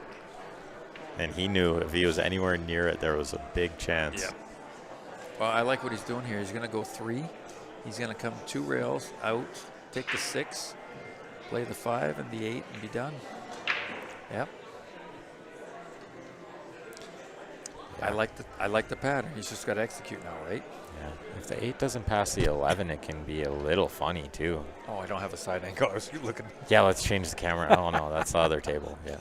And he knew if he was anywhere near it, there was a big chance. Yeah. Well, I like what he's doing here. He's going to go 3. He's going to come 2 rails out, take the 6, play the 5 and the 8, and be done. Yep. I like the pattern. He's just got to execute now, right? Yeah. If the 8 doesn't pass the 11, it can be a little funny too. Oh, I don't have a side angle. I was looking. Yeah, let's change the camera. Oh no, that's the other table. Yeah.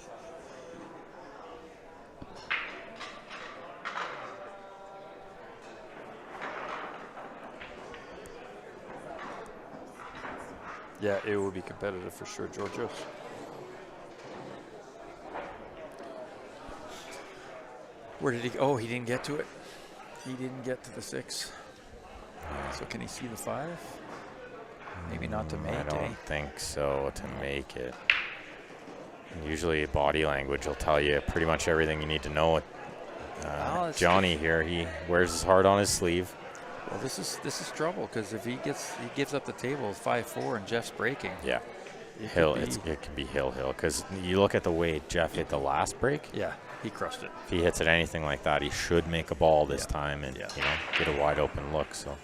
Yeah, it will be competitive for sure, Georgios. Where did he go? Oh, he didn't get to it. He didn't get to the 6. So can he see the 5? Maybe not to make I it. don't think so to make it. Usually body language will tell you pretty much everything you need to know. that's Johnny here, he wears his heart on his sleeve. Well, this is trouble, because if he gives up the table 5-4 and Jeff's breaking. Yeah. It Hill, could be- it can be hill, because you look at the way Jeff hit the last break. Yeah, he crushed it. If he hits it anything like that, he should make a ball this time and Yeah. get a wide open look. So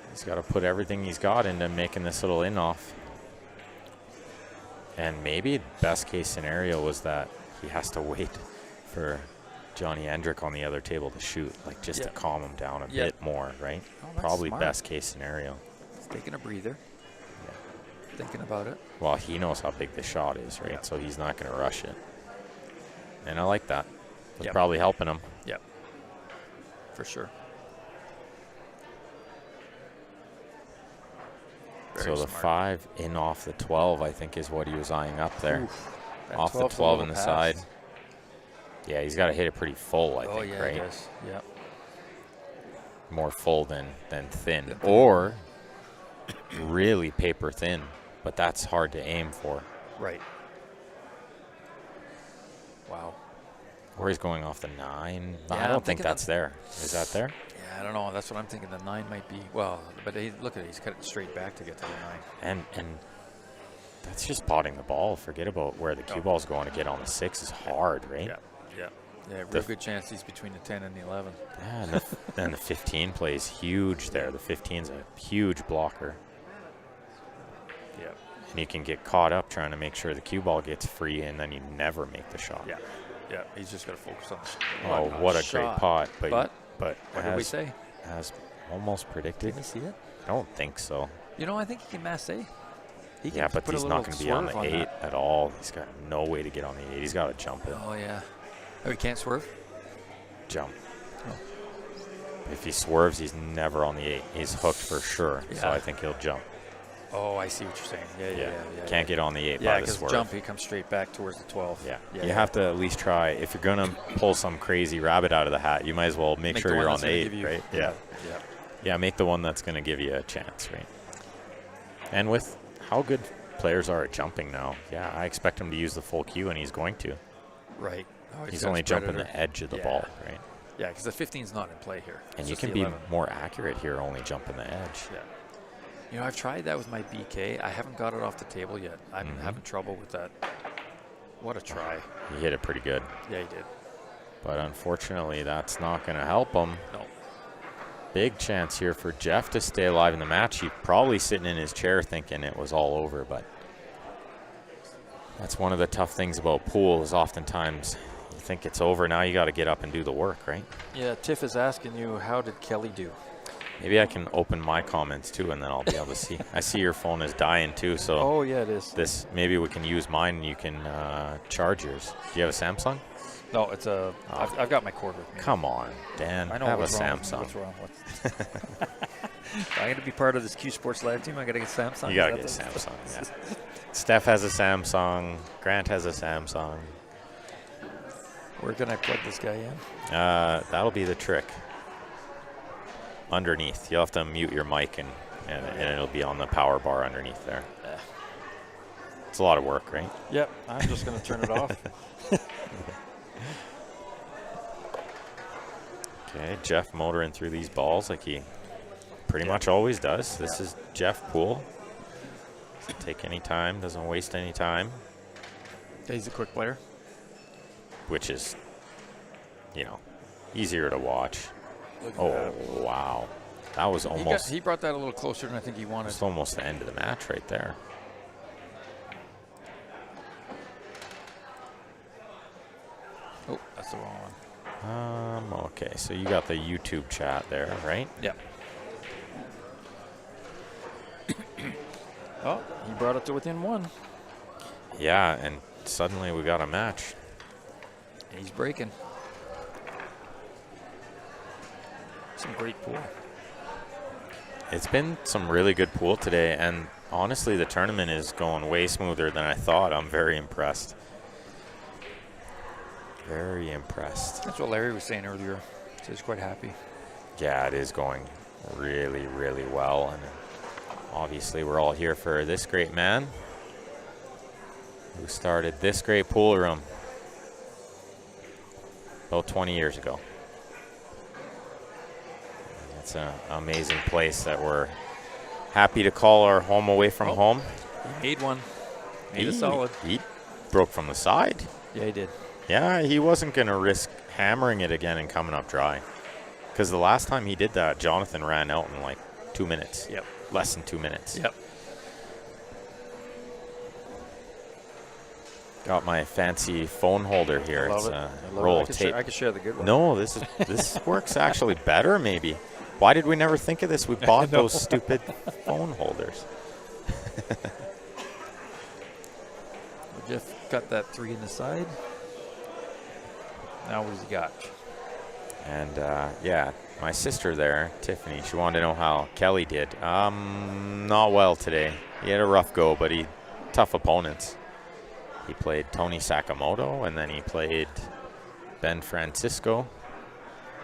he's got to put everything he's got into making this little in-off. And maybe best case scenario was that he has to wait for Johnny Hendrick on the other table to shoot, like just to Yeah. calm him down a Yeah. bit more, right? Oh, that's Probably smart. best case scenario. He's taking a breather. Thinking about it. Well, he knows how big the shot is, right? Yeah. So he's not going to rush it. And I like that. It's Yep. probably helping him. Yep. For sure. Very So the smart. 5 in off the 12, I think, is what he was eyeing up there. That Off the 12's a 12 little on the past. side. Yeah, he's got to hit it pretty full, I Oh, think, yeah, right? he does. Yep. More full than thin. Thin. Or really paper thin, but that's hard to aim for. Right. Wow. Or he's going off the 9. Yeah, I I'm don't think thinking that's there. Is that there? Yeah, I don't know. That's what I'm thinking. The 9 might be. Well, but look at it. He's cut it straight back to get to the 9. And that's just potting the ball. Forget about where the cue Oh. ball's going to get on the 6 is hard, right? Yeah. Yeah. Yeah. Real The- good chance he's between the 10 and the 11. Yeah, and the 15 plays huge there. The 15's a huge blocker. Yeah. And you can get caught up trying to make sure the cue ball gets free, and then you never make the shot. Yeah. Yeah. He's just got to focus on Oh, what a great pot. But what did we say? as almost predicted, Didn't you see it? I don't think so. You know, I think he can mass A. He can Yeah, but put a he's not little going to be on the swerve 8 that. at all. He's got no way to get on the 8. He's got to jump it. Oh, yeah. Oh, he can't swerve? Jump. Oh. If he swerves, he's never on the 8. He's hooked for sure. So Yeah. I think he'll jump. Oh, I see what you're saying. Yeah. Can't get on the 8 Yeah, by the because swerve. jump, he comes straight back towards the 12. Yeah. Yeah, You yeah. have to at least try. If you're going to pull some crazy rabbit out of the hat, you might as well make sure the one you're on that's the gonna 8, give you- right? Yeah. Yeah, make the one that's going to give you a chance, right? And with how good players are at jumping now, yeah, I expect him to use the full cue, and he's going to. Right. Oh, He's got only his jumping predator. the edge of the Yeah. ball, right? Yeah, because the 15's not in play here. And It's you just can the be 11. more accurate here, only jumping the edge. Yeah. You know, I've tried that with my BK. I haven't got it off the table yet. I'm Mm-hmm. having trouble with that. What a try. He hit it pretty good. Yeah, he did. But unfortunately, that's not going to help him. No. Big chance here for Jeff to stay alive in the match. He's probably sitting in his chair thinking it was all over, but that's one of the tough things about pool is oftentimes you think it's over. Now you got to get up and do the work, right? Yeah, Tiff is asking you, how did Kelly do? Maybe I can open my comments too, and then I'll be able to see. I see your phone is dying too, so Oh, yeah, it is. this maybe we can use mine and you can charge yours. Do you have a Samsung? No, it's a. I've got my cord with me. Come on, Dan. I know have a what's wrong. Samsung. What's wrong? I'm going to be part of this Q Sports Live team. I got to get Samsung. You gotta Is get that Samsung. Yeah. Steph has a Samsung. Grant has a Samsung. Where can I plug this guy in? That'll be the trick. Underneath, you'll have to mute your mic and it'll be on the power bar underneath there. It's a lot of work, right? Yep, I'm just going to turn it off. Okay, Jeff motoring through these balls like he pretty much always does. This is Jeff Poole. Doesn't take any time, doesn't waste any time, He's a quick player. which is, easier to watch. Look at Oh, that. wow. That was almost He brought that a little closer than I think he wanted. it's almost the end of the match right there. Oh, that's the wrong one. Okay, so you got the YouTube chat there, right? Yep. Oh, he brought it to within one. Yeah, and suddenly we got a match. He's breaking. Some great pool. It's been some really good pool today, and honestly, the tournament is going way smoother than I thought. I'm very impressed. Very impressed. That's what Larry was saying earlier. So he's quite happy. Yeah, it is going really, really well. And obviously, we're all here for this great man who started this great pool room about 20 years ago. It's an amazing place that we're happy to call our home away from home. He made one. Made a solid. He broke from the side. Yeah, he did. Yeah, he wasn't going to risk hammering it again and coming up dry. Because the last time he did that, Jonathan ran out in like 2 minutes. Yep. Less than 2 minutes. Yep. Got my fancy phone holder here. I It's love it. a I love roll it. of tape. I can share the good one. No, this works actually better maybe. Why did we never think of this? We bought those stupid phone holders. Jeff got that 3 in the side. Now what does he got? And yeah, my sister there, Tiffany, she wanted to know how Kelly did. Not well today. He had a rough go, but tough opponents. He played Tony Sakamoto, and then he played Ben Francisco.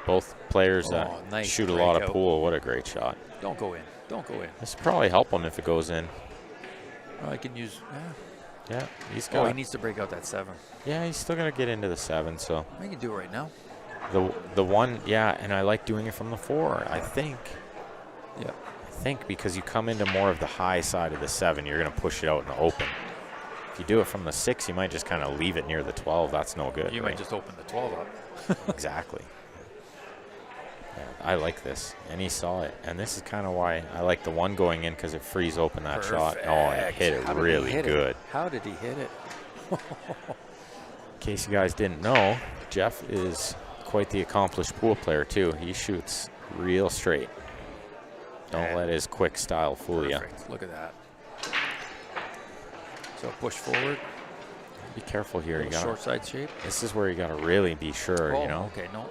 Both players nice shoot a lot of breakout. pool. What a great shot. Don't go in. Don't go in. This will probably help him if it goes in. I can use. Yeah, he's got. He needs to break out that 7. Yeah, he's still gonna get into the 7. So I can do it right now. the one, yeah, and I like doing it from the 4. I think. Yeah. I think because you come into more of the high side of the 7, you're gonna push it out in the open. If you do it from the 6, you might just kind of leave it near the 12. That's no good. You right? might just open the 12 up. Exactly. Yeah, I like this, and he saw it, and this is kind of why I like the 1 going in, because it frees open that shot. Oh, and he hit it really good. How did he hit it? In case you guys didn't know, Jeff is quite the accomplished pool player too. He shoots real straight. Don't let his quick style fool you. Look at that. So push forward. Be careful here. You got short side shape. This is where you got to really be sure. Oh, you know. Okay. No.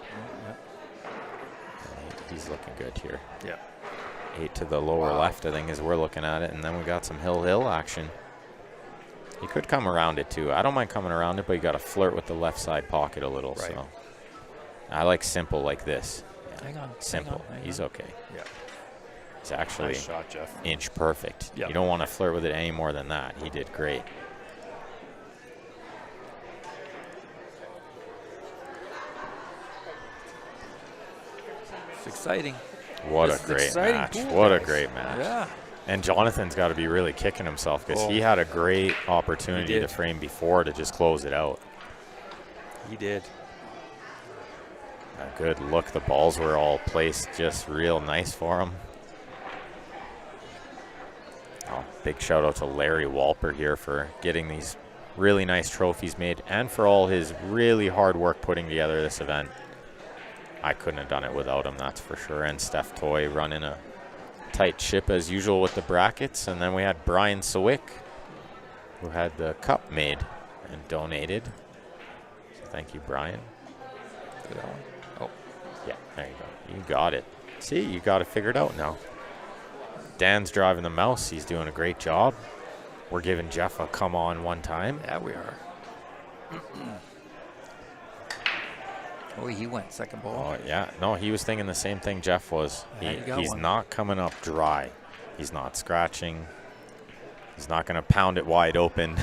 He's looking good here. Yeah. 8 to the lower left, I think, as we're looking at it, and then we got some hill action. You could come around it too. I don't mind coming around it, but you got to flirt with the left side pocket a little. Right. So I like simple like this. Yeah. Hang on. Simple. He's okay. Yeah. He's actually Nice shot, Jeff. inch perfect. Yeah. You don't want to flirt with it any more than that. He did great. It's exciting. What This a is great exciting match. pool, What a guys. great match. Yeah. And Jonathan's got to be really kicking himself because Oh. he had a great opportunity He to did. frame before to just close it out. He did. A good look. The balls were all placed just real nice for him. Oh, big shout out to Larry Walper here for getting these really nice trophies made and for all his really hard work putting together this event. I couldn't have done it without him, that's for sure. And Steph Toy running a tight ship as usual with the brackets. And then we had Brian Sawick, who had the cup made and donated. So thank you, Brian. Look at that one. Oh. Yeah, there you go. You got it. See, you got it figured out now. Dan's driving the mouse. He's doing a great job. We're giving Jeff a come on one time. Yeah, we are. Oh, he went second ball. Oh, yeah. No, he was thinking the same thing Jeff was. Yeah, you got He's one. not coming up dry. He's not scratching. He's not going to pound it wide open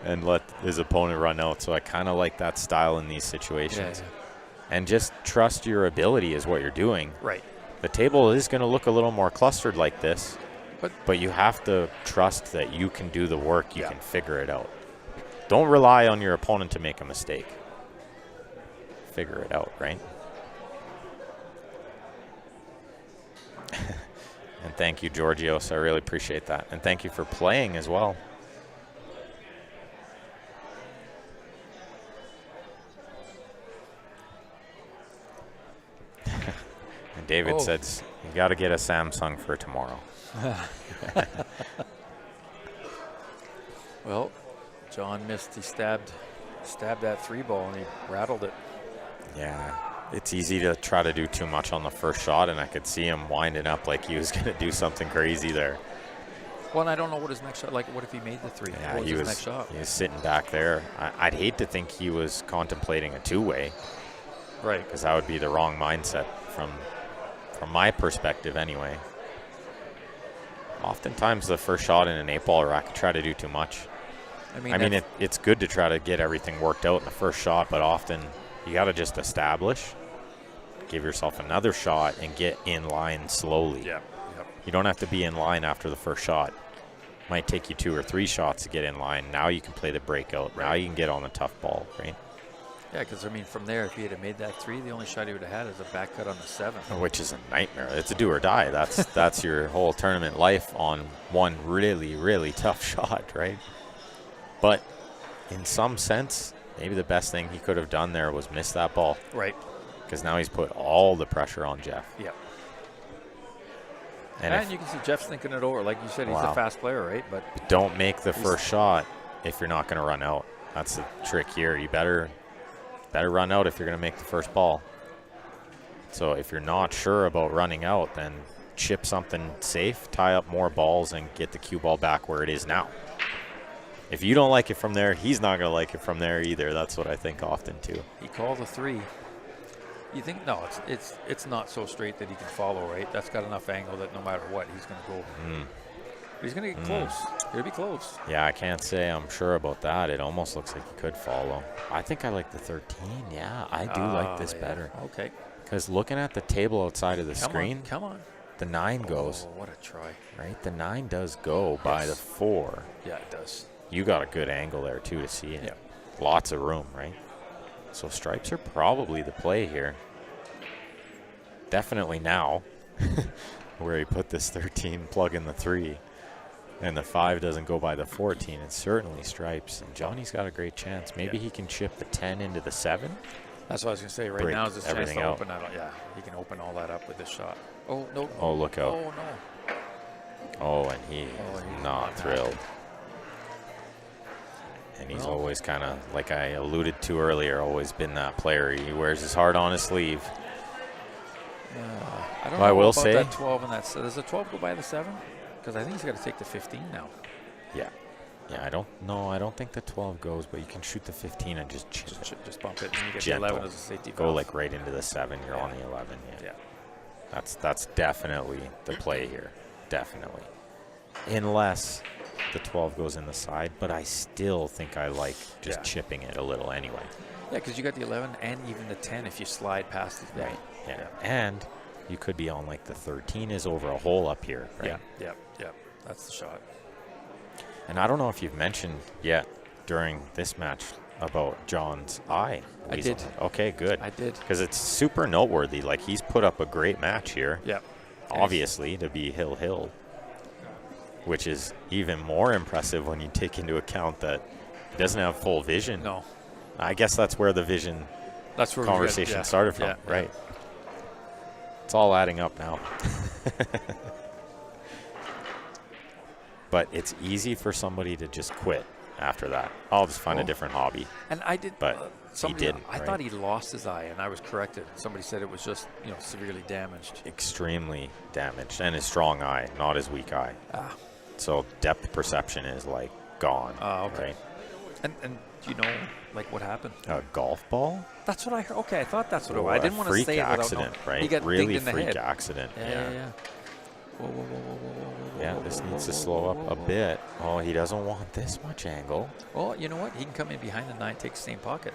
and let his opponent run out. So I kind of like that style in these situations. Yeah. And just trust your ability is what you're doing. Right. The table is going to look a little more clustered like this, But but you have to trust that you can do the work. You Yeah. can figure it out. Don't rely on your opponent to make a mistake. Figure it out, right? And thank you, Georgios. I really appreciate that. And thank you for playing as well. And David says, you got to get a Samsung for tomorrow. Well, John missed. He stabbed that 3 ball and he rattled it. Yeah, it's easy to try to do too much on the first shot, and I could see him winding up like he was going to do something crazy there. Well, and I don't know what his next shot. Like, what if he made the 3? Yeah, what was he his next shot? was sitting back there. I'd hate to think he was contemplating a two-way, Right. because that would be the wrong mindset from my perspective anyway. Oftentimes the first shot in an 8-ball rack, you try to do too much. I mean, It's good to try to get everything worked out in the first shot, but often you got to just establish, give yourself another shot, and get in line slowly. Yeah. Yep. You don't have to be in line after the first shot. Might take you 2 or 3 shots to get in line. Now you can play the breakout. Now you can get on the tough ball, right? Yeah, because, I mean, from there, if he had made that 3, the only shot he would have had is a back cut on the 7. Which is a nightmare. It's a do or die. That's your whole tournament life on one really, really tough shot, right? But in some sense, maybe the best thing he could have done there was miss that ball. Right. Because now he's put all the pressure on Jeff. Yep. And And you can see Jeff's thinking it over. Like you said, he's a fast player, right? But don't make the first shot if you're not going to run out. That's the trick here. You better run out if you're going to make the first ball. So if you're not sure about running out, then chip something safe, tie up more balls, and get the cue ball back where it is now. If you don't like it from there, he's not going to like it from there either. That's what I think often too. he called a 3. You think no? It's not so straight that he can follow, right? That's got enough angle that no matter what, he's going to go. But he's going to get close. He'll be close. Yeah, I can't say I'm sure about that. It almost looks like he could follow. I think I like the 13. Yeah, I do like this better. Okay. Because looking at the table outside of the screen, Come on. the 9 goes. Oh, what a try. Right, the 9 does go by the 4. Yeah, it does. You got a good angle there too to see it. Yeah. Lots of room, right? So stripes are probably the play here. Definitely now, where he put this 13, plug in the 3, and the 5 doesn't go by the 14. It's certainly stripes, and Johnny's got a great chance. Maybe he can chip the 10 into the 7. That's what I was going to say. Right Break now is his chance everything to out. open that. Yeah, he can open all that up with this shot. Oh, no. Oh, look out. Oh, no. Oh, and he's not thrilled. And he's Well. always kind of, like I alluded to earlier, always been that player. He wears his heart on his sleeve. I don't I know will about say- that 12 and that. Does the 12 go by the 7? Because I think he's got to take the 15 now. Yeah. Yeah, I don't think the 12 goes, but you can shoot the 15 and just chip it. Just bump it, and you get Gentle. the 11 as a safety Go valve. like right into the 7. You're on the 11. Yeah. That's definitely the play here. Definitely. Unless the 12 goes in the side, but I still think I like just chipping it a little anyway. Yeah, because you got the 11 and even the 10 if you slide past it. Right. Yeah. And you could be on like the 13 is over a hole up here, right? Yeah. That's the shot. And I don't know if you've mentioned yet during this match about John's eye. I did. Okay, good. I did. Because it's super noteworthy. Like, he's put up a great match here. Yeah. Obviously, to be Hill, which is even more impressive when you take into account that he doesn't have full vision. No. I guess that's where the vision That's where conversation started from, right? It's all adding up now. But it's easy for somebody to just quit after that. I'll just find a different hobby. And I did. But he didn't. I thought he lost his eye, and I was corrected. Somebody said it was just severely damaged. Extremely damaged, and his strong eye, not his weak eye. So depth perception is like gone. Okay. Right? And do you know like what happened? A golf ball? That's what I heard. Okay, I thought that's what it Or was. I didn't want to freak say it without accident, knowing. right? He got really dinged in the freak head. accident. Yeah. Whoa. Yeah, this needs to slow up a bit. Oh, he doesn't want this much angle. Well, you know what? He can come in behind the 9, take the same pocket.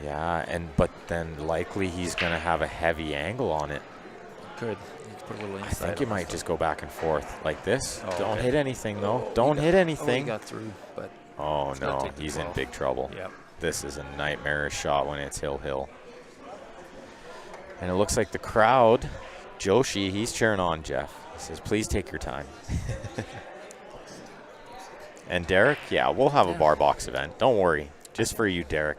Yeah, but then likely he's going to have a heavy angle on it. Good. You can put a little I inside. think you might just go back and forth like this. Oh, Don't okay. hit anything, though. Don't hit anything. He got through, but Oh, He's gotta no. take the He's in 12. big trouble. yeah. This is a nightmarish shot when it's hill. And it looks like the crowd, Joshi, he's cheering on Jeff. He says, please take your time. And Derek, yeah, we'll have a bar box event. Don't worry. Just for you, Derek.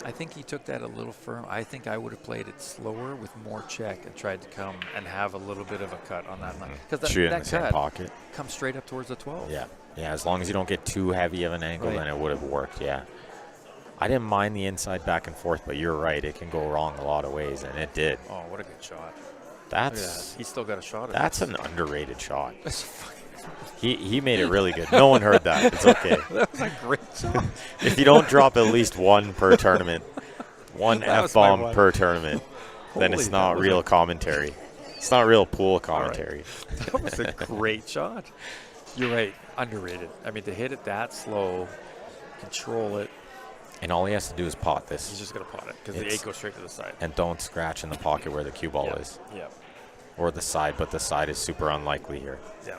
I think he took that a little firm. I think I would have played it slower with more check and tried to come and have a little bit of a cut on that line. Because Shoot it in that the same cut pocket. comes straight up towards the 12. Yeah, as long as you don't get too heavy of an angle, Right. then it would have worked, yeah. I didn't mind the inside back and forth, but you're right. It can go wrong a lot of ways, and it did. Oh, what a good shot. Look at that. That's He's still got a shot at that's this. an underrated shot. That's fucking He made it really good. No one heard that. It's okay. that was a great shot. If you don't drop at least one per tournament, one That was my F-bomb one. per tournament, then Holy, it's not that was real a- commentary. It's not real pool commentary. That was a great shot. You're right. Underrated. I mean, to hit it that slow, control it, And all he has to do is pot he's this. just going to pot it because the It's- 8 goes straight to the side. And don't scratch in the pocket where the cue ball is. Yeah. Or the side, but the side is super unlikely here. Yeah.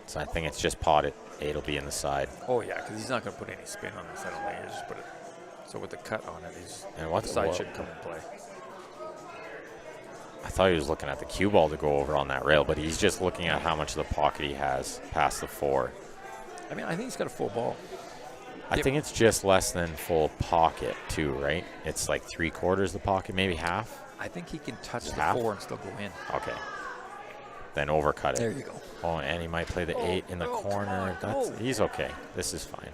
So I think it's just potted. 8 will be in the side. Oh, yeah, because he's not going to put any spin on this. I don't think. He'll just put it. So with the cut on it, And the what's side shouldn't come in play. I thought he was looking at the cue ball to go over on that rail, but he's just looking at how much of the pocket he has past the 4. I mean, I think he's got a full ball. I think it's just less than full pocket too, right? It's like 3/4 the pocket, maybe half. I think he can touch the Half? 4 and still go in. Okay. Then overcut it. There you go. Oh, and he might play the 8 in the corner. He's okay. This is fine.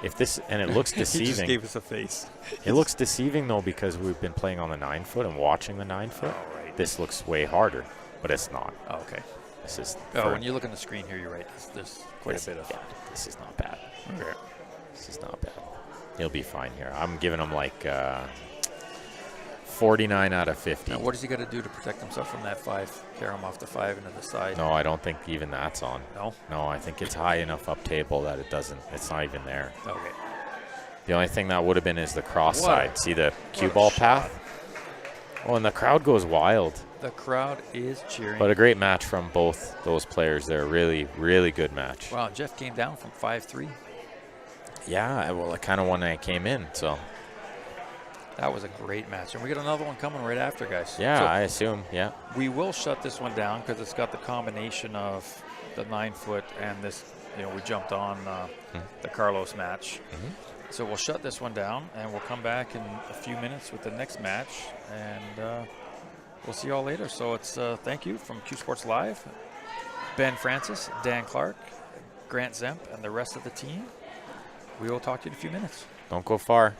If this and it looks He just deceiving. gave us a face. It looks deceiving though because we've been playing on the 9 foot and watching the 9 foot. Oh, right. This looks way harder, but it's not. Oh, okay. This is. Oh, when you look on the screen here, you're right. There's quite a bit of. Yeah, this is not bad. Okay. This is not bad. He'll be fine here. I'm giving him like 49 out of 50. Now, what does he got to do to protect himself from that 5? Carry him off the 5 into the side. No, I don't think even that's on. No? No, I think it's high enough up table that it doesn't. It's not even there. Okay. The only thing that would have been is the cross What side. See the cue ball path? Oh, and the crowd goes wild. The crowd is cheering. But a great match from both those players there. Really, really good match. Wow, Jeff came down from 5-3. Yeah, well, I kind of when I came in, so. That was a great match. And we got another one coming right after, guys. Yeah, So I assume, yeah. we will shut this one down because it's got the combination of the 9 foot and this, we jumped on the Carlos match. So we'll shut this one down and we'll come back in a few minutes with the next match. And we'll see you all later. So it's thank you from Q Sports Live, Ben Francis, Dan Clark, Grant Zemp, and the rest of the team. We will talk to you in a few minutes. Don't go far.